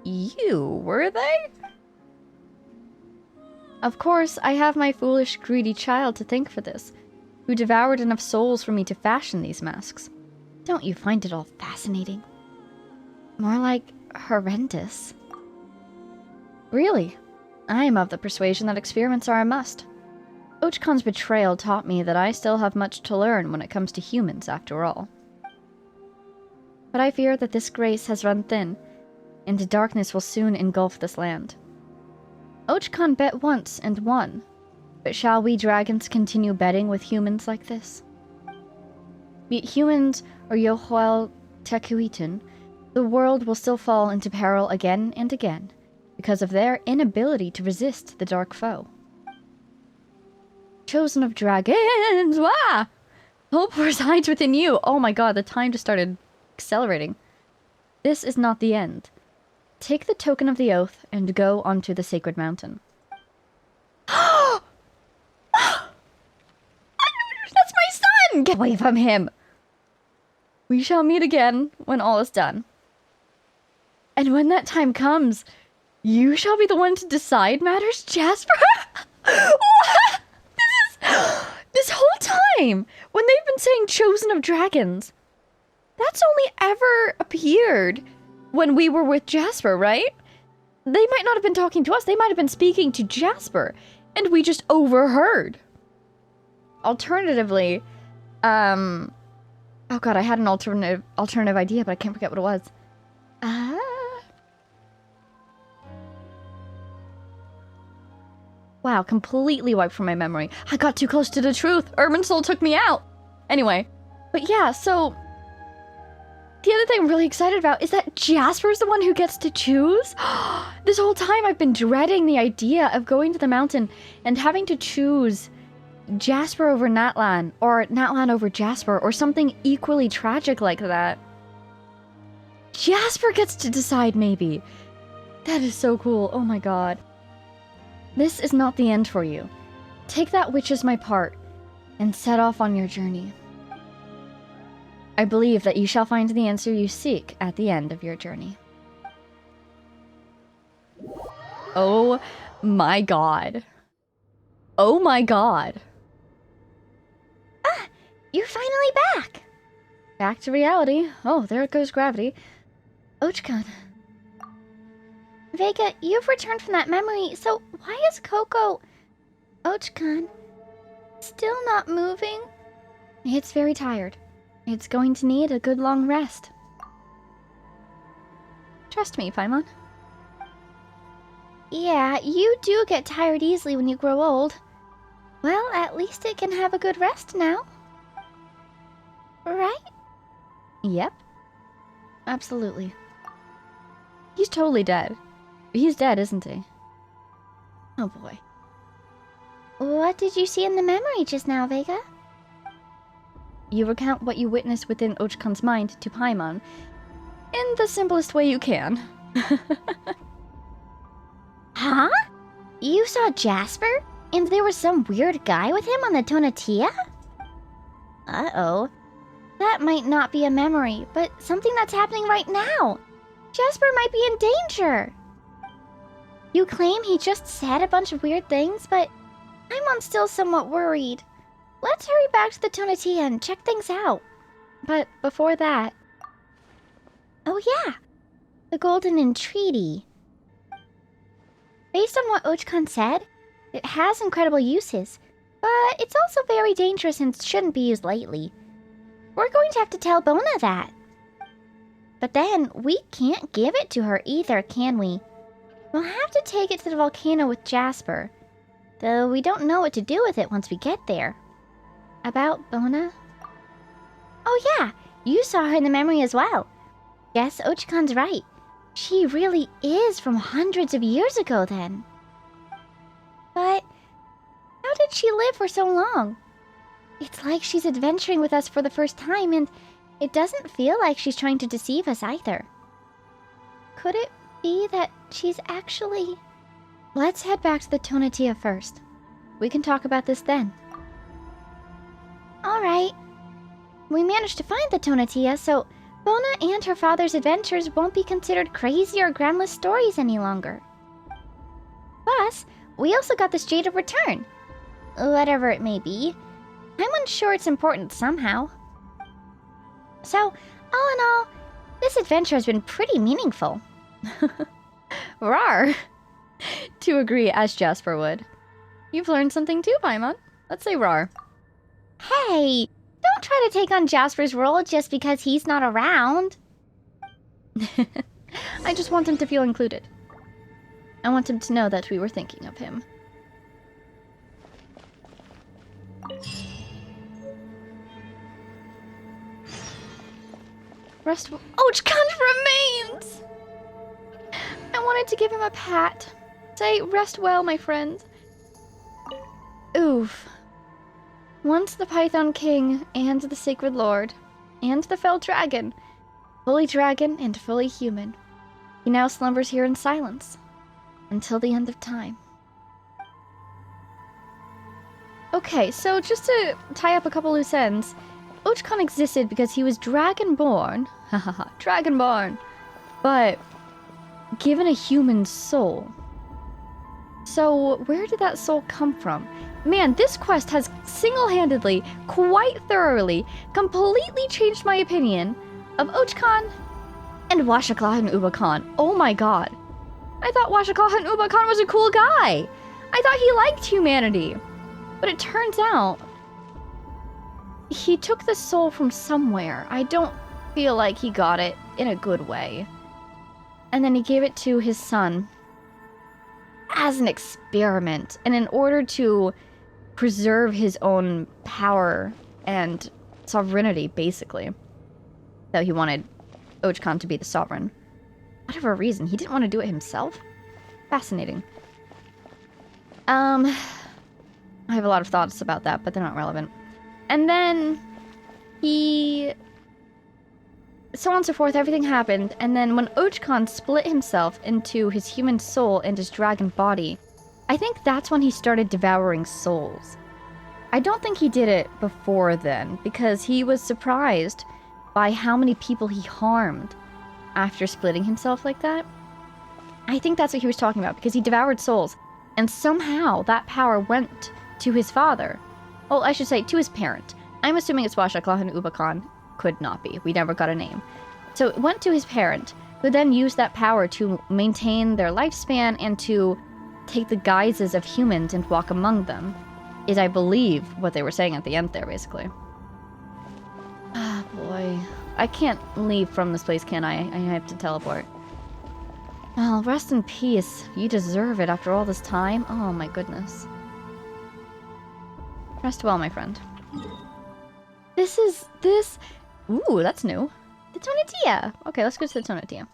you, were they? Of course, I have my foolish, greedy child to thank for this, who devoured enough souls for me to fashion these masks. Don't you find it all fascinating? More like horrendous. Really, I am of the persuasion that experiments are a must. Ochkon's betrayal taught me that I still have much to learn when it comes to humans, after all. But I fear that this grace has run thin, and darkness will soon engulf this land. Ochkon bet once and won, but shall we dragons continue betting with humans like this? Be it humans or Yohuel Tekuitan, the world will still fall into peril again and again, because of their inability to resist the dark foe. Chosen of dragons! Wah! Hope resides within you! Oh my god, the time just started accelerating. This is not the end. Take the token of the oath and go onto the sacred mountain. That's my son! Get away from him! We shall meet again when all is done. And when that time comes, you shall be the one to decide matters, Jasper? What? This whole time, when they've been saying chosen of dragons, that's only ever appeared when we were with Jasper, right? They might not have been talking to us, they might have been speaking to Jasper, and we just overheard. Alternatively, oh god, I had an alternative idea, but I can't forget what it was. Wow, completely wiped from my memory. I got too close to the truth. Urban Soul took me out. Anyway, but yeah, so the other thing I'm really excited about is that Jasper's the one who gets to choose. This whole time I've been dreading the idea of going to the mountain and having to choose Jasper over Natlan, or Natlan over Jasper, or something equally tragic like that. Jasper gets to decide, maybe. That is so cool. Oh my god. This is not the end for you. Take that which is my part, and set off on your journey. I believe that you shall find the answer you seek at the end of your journey. Oh my god. Oh my god. Ah, you're finally back. Back to reality. Oh, there goes gravity. Ochkan. Vega, you've returned from that memory, so why is Coco... Ochkan still not moving? It's very tired. It's going to need a good long rest. Trust me, Paimon. Yeah, you do get tired easily when you grow old. Well, at least it can have a good rest now. Right? Yep. Absolutely. He's totally dead. He's dead, isn't he? Oh boy. What did you see in the memory just now, Vega? You recount what you witnessed within Ochkan's mind to Paimon in the simplest way you can. Huh? You saw Jasper? And there was some weird guy with him on the Tonatiuh? Uh-oh. That might not be a memory, but something that's happening right now. Jasper might be in danger. You claim he just said a bunch of weird things, but I'm still somewhat worried. Let's hurry back to the Tonatiuh and check things out. But before that... Oh yeah, the Golden Entreaty. Based on what Ochkan said, it has incredible uses, but it's also very dangerous and shouldn't be used lightly. We're going to have to tell Bona that. But then, we can't give it to her either, can we? We'll have to take it to the volcano with Jasper, though we don't know what to do with it once we get there. About Bona? Oh yeah, you saw her in the memory as well. Guess Ochkan's right. She really is from hundreds of years ago then. But how did she live for so long? It's like she's adventuring with us for the first time, and it doesn't feel like she's trying to deceive us either. Could it be that she's actually... Let's head back to the Tonatiuh first. We can talk about this then. Alright. We managed to find the Tonatiuh, so Bona and her father's adventures won't be considered crazy or groundless stories any longer. Plus, we also got this Jade of Return. Whatever it may be. I'm unsure it's important somehow. So, all in all, this adventure has been pretty meaningful. Rar! To agree, as Jasper would. You've learned something too, Paimon. Let's say rar. Hey! Don't try to take on Jasper's role just because he's not around. I just want him to feel included. I want him to know that we were thinking of him. Rest... Ochkan's remains! I wanted to give him a pat. Say, rest well, my friend. Oof. Once the Python King, and the Sacred Lord, and the Fell Dragon, fully dragon and fully human, he now slumbers here in silence, until the end of time. Okay, so just to tie up a couple loose ends, Ochkan existed because he was dragonborn, hahaha, dragonborn, but given a human soul. So where did that soul come from? Man, this quest has single-handedly, quite thoroughly, completely changed my opinion of Ochkan and Washaklah and Ubakan. Oh my god. I thought Washaklah and Ubakan was a cool guy. I thought he liked humanity. But it turns out he took the soul from somewhere. I don't feel like he got it in a good way. And then he gave it to his son as an experiment. And in order to preserve his own power and sovereignty, basically. Though he wanted Ochkan to be the sovereign. Whatever reason, he didn't want to do it himself? Fascinating. I have a lot of thoughts about that, but they're not relevant. And then he... so on and so forth, everything happened, and then when Ochkan split himself into his human soul and his dragon body, I think that's when he started devouring souls. I don't think he did it before then, because he was surprised by how many people he harmed after splitting himself like that. I think that's what he was talking about, because he devoured souls, and somehow that power went to his father. Well, I should say, to his parent. I'm assuming it's Washaclaw Ubakan. Could not be. We never got a name. So it went to his parent, who then used that power to maintain their lifespan and to take the guises of humans and walk among them. Is, I believe, what they were saying at the end there, basically. Ah, boy. I can't leave from this place, can I? I have to teleport. Well, rest in peace. You deserve it after all this time. Oh my goodness. Rest well, my friend. This... Ooh, that's new. The Tonatiuh. Okay, let's go to the Tonatiuh.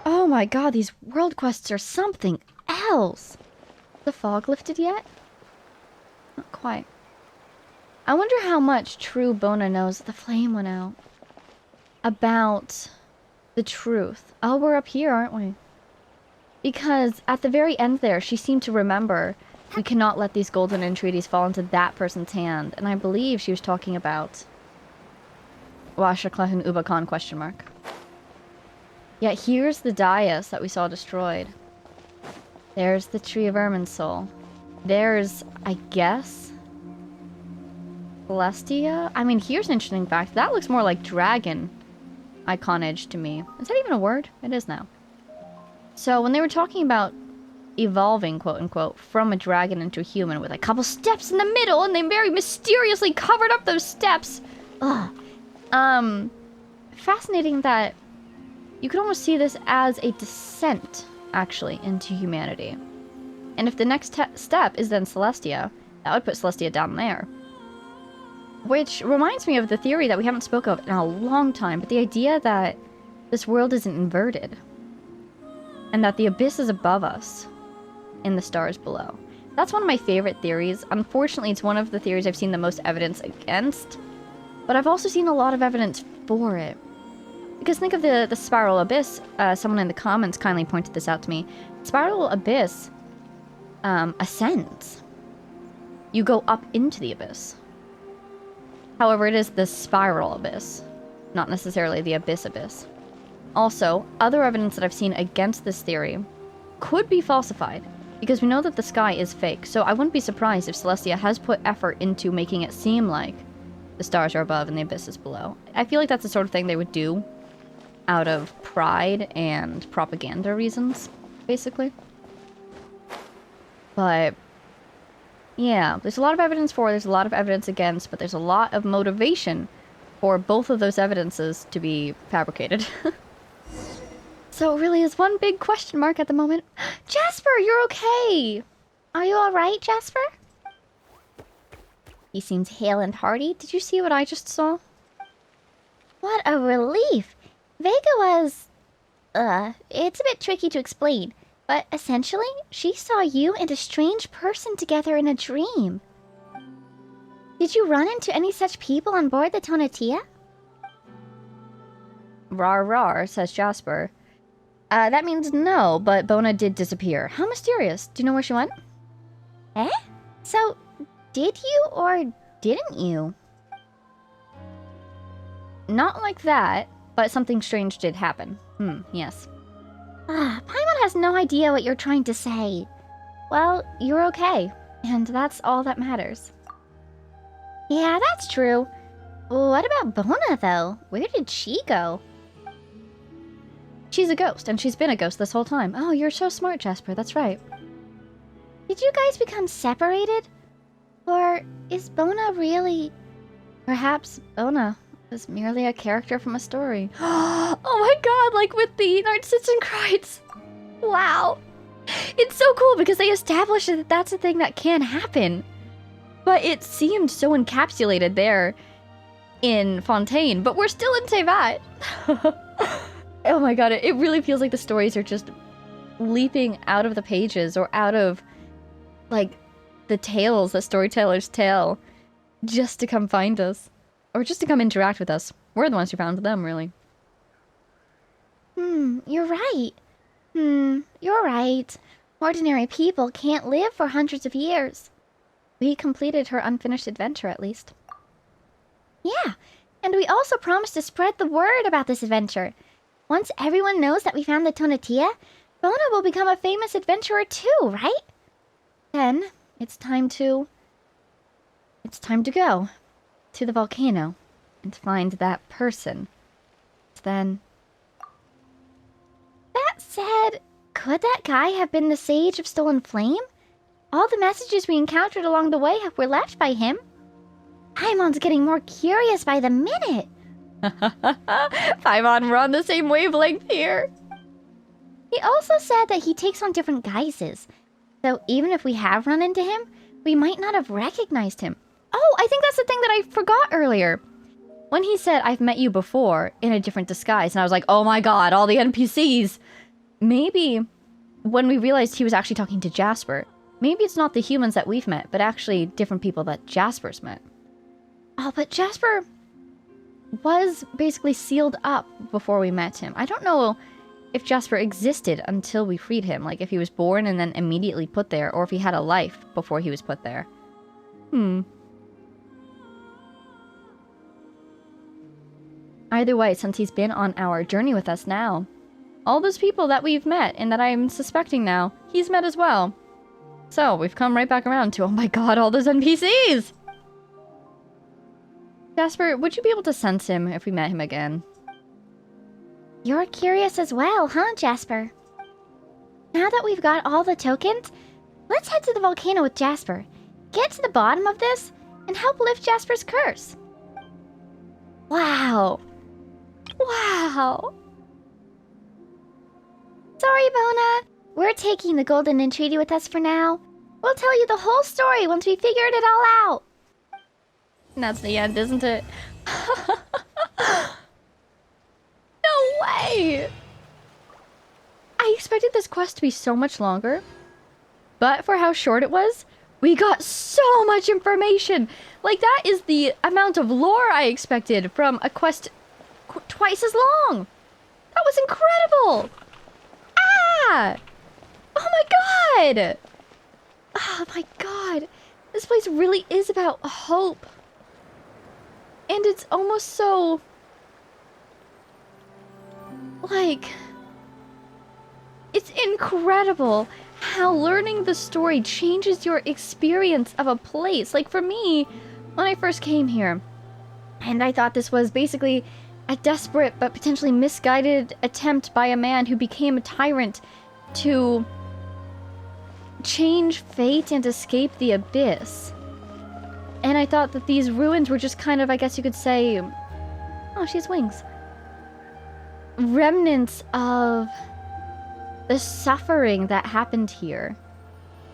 Oh my god, these world quests are something else. The fog lifted yet? Not quite. I wonder how much true Bona knows that the flame went out. About the truth. Oh, we're up here, aren't we? Because at the very end there, she seemed to remember we cannot let these golden entreaties fall into that person's hand. And I believe she was talking about Washaclaw Ubakan question mark. Yeah, here's the dais that we saw destroyed. There's the Tree of Irminsul. There's, I guess, Celestia? I mean, here's an interesting fact. That looks more like dragon iconage to me. Is that even a word? It is now. So when they were talking about evolving, quote-unquote, from a dragon into a human with a couple steps in the middle, and they very mysteriously covered up those steps. Ugh. Fascinating that you could almost see this as a descent, actually, into humanity. And if the next step is then Celestia, that would put Celestia down there. Which reminds me of the theory that we haven't spoke of in a long time, but the idea that this world isn't inverted. And that the abyss is above us, and the stars below. That's one of my favorite theories. Unfortunately, it's one of the theories I've seen the most evidence against, but I've also seen a lot of evidence for it. Because think of the spiral abyss. Someone in the comments kindly pointed this out to me. Spiral abyss ascends. You go up into the abyss. However, it is the spiral abyss, not necessarily the abyss. Also, other evidence that I've seen against this theory could be falsified, because we know that the sky is fake, so I wouldn't be surprised if Celestia has put effort into making it seem like the stars are above and the abyss is below. I feel like that's the sort of thing they would do out of pride and propaganda reasons, basically. But yeah, there's a lot of evidence for, there's a lot of evidence against, but there's a lot of motivation for both of those evidences to be fabricated. So it really is one big question mark at the moment. Jasper, you're okay! Are you alright, Jasper? He seems hale and hearty. Did you see what I just saw? What a relief! Vega was... it's a bit tricky to explain, but essentially, she saw you and a strange person together in a dream. Did you run into any such people on board the Tonatiuh? Rar rar, says Jasper. That means no, but Bona did disappear. How mysterious. Do you know where she went? Eh? So, did you or didn't you? Not like that, but something strange did happen. Yes. Paimon has no idea what you're trying to say. Well, you're okay, and that's all that matters. Yeah, that's true. What about Bona, though? Where did she go? She's a ghost, and she's been a ghost this whole time. Oh, you're so smart, Jasper. That's right. Did you guys become separated? Or is Bona really... Perhaps Bona was merely a character from a story. Oh my god, like with the Narcissus and Kreitz. Wow. It's so cool because they established that that's a thing that can happen. But it seemed so encapsulated there in Fontaine, but we're still in Tevat. Oh my god, it really feels like the stories are just leaping out of the pages or out of, like, the tales that storytellers tell just to come find us. Or just to come interact with us. We're the ones who found them, really. You're right. You're right. Ordinary people can't live for hundreds of years. We completed her unfinished adventure, at least. Yeah, and we also promised to spread the word about this adventure. Once everyone knows that we found the Tonatiuh, Bona will become a famous adventurer too, right? Then, It's time to go to the volcano and find that person. Then... That said, could that guy have been the Sage of Stolen Flame? All the messages we encountered along the way were left by him. Paimon's getting more curious by the minute. Paimon, we're on the same wavelength here. He also said that he takes on different guises. So even if we have run into him, we might not have recognized him. Oh, I think that's the thing that I forgot earlier. When he said, I've met you before in a different disguise, and I was like, oh my god, all the NPCs. Maybe when we realized he was actually talking to Jasper, maybe it's not the humans that we've met, but actually different people that Jasper's met. Oh, but Jasper was basically sealed up before we met him. I don't know if Jasper existed until we freed him, like if he was born and then immediately put there, or if he had a life before he was put there. Either way, since he's been on our journey with us now, all those people that we've met and that I'm suspecting now, he's met as well. So, we've come right back around to, oh my god, all those NPCs! Jasper, would you be able to sense him if we met him again? You're curious as well, huh, Jasper? Now that we've got all the tokens, let's head to the volcano with Jasper, get to the bottom of this, and help lift Jasper's curse. Wow! Wow! Sorry, Bona. We're taking the golden entreaty with us for now. We'll tell you the whole story once we figured it all out. And that's the end, isn't it? No way! I expected this quest to be so much longer, but for how short it was, we got so much information! Like, that is the amount of lore I expected from a quest twice as long! That was incredible! Ah! Oh my god! Oh my god! This place really is about hope. And it's almost so... like... it's incredible how learning the story changes your experience of a place. Like, for me, when I first came here, and I thought this was basically a desperate but potentially misguided attempt by a man who became a tyrant to change fate and escape the abyss. And I thought that these ruins were just kind of, I guess you could say... oh, she has wings. Remnants of the suffering that happened here.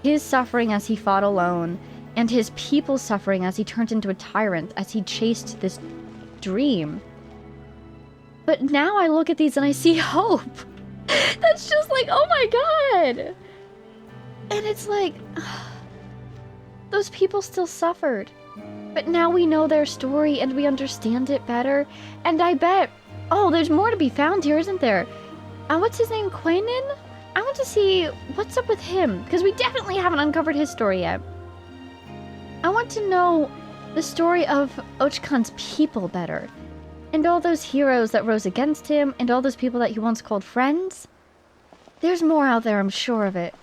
His suffering as he fought alone, and his people's suffering as he turned into a tyrant, as he chased this dream. But now I look at these and I see hope. That's just like, oh my god! And it's like... those people still suffered. But now we know their story and we understand it better. And I bet... oh, there's more to be found here, isn't there? What's his name? Quainan? I want to see what's up with him, because we definitely haven't uncovered his story yet. I want to know the story of Ochkan's people better. And all those heroes that rose against him, and all those people that he once called friends. There's more out there, I'm sure of it.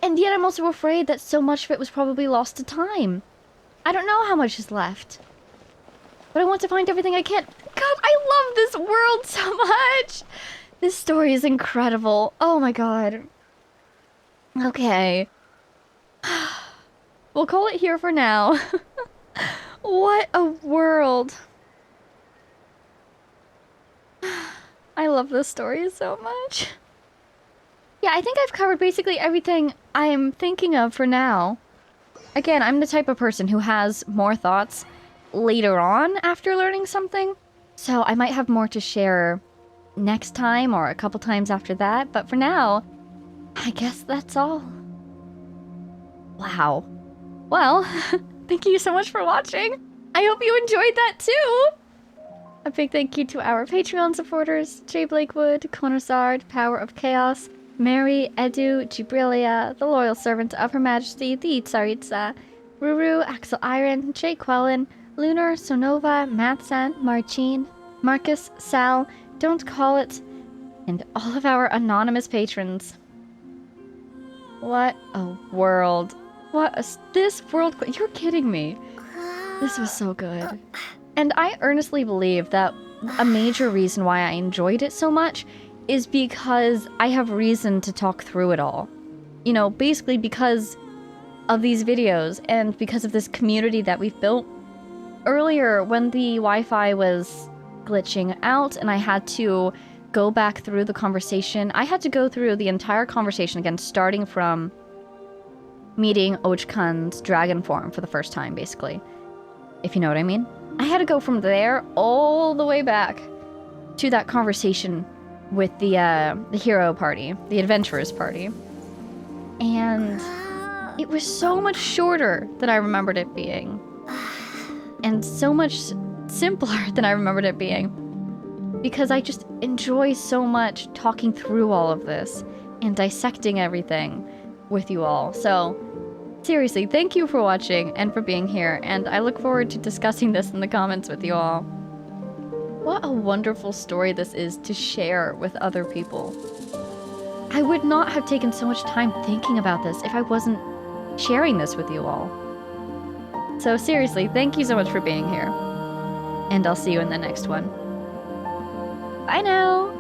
And yet I'm also afraid that so much of it was probably lost to time. I don't know how much is left. But I want to find everything I can. God, I love this world so much! This story is incredible. Oh my god. Okay. We'll call it here for now. What a world. I love this story so much. Yeah, I think I've covered basically everything I'm thinking of for now. Again, I'm the type of person who has more thoughts later on after learning something. So I might have more to share next time or a couple times after that. But for now, I guess that's all. Wow. Well, thank you so much for watching. I hope you enjoyed that too. A big thank you to our Patreon supporters, Jay Blakewood, Konosard, Power of Chaos, Mary, Edu, Gibrilia, the Loyal Servant of Her Majesty, the Tsaritsa, Ruru, Axel Iron, Jay Quellen, Lunar, Sonova, Matsan, Marcin, Marcus, Sal, Don't Call It, and all of our anonymous patrons. What a world. This world... You're kidding me. This was so good. And I earnestly believe that a major reason why I enjoyed it so much is because I have reason to talk through it all. You know, basically because of these videos and because of this community that we've built. Earlier, when the Wi-Fi was glitching out and I had to go back through the conversation, I had to go through the entire conversation again, starting from meeting Ochkun's dragon form for the first time, basically. If you know what I mean. I had to go from there all the way back to that conversation with the hero party, the adventurers party. And it was so much shorter than I remembered it being. And so much simpler than I remembered it being. Because I just enjoy so much talking through all of this and dissecting everything with you all. So, seriously, thank you for watching and for being here, and I look forward to discussing this in the comments with you all. What a wonderful story this is to share with other people. I would not have taken so much time thinking about this if I wasn't sharing this with you all. So seriously, thank you so much for being here. And I'll see you in the next one. Bye now!